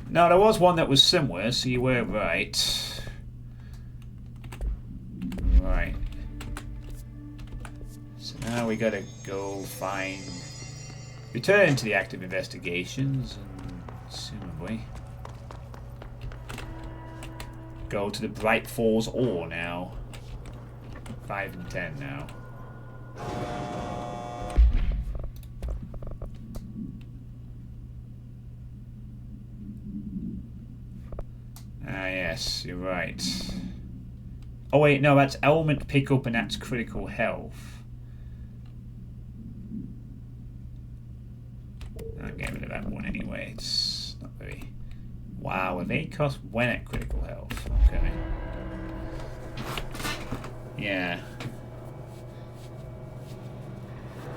No, there was one that was similar, so you were right. Right. So now we gotta go find... Return to the active investigations, and assumably... Go to the Bright Falls ore now. 5 and 10 now. Ah, yes, you're right. Oh wait, no, that's element pickup and that's critical health. I'm getting rid of that one anyway. It's not very... Wow, evade cost when at critical health. Okay. Yeah.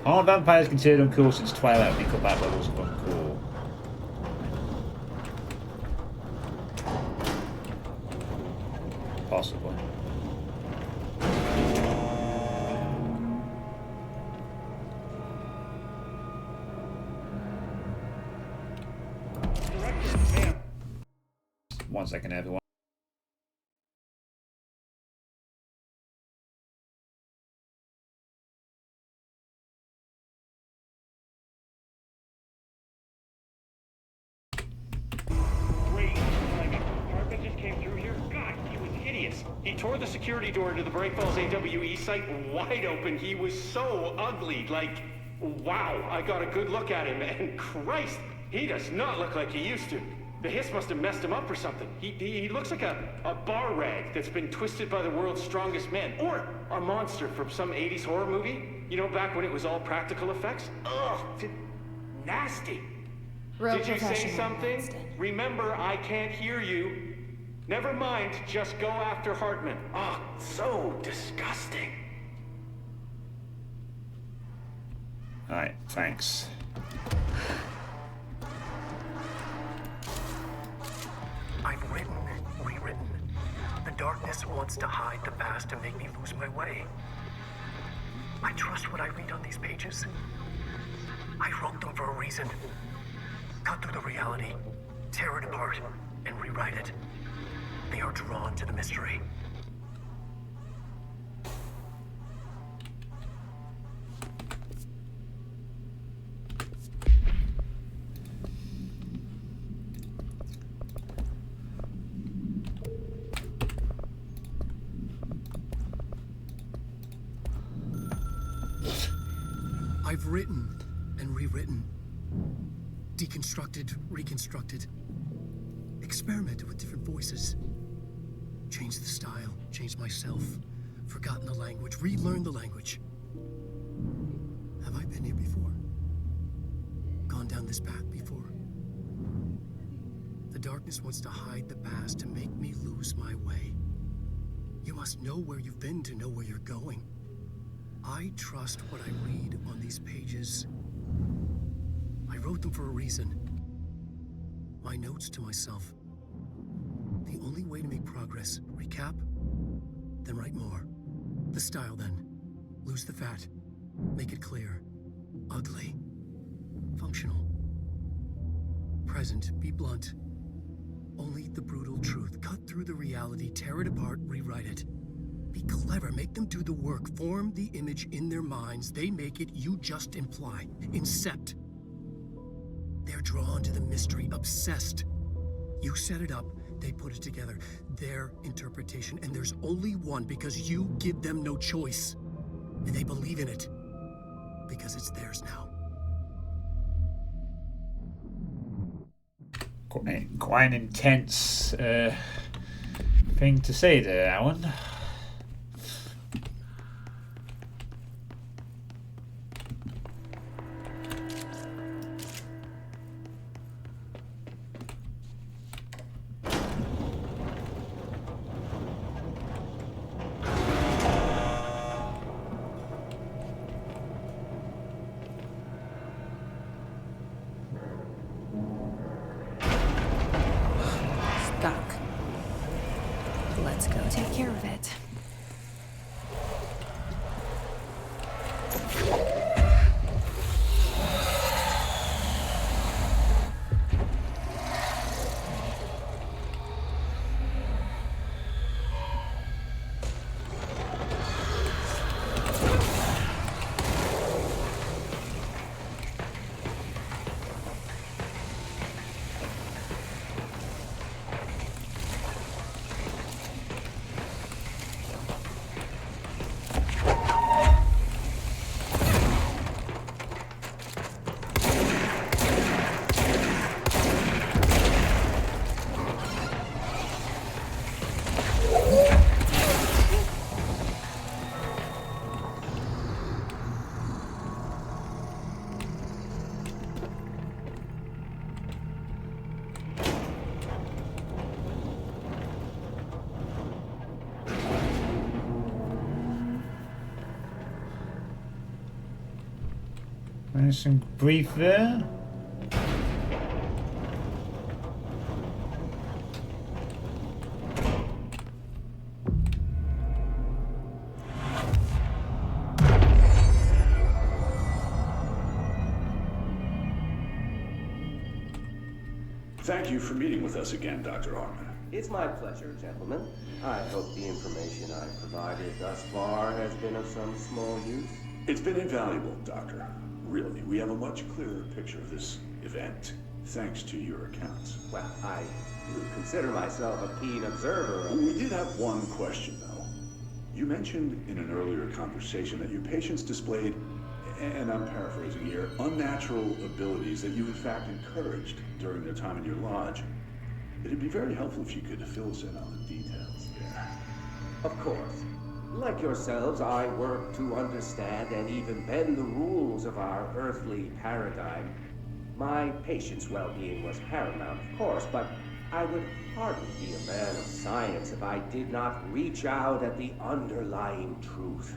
Aren't vampires considered uncool since Twilight and Nickelback levels of uncool? Possibly. One second, everyone. Great timing. Hartman just came through here. God, he was hideous. He tore the security door into the Break Falls AWE site wide open. He was so ugly. Like, wow. I got a good look at him, and Christ, he does not look like he used to. The hiss must have messed him up or something. He looks like a bar rag that's been twisted by the world's strongest man. Or a monster from some 80s horror movie. You know, back when it was all practical effects? Ugh, nasty. Real Did you say professional, something? Winston. Remember, I can't hear you. Never mind, just go after Hartman. Ah, so disgusting. Alright, thanks. I've written, rewritten. The darkness wants to hide the past and make me lose my way. I trust what I read on these pages. I wrote them for a reason. Cut through the reality, tear it apart, and rewrite it. They are drawn to the mystery. I've written and rewritten, deconstructed, reconstructed, experimented with different voices, changed the style, changed myself, forgotten the language, relearned the language. Have I been here before? Gone down this path before? The darkness wants to hide the past to make me lose my way. You must know where you've been to know where you're going. I trust what I read on these pages. I wrote them for a reason. My notes to myself. The only way to make progress, recap, then write more. The style then. Lose the fat. Make it clear. Ugly. Functional. Present, be blunt. Only the brutal truth. Cut through the reality, tear it apart, rewrite it. Be clever, make them do the work, form the image in their minds, they make it, you just imply. Incept. They're drawn to the mystery, obsessed. You set it up, they put it together. Their interpretation, and there's only one because you give them no choice. And they believe in it. Because it's theirs now. Quite an intense thing to say there, Alan. Stuck. Let's go take care of it. Nice and brief there. Thank you for meeting with us again, Dr. Harmon. It's my pleasure, gentlemen. I hope the information I've provided thus far has been of some small use. It's been invaluable, Doctor. Really, we have a much clearer picture of this event, thanks to your accounts. Well, I do consider myself a keen observer of... We did have one question, though. You mentioned in an earlier conversation that your patients displayed, and I'm paraphrasing here, unnatural abilities that you in fact encouraged during their time in your lodge. It'd be very helpful if you could fill us in on the details there. Of course. Like yourselves, I work to understand and even bend the rules of our earthly paradigm. My patient's well-being was paramount, of course, but I would hardly be a man of science if I did not reach out at the underlying truth.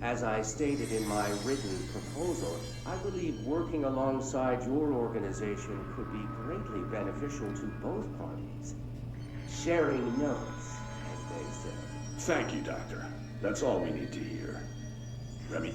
As I stated in my written proposal, I believe working alongside your organization could be greatly beneficial to both parties. Sharing notes, as they said. Thank you, Doctor. That's all we need to hear. Remy?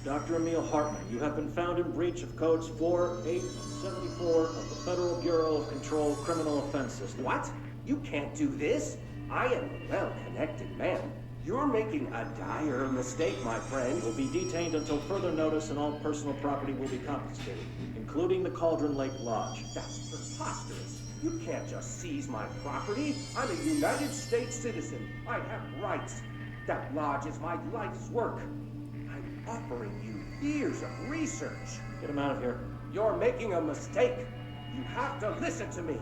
Dr. Emil Hartman, you have been found in breach of codes 4, 8, and 74 of the Federal Bureau of Control Criminal Offense System. What? You can't do this. I am a well-connected man. You're making a dire mistake, my friend. You will be detained until further notice, and all personal property will be confiscated, including the Cauldron Lake Lodge. That's preposterous. You can't just seize my property. I'm a United States citizen. I have rights. That lodge is my life's work. I'm offering you years of research. Get him out of here. You're making a mistake. You have to listen to me.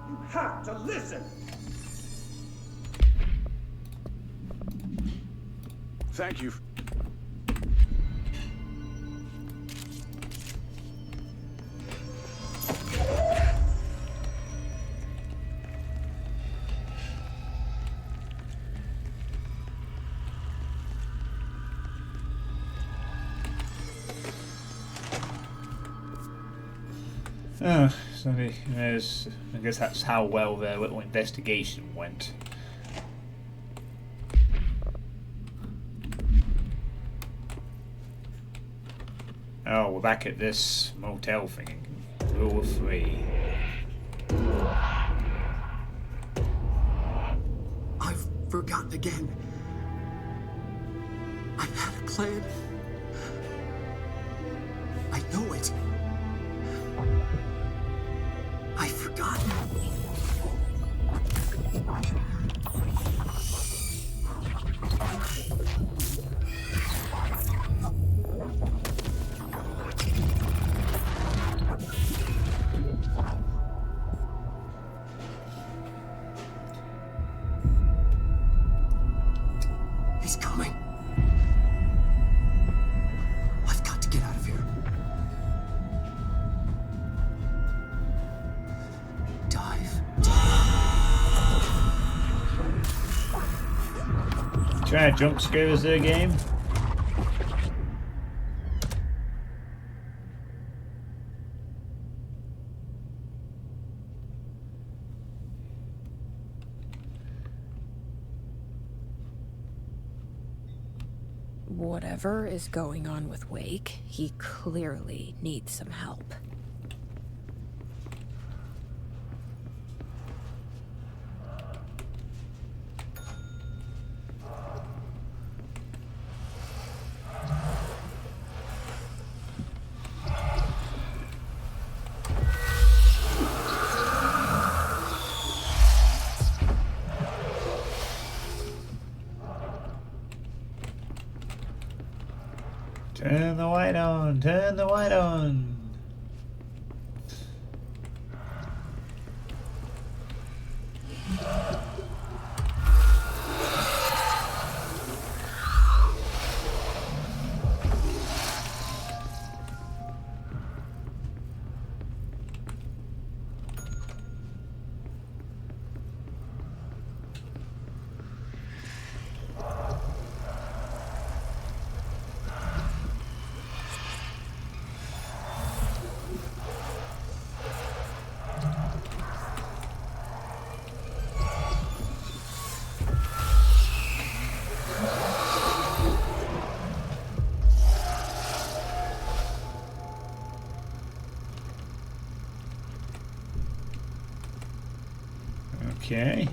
You have to listen. Thank you. Oh, so I guess that's how well their little investigation went. Oh, we're back at this motel thing. Rule of 3. I've forgotten again. I had a plan. I know it. I've forgotten. He's coming. I've got to get out of here. Dive. Trying to jump scare us there, game. Whatever is going on with Wake, he clearly needs some help. Turn the light on, turn the light on. Okay.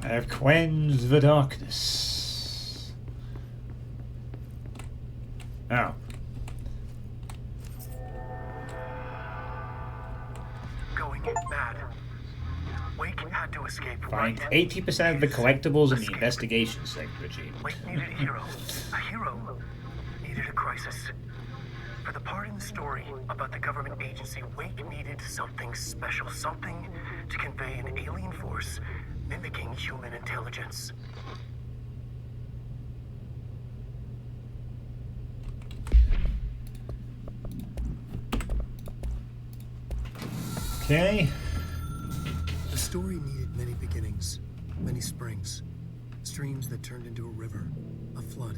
I have quenched the darkness. Oh. Going mad. Wake had to escape. Find right? 80% of the collectibles in the investigation segment achieved. Wake needed a hero. A hero needed a crisis. For the part in the story about the government agency, Wake needed something special, something to convey an alien force mimicking human intelligence. Okay. The story needed many beginnings, many springs, streams that turned into a river, a flood,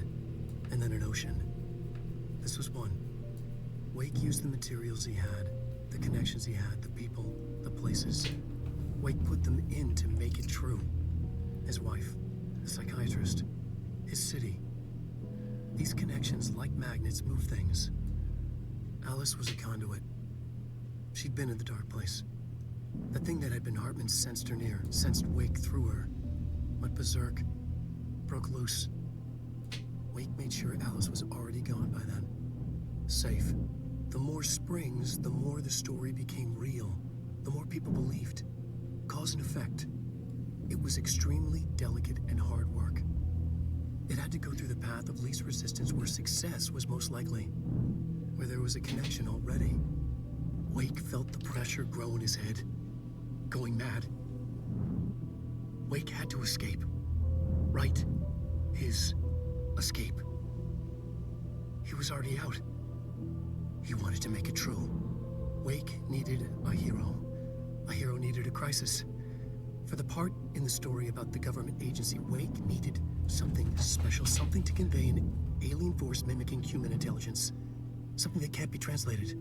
and then an ocean. This was one. Wake used the materials he had, the connections he had, the people, the places. Wake put them in to make it true. His wife, the psychiatrist, his city. These connections, like magnets, move things. Alice was a conduit. She'd been in the dark place. The thing that had been Hartman sensed her near, sensed Wake through her. Went berserk, broke loose. Wake made sure Alice was already gone by then. Safe. The more springs, the more the story became real. The more people believed. Cause and effect. It was extremely delicate and hard work. It had to go through the path of least resistance where success was most likely. Where there was a connection already. Wake felt the pressure grow in his head. Going mad. Wake had to escape. Right. His escape. He was already out. He wanted to make it true. Wake needed a hero. A hero needed a crisis. For the part in the story about the government agency, Wake needed something special, something to convey an alien force mimicking human intelligence. Something that can't be translated.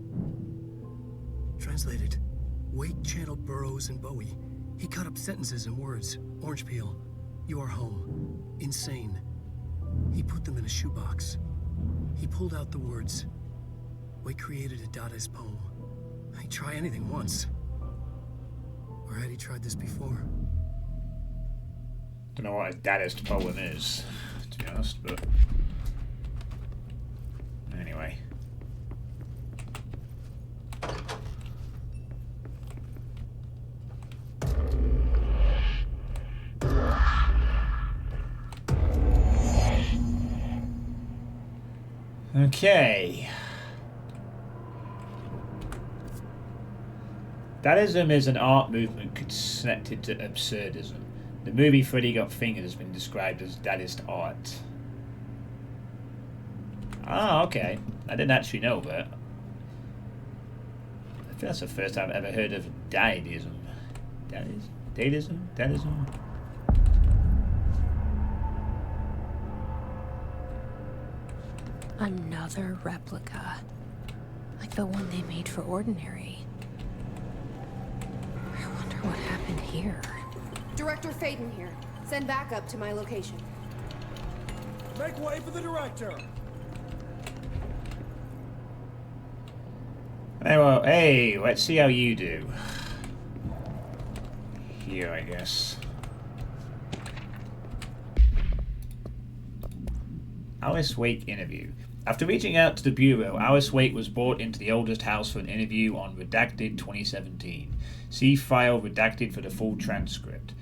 Translated. Wake channeled Burroughs and Bowie. He cut up sentences and words. Orange peel. You are home. Insane. He put them in a shoebox. He pulled out the words. Wake created a Dadaist poem. He'd try anything once. Or had he tried this before? Don't know what a Dadaist poem is, to be honest, but anyway. Okay. Dadaism is an art movement connected to absurdism. The movie Freddy Got Fingered has been described as Dadaist art. Ah, okay. I didn't actually know that. I think that's the first time I've ever heard of Dadaism. Dadaism? Dadaism? Another replica. Like the one they made for Ordinary. I wonder what happened here. Director Faden here. Send backup to my location. Make way for the director. Hey, well, hey, let's see how you do. Here, I guess. Alice Wake interview. After reaching out to the Bureau, Alice Wake was brought into the oldest house for an interview on Redacted 2017. See file Redacted for the full transcript.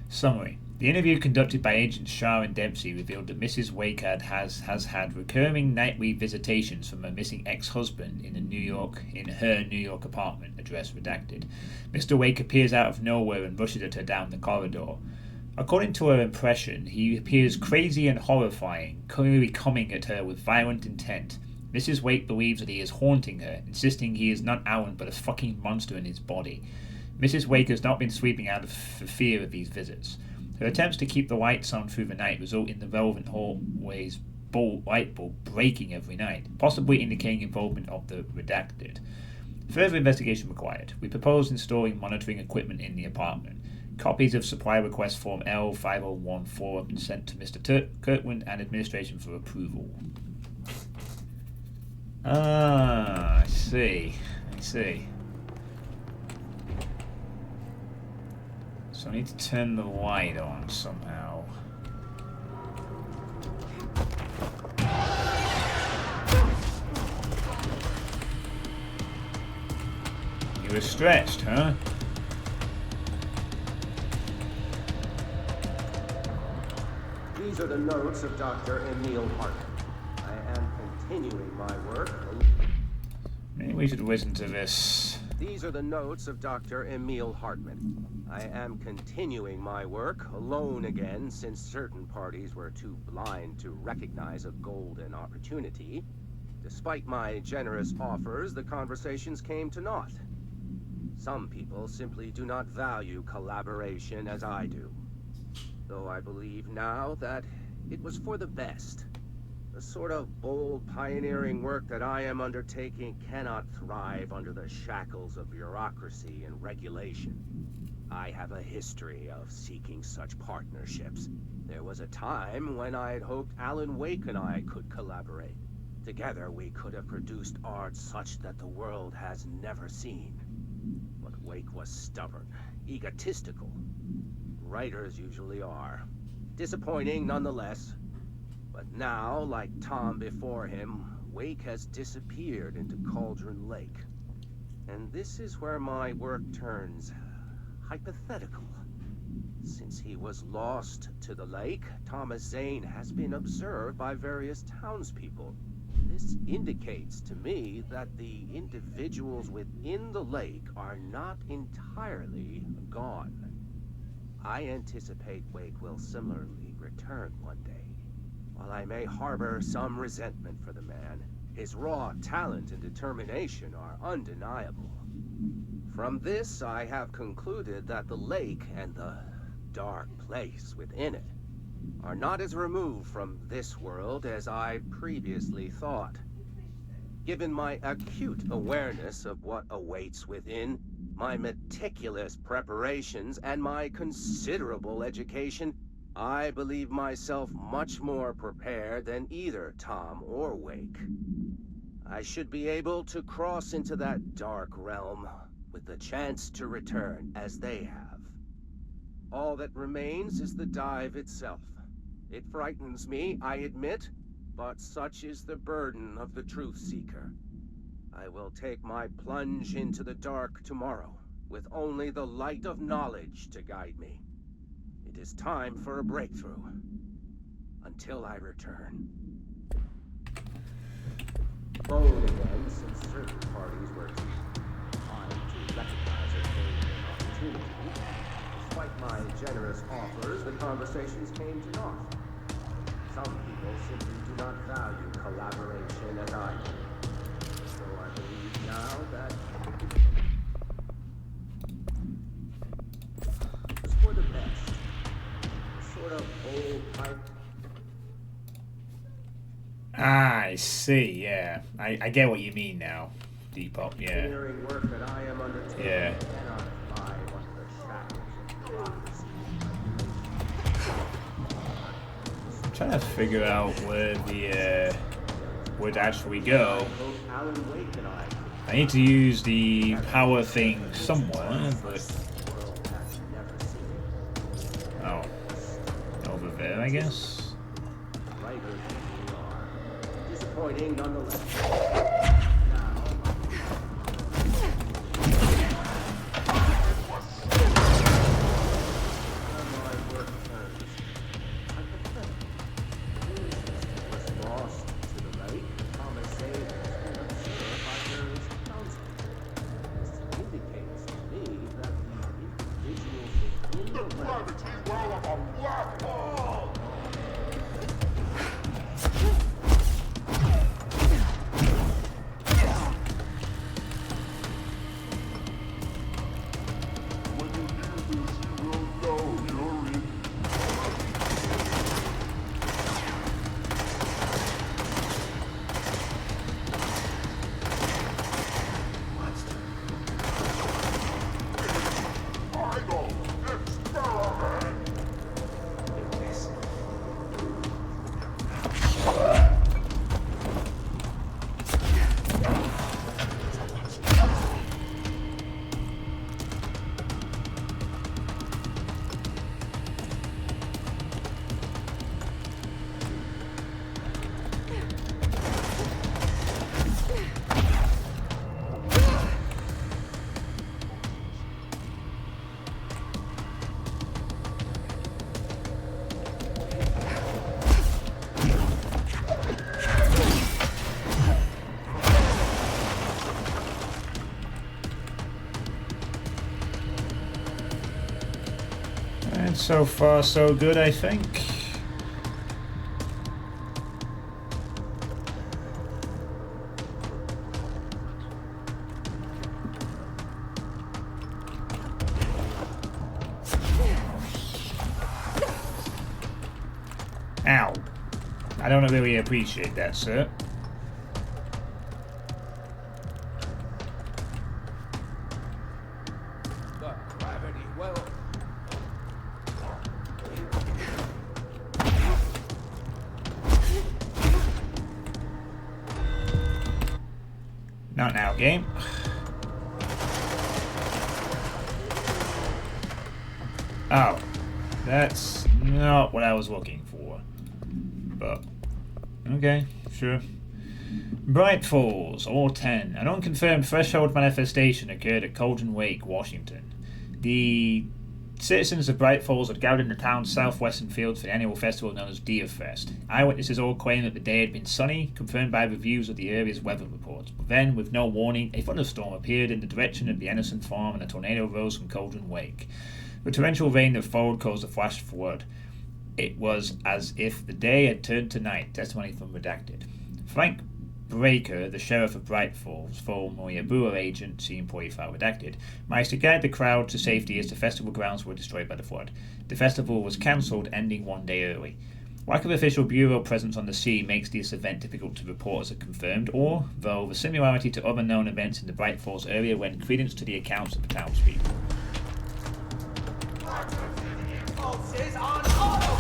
Summary. The interview conducted by Agents Shah and Dempsey revealed that Mrs. Wake has had recurring nightly visitations from her missing ex-husband in her New York apartment, address redacted. Mr. Wake appears out of nowhere and rushes at her down the corridor. According to her impression, he appears crazy and horrifying, clearly coming at her with violent intent. Mrs. Wake believes that he is haunting her, insisting he is not Alan but a fucking monster in his body. Mrs. Wake has not been sleeping out for fear of these visits. Her attempts to keep the lights on through the night result in the relevant hallway's light bulb breaking every night, possibly indicating involvement of the redacted. Further investigation required. We propose installing monitoring equipment in the apartment. Copies of supply request form L5014 have been sent to Mr. Kirkland and administration for approval. Ah, I see. So I need to turn the light on somehow. You were stretched, huh? These are the notes of Dr. Emil Hartman. I am continuing my work. Maybe we should listen to this. These are the notes of Dr. Emil Hartman. I am continuing my work alone again since certain parties were too blind to recognize a golden opportunity. Despite my generous offers, the conversations came to naught. Some people simply do not value collaboration as I do. Though I believe now that it was for the best. The sort of bold, pioneering work that I am undertaking cannot thrive under the shackles of bureaucracy and regulation. I have a history of seeking such partnerships. There was a time when I had hoped Alan Wake and I could collaborate. Together we could have produced art such that the world has never seen. But Wake was stubborn, egotistical. Writers usually are. Disappointing nonetheless. But now, like Tom before him, Wake has disappeared into Cauldron Lake. And this is where my work turns hypothetical. Since he was lost to the lake, Thomas Zane has been observed by various townspeople. This indicates to me that the individuals within the lake are not entirely gone. I anticipate Wake will similarly return one day. While I may harbor some resentment for the man, his raw talent and determination are undeniable. From this, I have concluded that the lake and the dark place within it are not as removed from this world as I previously thought. Given my acute awareness of what awaits within, my meticulous preparations, and my considerable education, I believe myself much more prepared than either Tom or Wake. I should be able to cross into that dark realm with the chance to return as they have. All that remains is the dive itself. It frightens me, I admit, but such is the burden of the truth seeker. I will take my plunge into the dark tomorrow, with only the light of knowledge to guide me. It is time for a breakthrough. Until I return. Bold again, since certain parties were too blind to recognize a golden opportunity. Despite my generous offers, the conversations came to naught. Some people simply do not value collaboration as I do. So I believe now that it was for the best. A sort of old pipe. I see, yeah. I get what you mean now, Depop, yeah. Work that I am undertaking Yeah. cannot lie under the shadows of bureaucracy. I'm trying to figure out where the would actually go. I need to use the power thing somewhere, but oh, over there, I guess. Disappointing nonetheless. So far, so good, I think. Ow. I don't really appreciate that, sir. The gravity well. Not now, game. Oh. That's not what I was looking for. But, okay, sure. Bright Falls, or 10. An unconfirmed threshold manifestation occurred at Cauldron Lake, Washington. The citizens of Bright Falls had gathered in the town's southwestern fields for the annual festival known as Deer Fest. Eyewitnesses all claimed that the day had been sunny, confirmed by reviews of the area's weather reports. But then, with no warning, a thunderstorm appeared in the direction of the Anderson farm and a tornado rose from Cauldron Lake. The torrential rain that followed caused a flash flood. It was as if the day had turned to night, testimony from Redacted. Frank Breaker, the sheriff of Bright Falls, formerly a Brewer agent, see employee file Redacted, managed to guide the crowd to safety as the festival grounds were destroyed by the flood. The festival was cancelled, ending one day early. Lack of official bureau presence on the scene makes this event difficult to report as a confirmed, or, though, the similarity to other known events in the Bright Falls area lend credence to the accounts of the townspeople. Pulses on auto.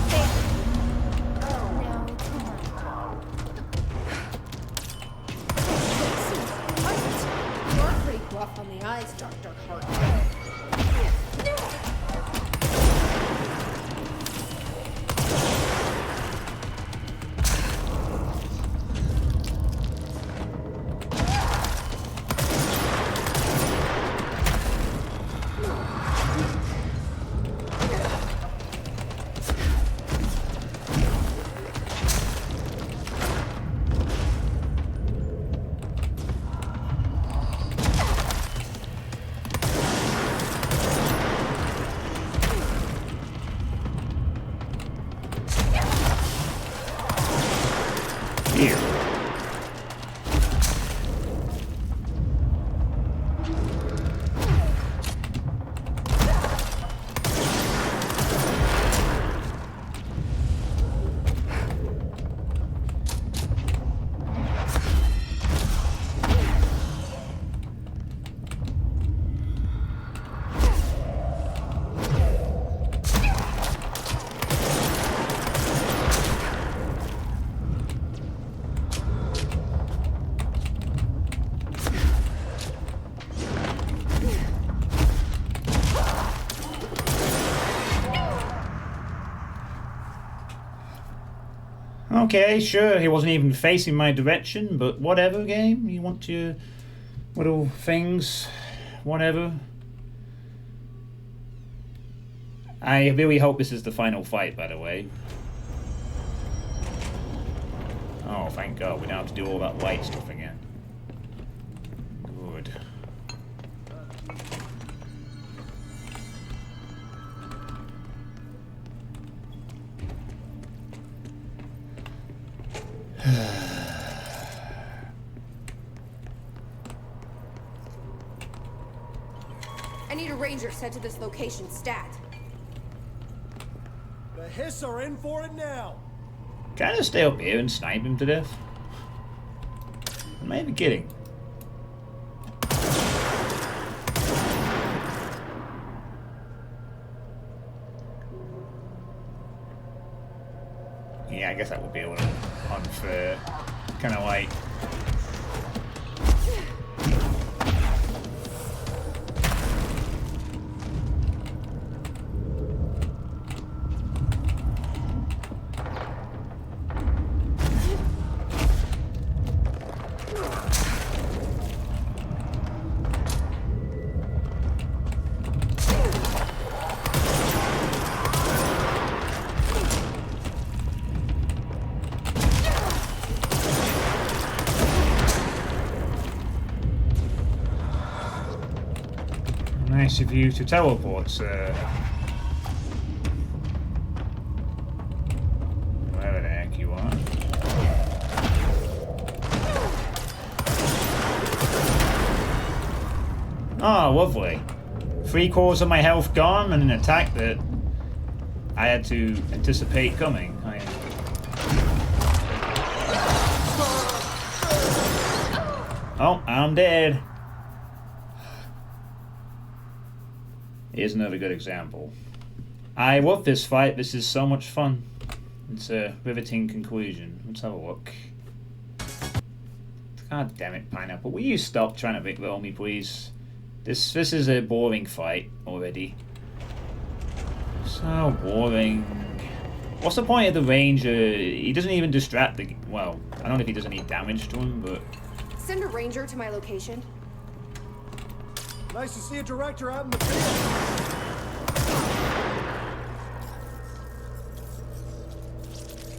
You're pretty rough on the eyes, Dr. Hart. Okay, sure, he wasn't even facing my direction, but whatever, game. You want your little things, whatever. I really hope this is the final fight, by the way. Oh, thank God, we don't have to do all that light stuff again. Good. I need a ranger sent to this location stat. The Hiss are in for it now. Can I just stay up here and snipe him to death? Am I even kidding? Yeah, I guess that would be a little unfair. Kind of like... Nice of you to teleport, sir. think you are. Oh, lovely. 3/4 of my health gone and an attack that I had to anticipate coming. Oh, I'm dead. Here's another good example. I love this fight. This is so much fun. It's a riveting conclusion. Let's have a look. God damn it, Pineapple. Will you stop trying to rickroll me, please? This is a boring fight already. So boring. What's the point of the ranger? He doesn't even distract the... Well, I don't know if he does any damage to him, but... Send a ranger to my location. Nice to see a director out in the field.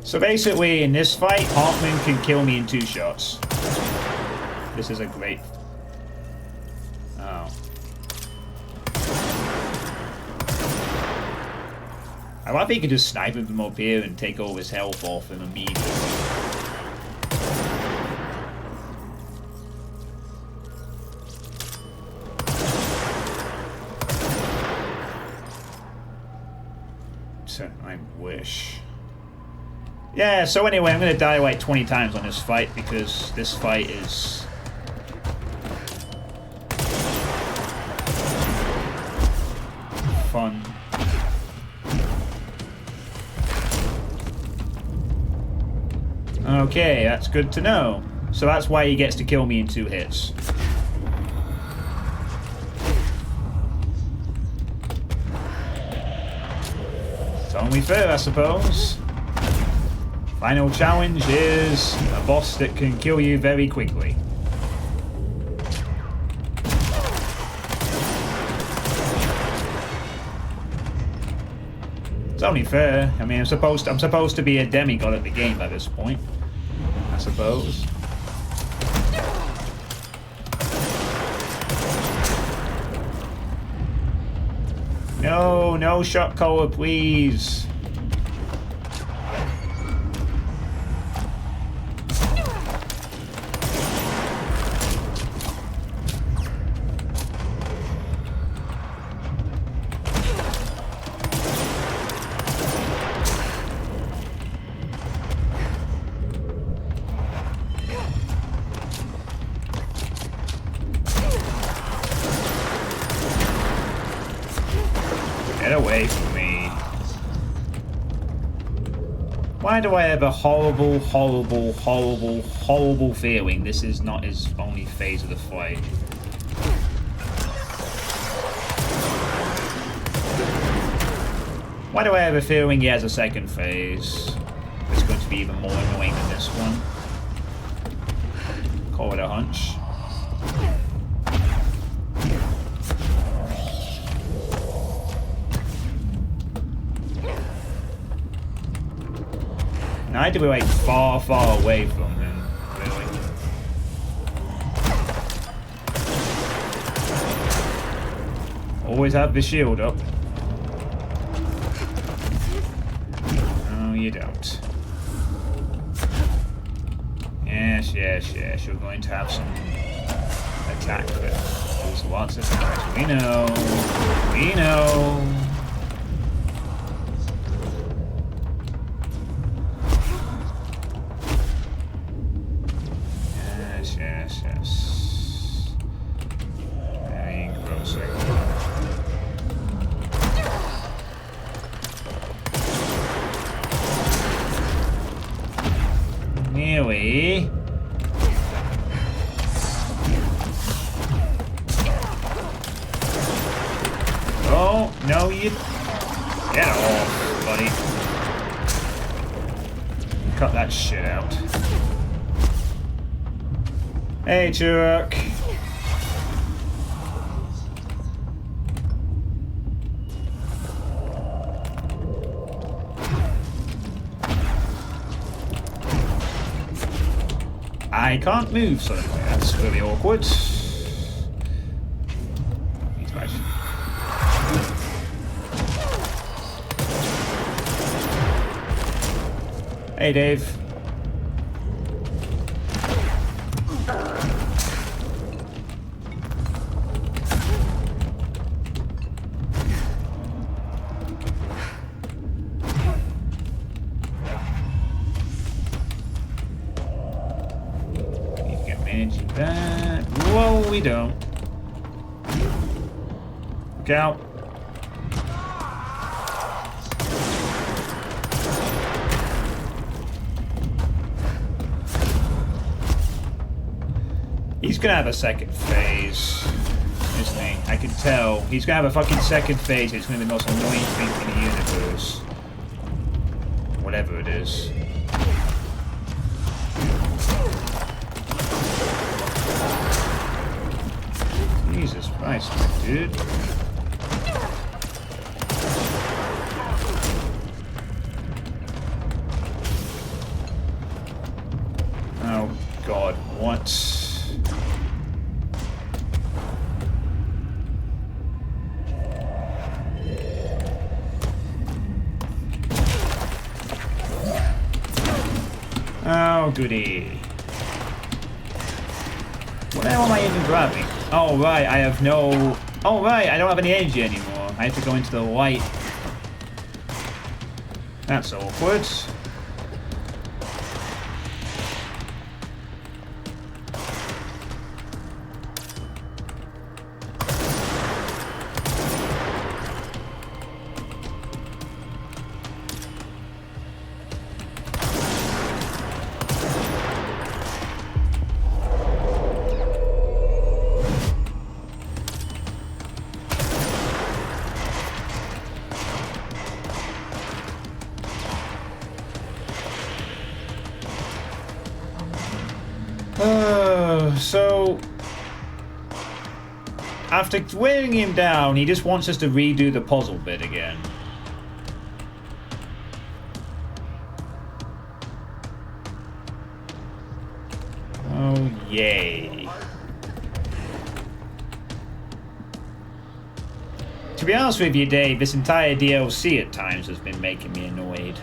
So basically, in this fight, Hartman can kill me in 2 shots. This is a great... Oh. I love he can just snipe him from up here and take all his health off him immediately. I wish. Yeah, so anyway, I'm gonna die like 20 times on this fight because this fight is... fun. Okay, that's good to know. So that's why he gets to kill me in 2 hits. It's only fair, I suppose. Final challenge is a boss that can kill you very quickly. It's only fair. I mean, I'm supposed to be a demigod at the game by this point, I suppose. No, no shot caller, please. Get away from me. Why do I have a horrible, horrible, horrible, horrible feeling this is not his only phase of the fight? Why do I have a feeling he has a second phase? It's going to be even more annoying than this one. Call it a hunch. Now I had to be like far, far away from him, really. Always have the shield up. No, you don't. Yes, yes, yes. You're going to have some attack that does lots of damage. We know. We know. Yes, yes. Very engrossing. Nearly. Oh, no, you... Get off, buddy. Cut that shit out. Hey, Chuck. I can't move suddenly. That's really awkward. Need to actually... Hey, Dave. Need to get managing that. Whoa, we don't. Look out. He's gonna have a second phase, isn't he? I can tell. He's gonna have a fucking second phase. It's gonna be the most annoying thing in the universe. Whatever it is. Jesus Christ, dude. Oh God, what? Oh, goody. What the hell am I even grabbing? Oh, right, I have no... Oh, right, I don't have any energy anymore. I have to go into the light. That's awkward. So after wearing him down, he just wants us to redo the puzzle bit again. Oh, yay. To be honest with you, Dave, this entire DLC at times has been making me annoyed.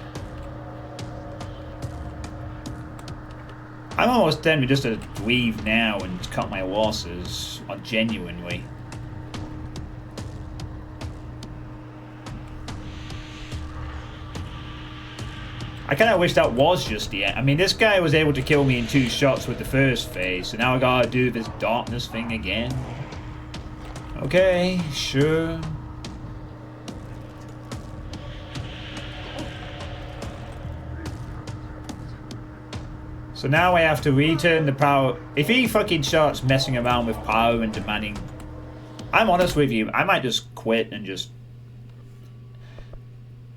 I'm almost tempted just to leave now and just cut my losses, genuinely. I kind of wish that was just the end. I mean, this guy was able to kill me in 2 shots with the first phase, so now I gotta do this darkness thing again. Okay, sure. So now I have to return the power. If he fucking starts messing around with power and demanding... I'm honest with you, I might just quit and just...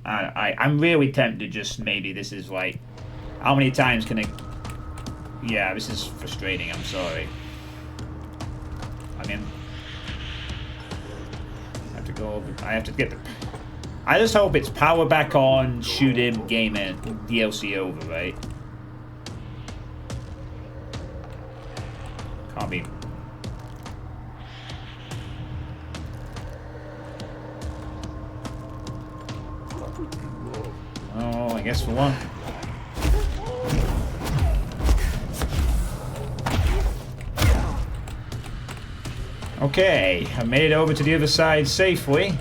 I'm really tempted just maybe this is like... How many times can I... Yeah, this is frustrating, I'm sorry. I mean... I have to go over... I have to get the... I just hope it's power back on, shoot him, game it, DLC over, right? Can't be. Oh, I guess for one. Okay, I made it over to the other side safely.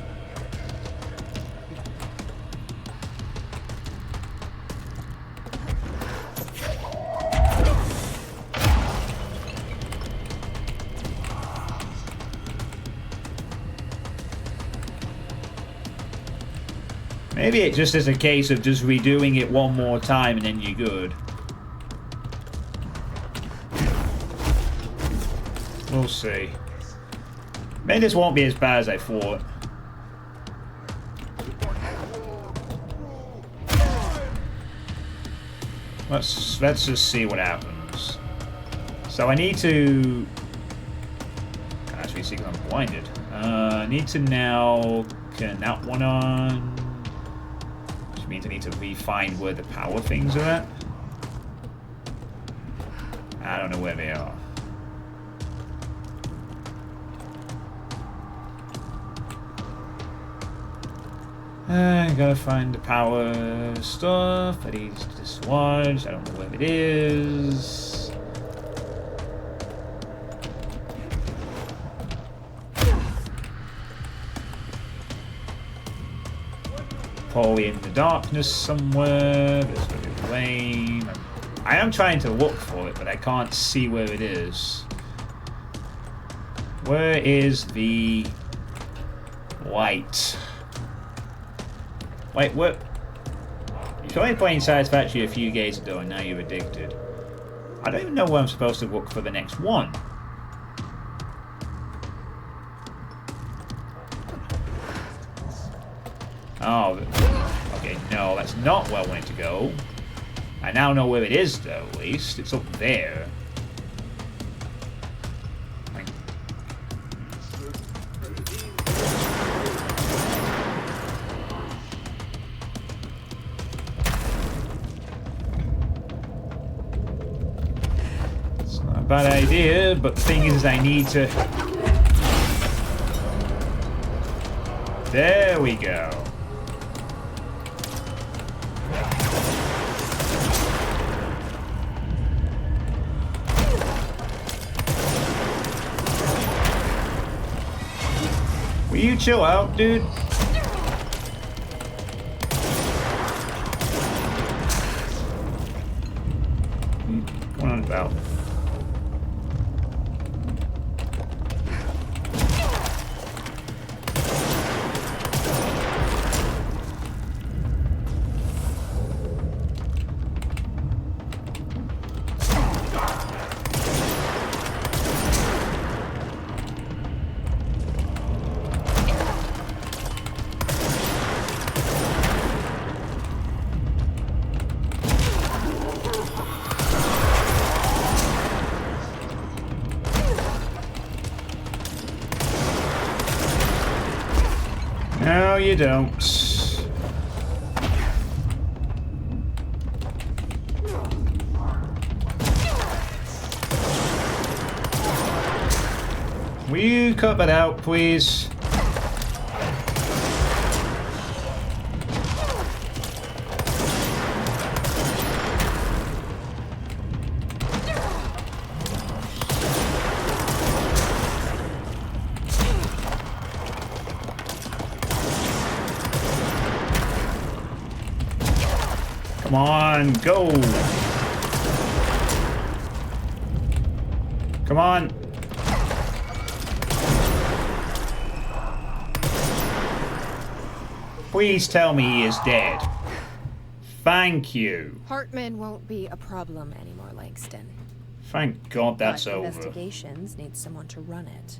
Maybe it just is a case of just redoing it one more time and then you're good. We'll see. Maybe this won't be as bad as I thought. Let's just see what happens. So I need to... Actually, see, I'm blinded. I need to now turn that one on. Which means I need to refine where the power things are at. I don't know where they are. Gotta find the power stuff. That is dislodged. I don't know where it is. Probably in the darkness somewhere. There's gonna be rain. I am trying to look for it, but I can't see where it is. Where is the light? Wait, what? You're only playing Satisfactory a few days ago and now you're addicted. I don't even know where I'm supposed to look for the next one. Oh, okay, no, that's not where I wanted to go. I now know where it is, though, at least. It's up there. Bad idea, but the thing is I need to... There we go. Will you chill out, dude? What's on about? No, you don't. Will you cut that out, please? Come on, go! Come on! Please tell me he is dead. Thank you. Hartman won't be a problem anymore, Langston. Thank God that's But over. Investigations need someone to run it.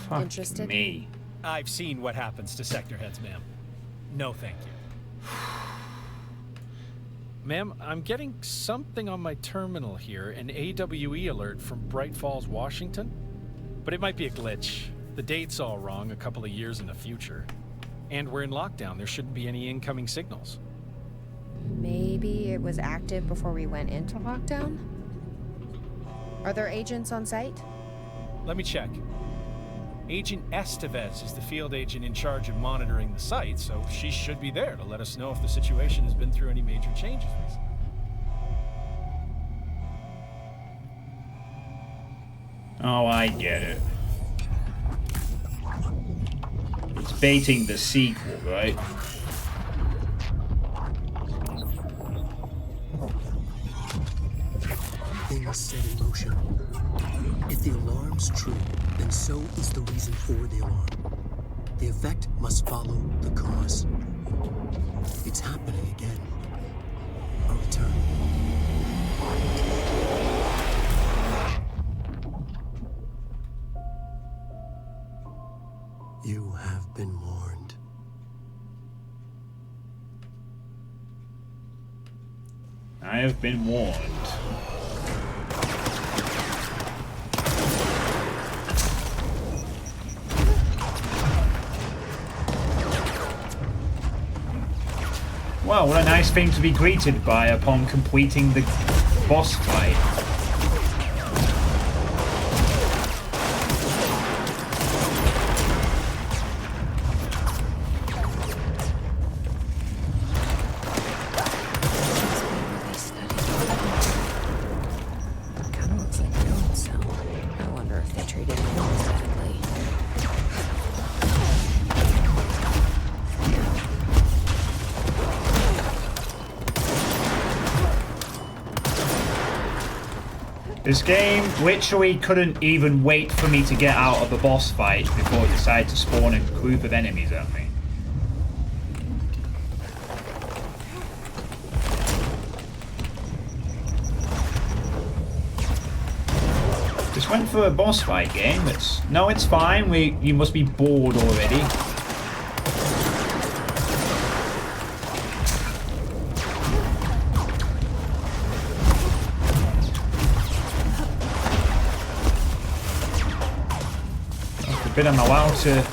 Fuck Interested? me. I've seen what happens to sector heads, ma'am. No, thank you. Ma'am, I'm getting something on my terminal here, an AWE alert from Bright Falls, Washington. But it might be a glitch. The date's all wrong, a couple of years in the future. And we're in lockdown. There shouldn't be any incoming signals. Maybe it was active before we went into lockdown? Are there agents on site? Let me check. Agent Estevez is the field agent in charge of monitoring the site, so she should be there to let us know if the situation has been through any major changes recently. Oh, I get it. It's baiting the sequel, right? Things set in motion. If the alarm's true, then so is the reason for the alarm. The effect must follow the cause. It's happening again. A return. You have been warned. I have been warned. Wow, what a nice thing to be greeted by upon completing the boss fight. This game literally couldn't even wait for me to get out of the boss fight before it decided to spawn a group of enemies at me. Just went for a boss fight game. No, it's fine. You must be bored already. But I'm allowed to.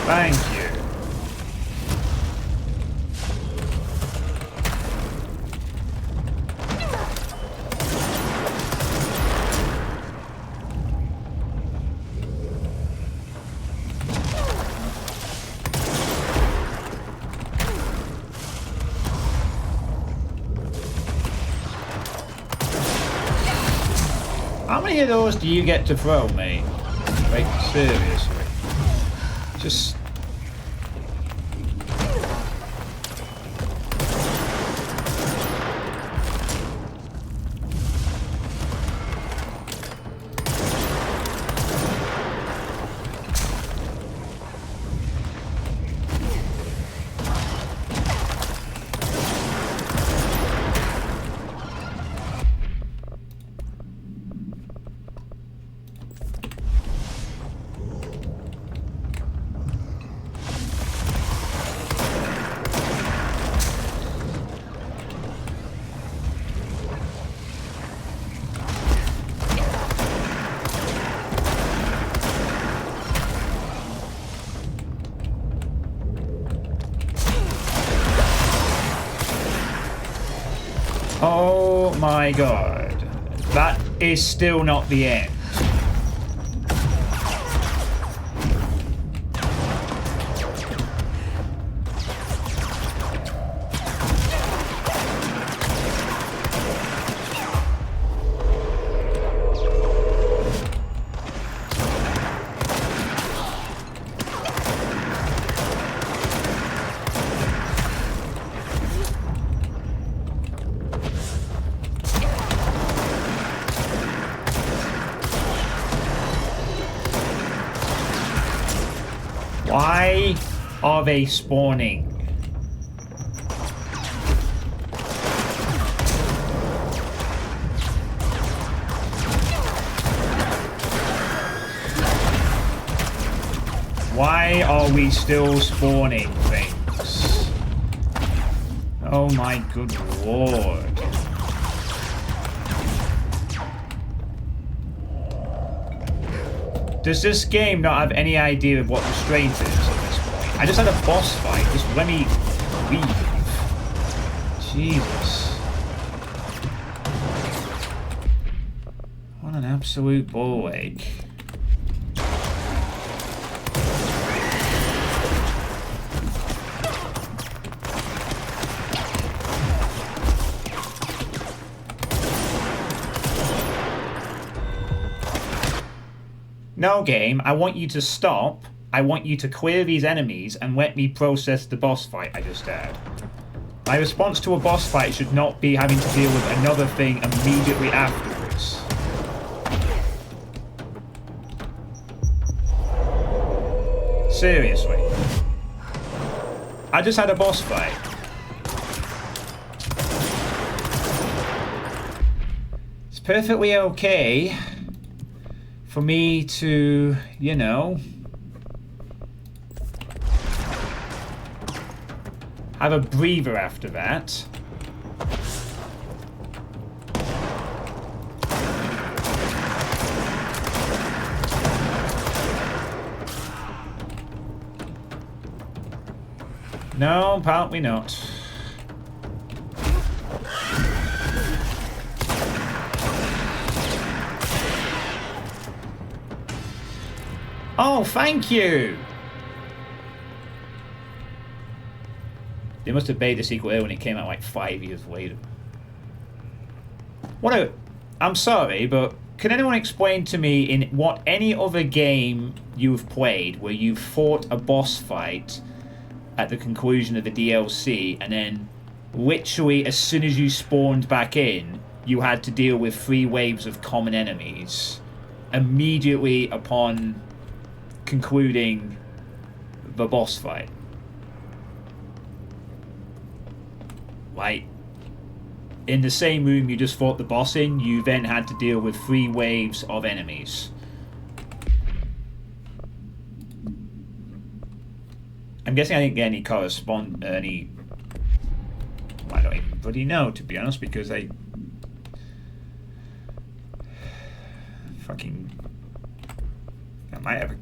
Thank you. How many of those do you get to throw, mate? Like, seriously. Just... Oh my god. That is still not the end. Why are they spawning? Why are we still spawning things? Oh my good lord. Does this game not have any idea of what restraint is at this point? I just had a boss fight. Just let me leave. Jesus. What an absolute ball ache. No, game, I want you to stop. I want you to clear these enemies and let me process the boss fight I just had. My response to a boss fight should not be having to deal with another thing immediately afterwards. Seriously. I just had a boss fight. It's perfectly okay for me to, you know, have a breather after that. No, apparently not. Oh, thank you! They must have made the sequel when it came out like 5 years later. I'm sorry, but can anyone explain to me in what any other game you've played where you've fought a boss fight at the conclusion of the DLC and then literally as soon as you spawned back in, you had to deal with 3 waves of common enemies immediately upon concluding the boss fight? Like, in the same room you just fought the boss in, you then had to deal with 3 waves of enemies. I'm guessing I didn't get any I don't even bloody know, to be honest, because I might have a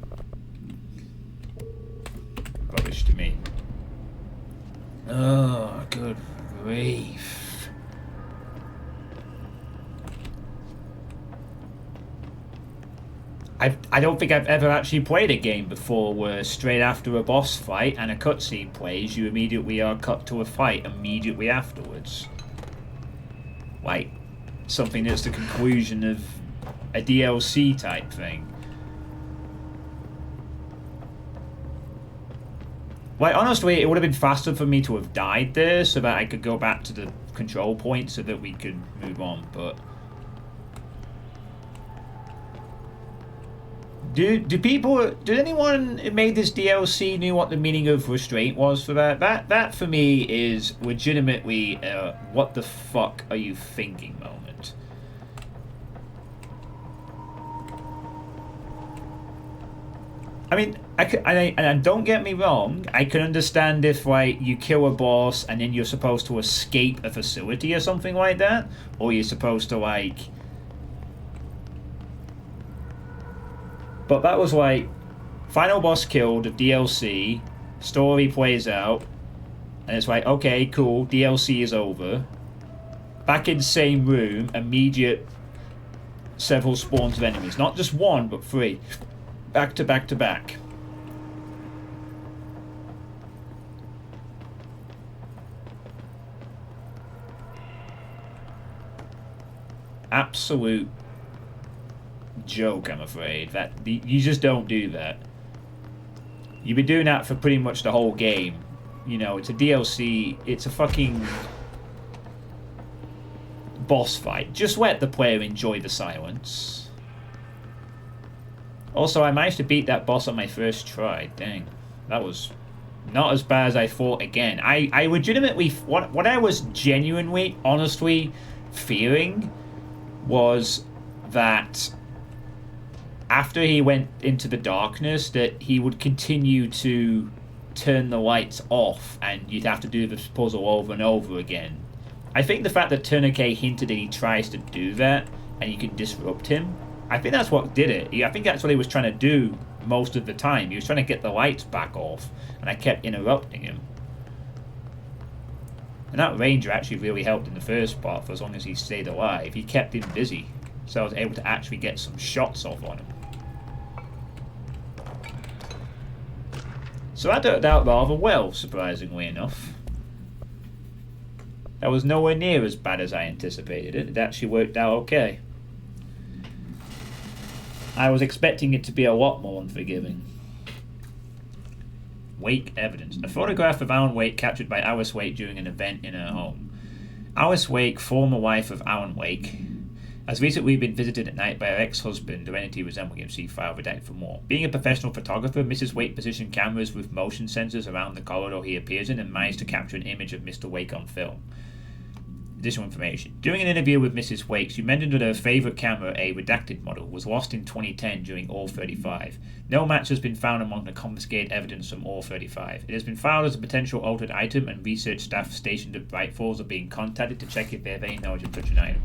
rubbish to me. Oh, good grief. I don't think I've ever actually played a game before where straight after a boss fight and a cutscene plays, you immediately are cut to a fight immediately afterwards. Like, something that's the conclusion of a DLC type thing. Like, honestly, it would have been faster for me to have died there so that I could go back to the control point so that we could move on, but... Did anyone who made this DLC knew what the meaning of restraint was for that? That for me is legitimately what the fuck are you thinking moment. I mean, and don't get me wrong, I can understand if like you kill a boss and then you're supposed to escape a facility or something like that, or you're supposed to like... But that was like, final boss killed of DLC, story plays out, and it's like, okay, cool, DLC is over. Back in the same room, immediate several spawns of enemies. Not just 1, but 3. Back to back to back. Absolute joke, I'm afraid. That you just don't do that. You've been doing that for pretty much the whole game. You know, it's a DLC, it's a fucking boss fight. Just let the player enjoy the silence. Also, I managed to beat that boss on my first try. Dang. That was not as bad as I thought again. I legitimately... What I was genuinely, honestly fearing was that after he went into the darkness, that he would continue to turn the lights off and you'd have to do this puzzle over and over again. I think the fact that Tourniquet hinted that he tries to do that and you can disrupt him, I think that's what did it. I think that's what he was trying to do most of the time. He was trying to get the lights back off and I kept interrupting him. And that ranger actually really helped in the first part for as long as he stayed alive. He kept him busy, so I was able to actually get some shots off on him. So that worked out rather well, surprisingly enough. That was nowhere near as bad as I anticipated it. It actually worked out okay. I was expecting it to be a lot more unforgiving. Wake evidence. A photograph of Alan Wake captured by Alice Wake during an event in her home. Alice Wake, former wife of Alan Wake, has recently been visited at night by her ex-husband, an entity resembling him. See file redacted for more. Being a professional photographer, Mrs. Wake positioned cameras with motion sensors around the corridor he appears in and managed to capture an image of Mr. Wake on film. Additional information. During an interview with Mrs. Wake, she mentioned that her favourite camera, a redacted model, was lost in 2010 during All-35. No match has been found among the confiscated evidence from All-35. It has been filed as a potential altered item, and research staff stationed at Bright Falls are being contacted to check if they have any knowledge of such an item.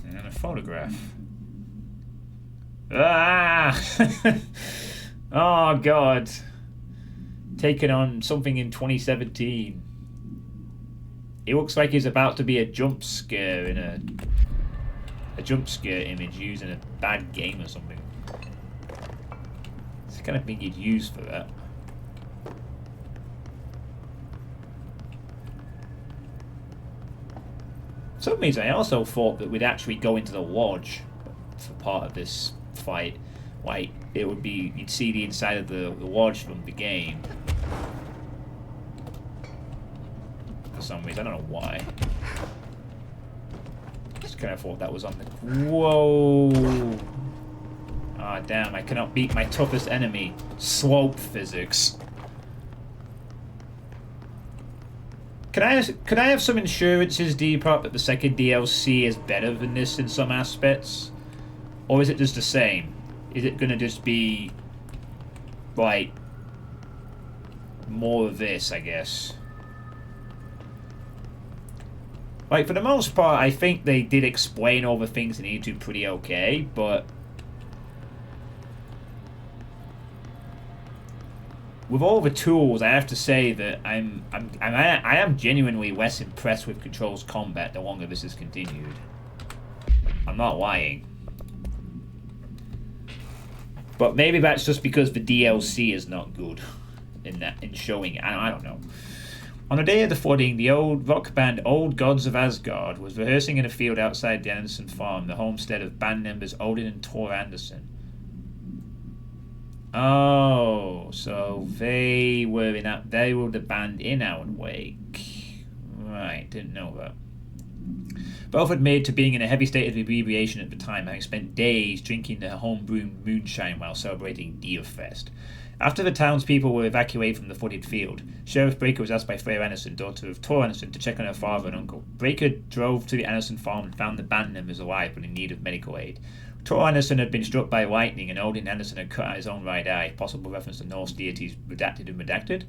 And a photograph. Ah! Oh god. Taken on something in 2017. It looks like he's about to be a jump scare in a jump scare image used in a bad game or something. It's the kind of thing you'd use for that. For some reason, I also thought that we'd actually go into the lodge for part of this fight. Like, it would be, you'd see the inside of the lodge from the game. For some reason, I don't know why. Just kind of thought that was on the... Whoa! Ah, damn, I cannot beat my toughest enemy. Slope physics. Could I have some insurances, Depop, that the second DLC is better than this in some aspects? Or is it just the same? Is it gonna just be like more of this, I guess? Like, for the most part, I think they did explain all the things they needed to pretty okay, but with all the tools, I have to say that I am genuinely less impressed with Control's combat the longer this is continued. I'm not lying. But maybe that's just because the DLC is not good in showing it. I don't know. On the day of the flooding, the old rock band Old Gods of Asgard was rehearsing in a field outside the Anderson farm, the homestead of band members Odin and Thor Anderson. Oh, so they were the band in Alan Wake. Right, didn't know that. Both admitted to being in a heavy state of inebriation at the time, having spent days drinking their home-brewed moonshine while celebrating Deerfest. After the townspeople were evacuated from the flooded field, Sheriff Breaker was asked by Freya Anderson, daughter of Thor Anderson, to check on her father and uncle. Breaker drove to the Anderson farm and found the band members alive but in need of medical aid. Thor Anderson had been struck by lightning, and Odin Anderson had cut out his own right eye, possible reference to Norse deities Redacted and Redacted.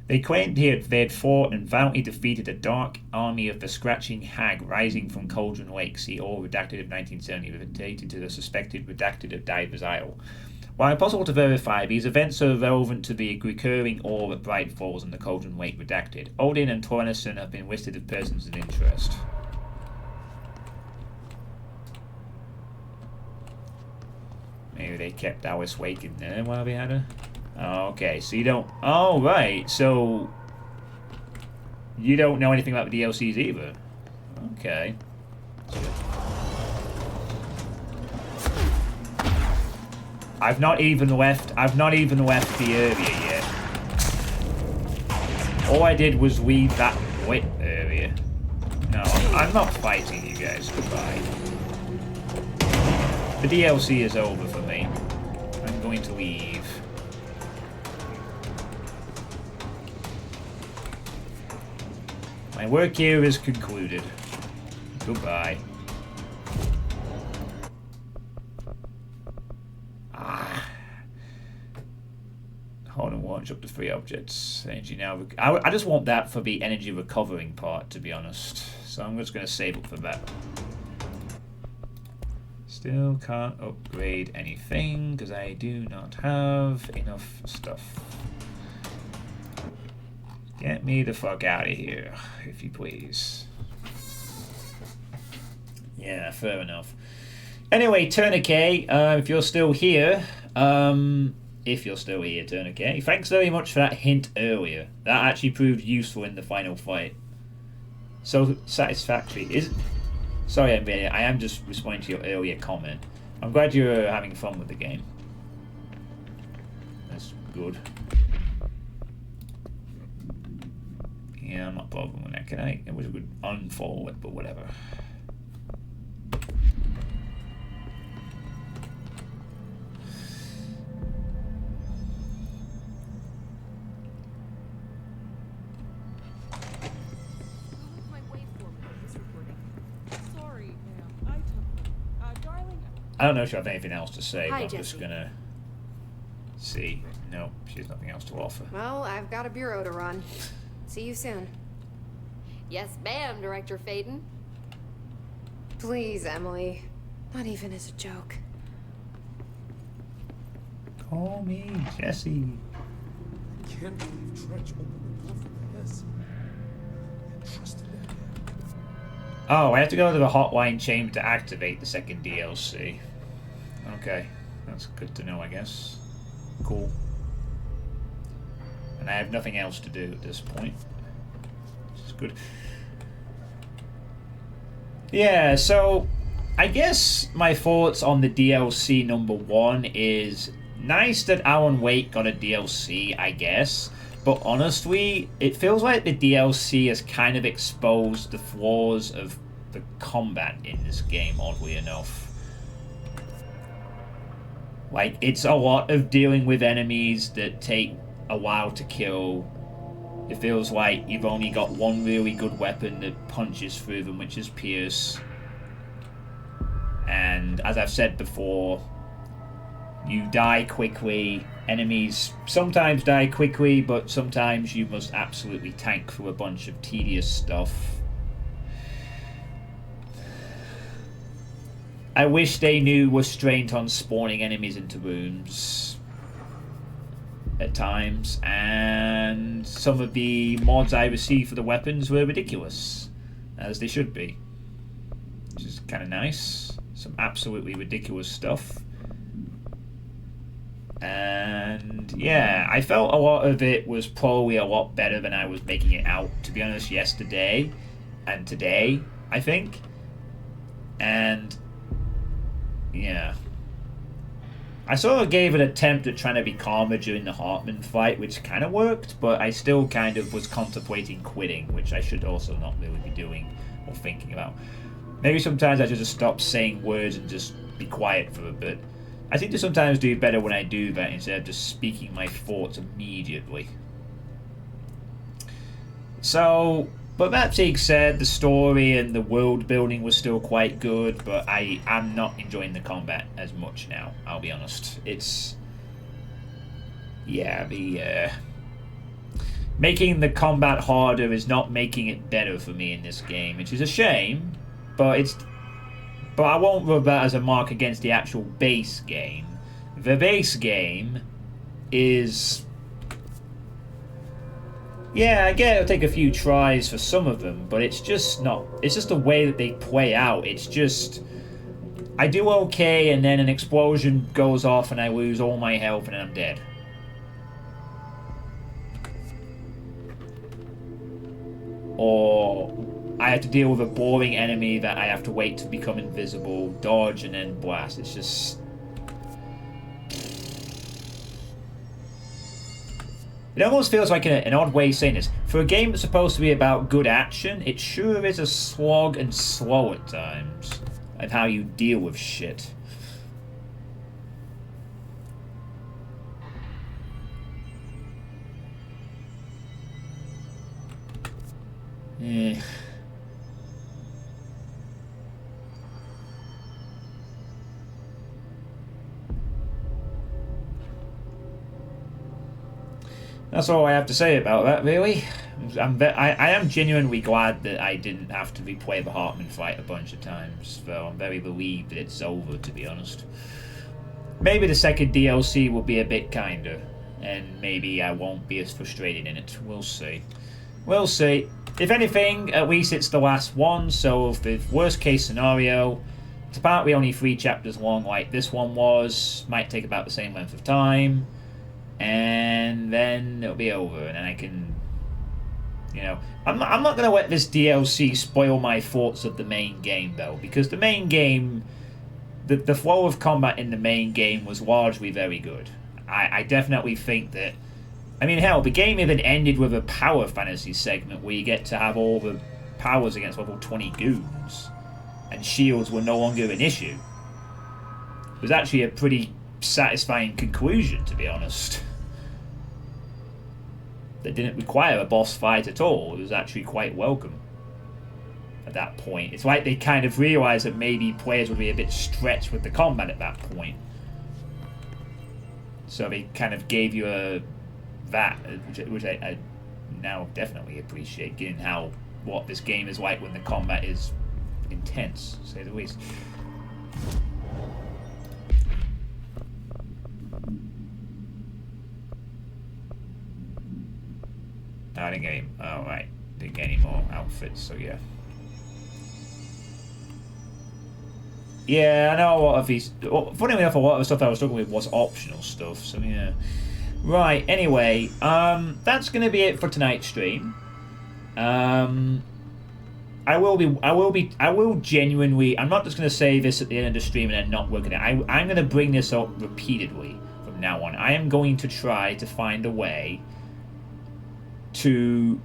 They claimed they had fought and valiantly defeated a dark army of the Scratching Hag rising from Cauldron Lake, see all Redacted of 1970, related to the suspected Redacted of Diver's Isle. While impossible to verify, these events are relevant to the recurring ore at Bright Falls and the Cauldron Lake Redacted. Odin and Thor Anderson have been listed as persons of interest. Maybe they kept Alice Wake in there while they had her. Oh, okay, so you don't... Oh, right, so... You don't know anything about the DLCs either. Okay. I've not even left the area yet. All I did was leave that wet area. No, I'm not fighting you guys. Goodbye. The DLC is over for me. I'm going to leave. My work here is concluded. Goodbye. Hold and launch up to 3 objects. Energy now. I just want that for the energy recovering part, to be honest. So I'm just going to save up for that. Still can't upgrade anything because I do not have enough stuff. Get me the fuck out of here, if you please. Yeah, fair enough. Anyway, Tourniquet, if you're still here, Tourniquet, thanks very much for that hint earlier. That actually proved useful in the final fight. So satisfactory. Sorry, I am just responding to your earlier comment. I'm glad you're having fun with the game. That's good. Yeah, I'm not bothering with that, can I? It was a good unforward, but whatever. I don't know if you have anything else to say, but I'm just gonna see. No, she has nothing else to offer. Well, I've got a bureau to run. See you soon. Yes, ma'am, Director Faden. Please, Emily. Not even as a joke. Call me Jesse. Can't believe Dredge opened the door for this. Trusted that. Oh, I have to go to the hotline chamber to activate the second DLC. Okay, that's good to know, I guess. Cool. And I have nothing else to do at this point, which is good. Yeah, so I guess my thoughts on the DLC number 1 is nice that Alan Wake got a DLC, I guess. But honestly, it feels like the DLC has kind of exposed the flaws of the combat in this game, oddly enough. Like, it's a lot of dealing with enemies that take a while to kill. It feels like you've only got one really good weapon that punches through them, which is Pierce. And as I've said before, you die quickly. Enemies sometimes die quickly, but sometimes you must absolutely tank through a bunch of tedious stuff. I wish they knew restraint on spawning enemies into rooms at times, and some of the mods I received for the weapons were ridiculous, as they should be, which is kind of nice. Some absolutely ridiculous stuff. And yeah, I felt a lot of it was probably a lot better than I was making it out, to be honest, yesterday and today, I think. And yeah, I sort of gave an attempt at trying to be calmer during the Hartman fight, which kind of worked, but I still kind of was contemplating quitting, which I should also not really be doing or thinking about. Maybe sometimes I should just stop saying words and just be quiet for a bit. I seem to sometimes do better when I do that instead of just speaking my thoughts immediately. So, but that being said, the story and the world building was still quite good, but I am not enjoying the combat as much now, I'll be honest. It's... yeah, making the combat harder is not making it better for me in this game, which is a shame, but it's... but I won't rub that as a mark against the actual base game. The base game is... yeah, I get it'll take a few tries for some of them, but it's just not... it's just the way that they play out. It's just... I do okay, and then an explosion goes off and I lose all my health and I'm dead. Or I have to deal with a boring enemy that I have to wait to become invisible, dodge, and then blast. It's just... it almost feels like an odd way of saying this. For a game that's supposed to be about good action, it sure is a slog and slow at times. And how you deal with shit. Eh. That's all I have to say about that, really. I am genuinely glad that I didn't have to replay the Hartman fight a bunch of times, though I'm very relieved that it's over, to be honest. Maybe the second DLC will be a bit kinder, and maybe I won't be as frustrated in it. We'll see. We'll see. If anything, at least it's the last one, so if the worst case scenario, it's apparently only 3 chapters long like this one was, might take about the same length of time, and then it'll be over, and then I can, you know, I'm not going to let this DLC spoil my thoughts of the main game, though, because the main game, the flow of combat in the main game was largely very good. I definitely think that, I mean, hell, the game even ended with a power fantasy segment where you get to have all the powers against level 20 goons, and shields were no longer an issue. It was actually a pretty satisfying conclusion, to be honest. That didn't require a boss fight at all. It was actually quite welcome at that point. It's like they kind of realised that maybe players would be a bit stretched with the combat at that point. So they kind of gave you which I now definitely appreciate, given what this game is like when the combat is intense, to say the least. No, I didn't get any. Oh, right. Didn't get any more outfits, so yeah. Yeah, I know a lot of these. Funny enough, a lot of the stuff I was talking with was optional stuff, so yeah. Right, anyway, that's going to be it for tonight's stream. I will genuinely. I'm not just going to say this at the end of the stream and then not work it out. I'm going to bring this up repeatedly from now on. I am going to try to find a way to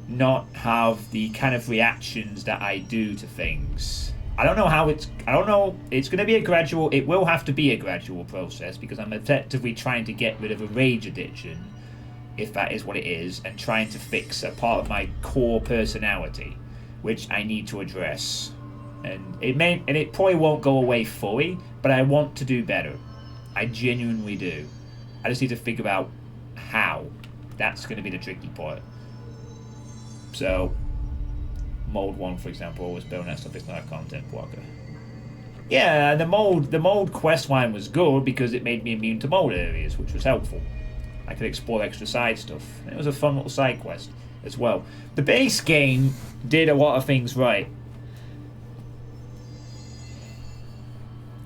not have the kind of reactions that I do to things. I don't know. It's going to be a gradual. It will have to be a gradual process because I'm effectively trying to get rid of a rage addiction, if that is what it is, and trying to fix a part of my core personality, which I need to address. And it probably won't go away fully, but I want to do better. I genuinely do. I just need to figure out how. That's going to be the tricky part. So, Mold 1, for example, was building that stuff. It's not a content blocker. Yeah, the mold quest line was good because it made me immune to mold areas, which was helpful. I could explore extra side stuff. It was a fun little side quest as well. The base game did a lot of things right.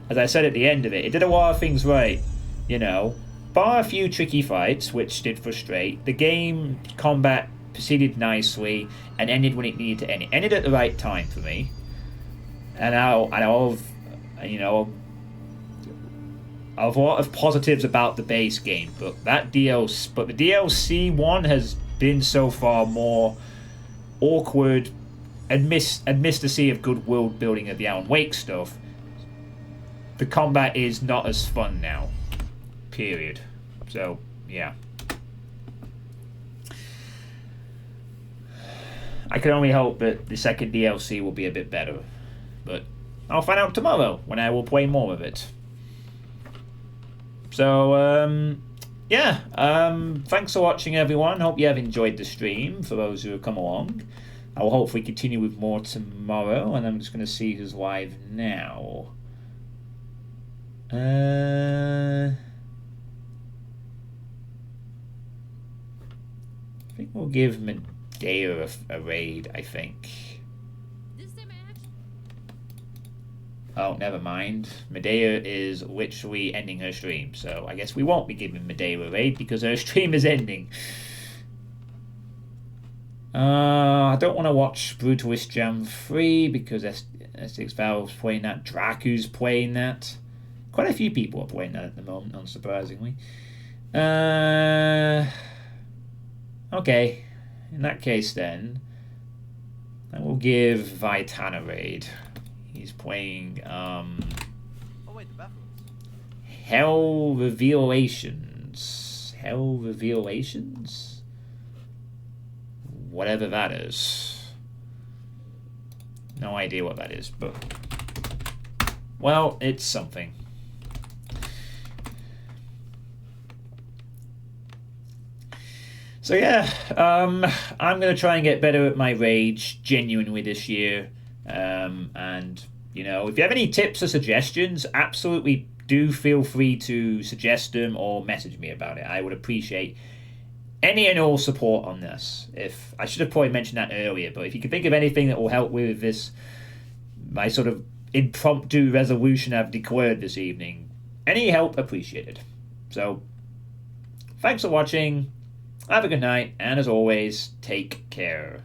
As I said at the end of it, it did a lot of things right. You know, bar a few tricky fights, which did frustrate. The game combat proceeded nicely and ended when it needed to end. It ended at the right time for me. And I've a lot of positives about the base game, but the DLC one has been so far more awkward, amidst the sea of good world building of the Alan Wake stuff. The combat is not as fun now. Period. So, yeah. I can only hope that the second DLC will be a bit better. But I'll find out tomorrow when I will play more of it. So, yeah. Thanks for watching, everyone. Hope you have enjoyed the stream, for those who have come along. I will hopefully continue with more tomorrow, and I'm just going to see who's live now. I think we'll give Medea a raid, I think. Oh, never mind. Medea is literally ending her stream, so I guess we won't be giving Medea a raid because her stream is ending. I don't want to watch Brutalist Jam 3 because S6 Valve's playing that. Draku's playing that. Quite a few people are playing that at the moment, unsurprisingly. Okay. In that case, then, I will give Vitana raid. He's playing Hell Revelations. Hell Revelations? Whatever that is. No idea what that is, but well, it's something. So yeah, I'm going to try and get better at my rage genuinely this year. And, you know, if you have any tips or suggestions, absolutely do feel free to suggest them or message me about it. I would appreciate any and all support on this. If I should have probably mentioned that earlier, but if you can think of anything that will help with this, my sort of impromptu resolution I've declared this evening, any help appreciated. So, thanks for watching. Have a good night, and as always, take care.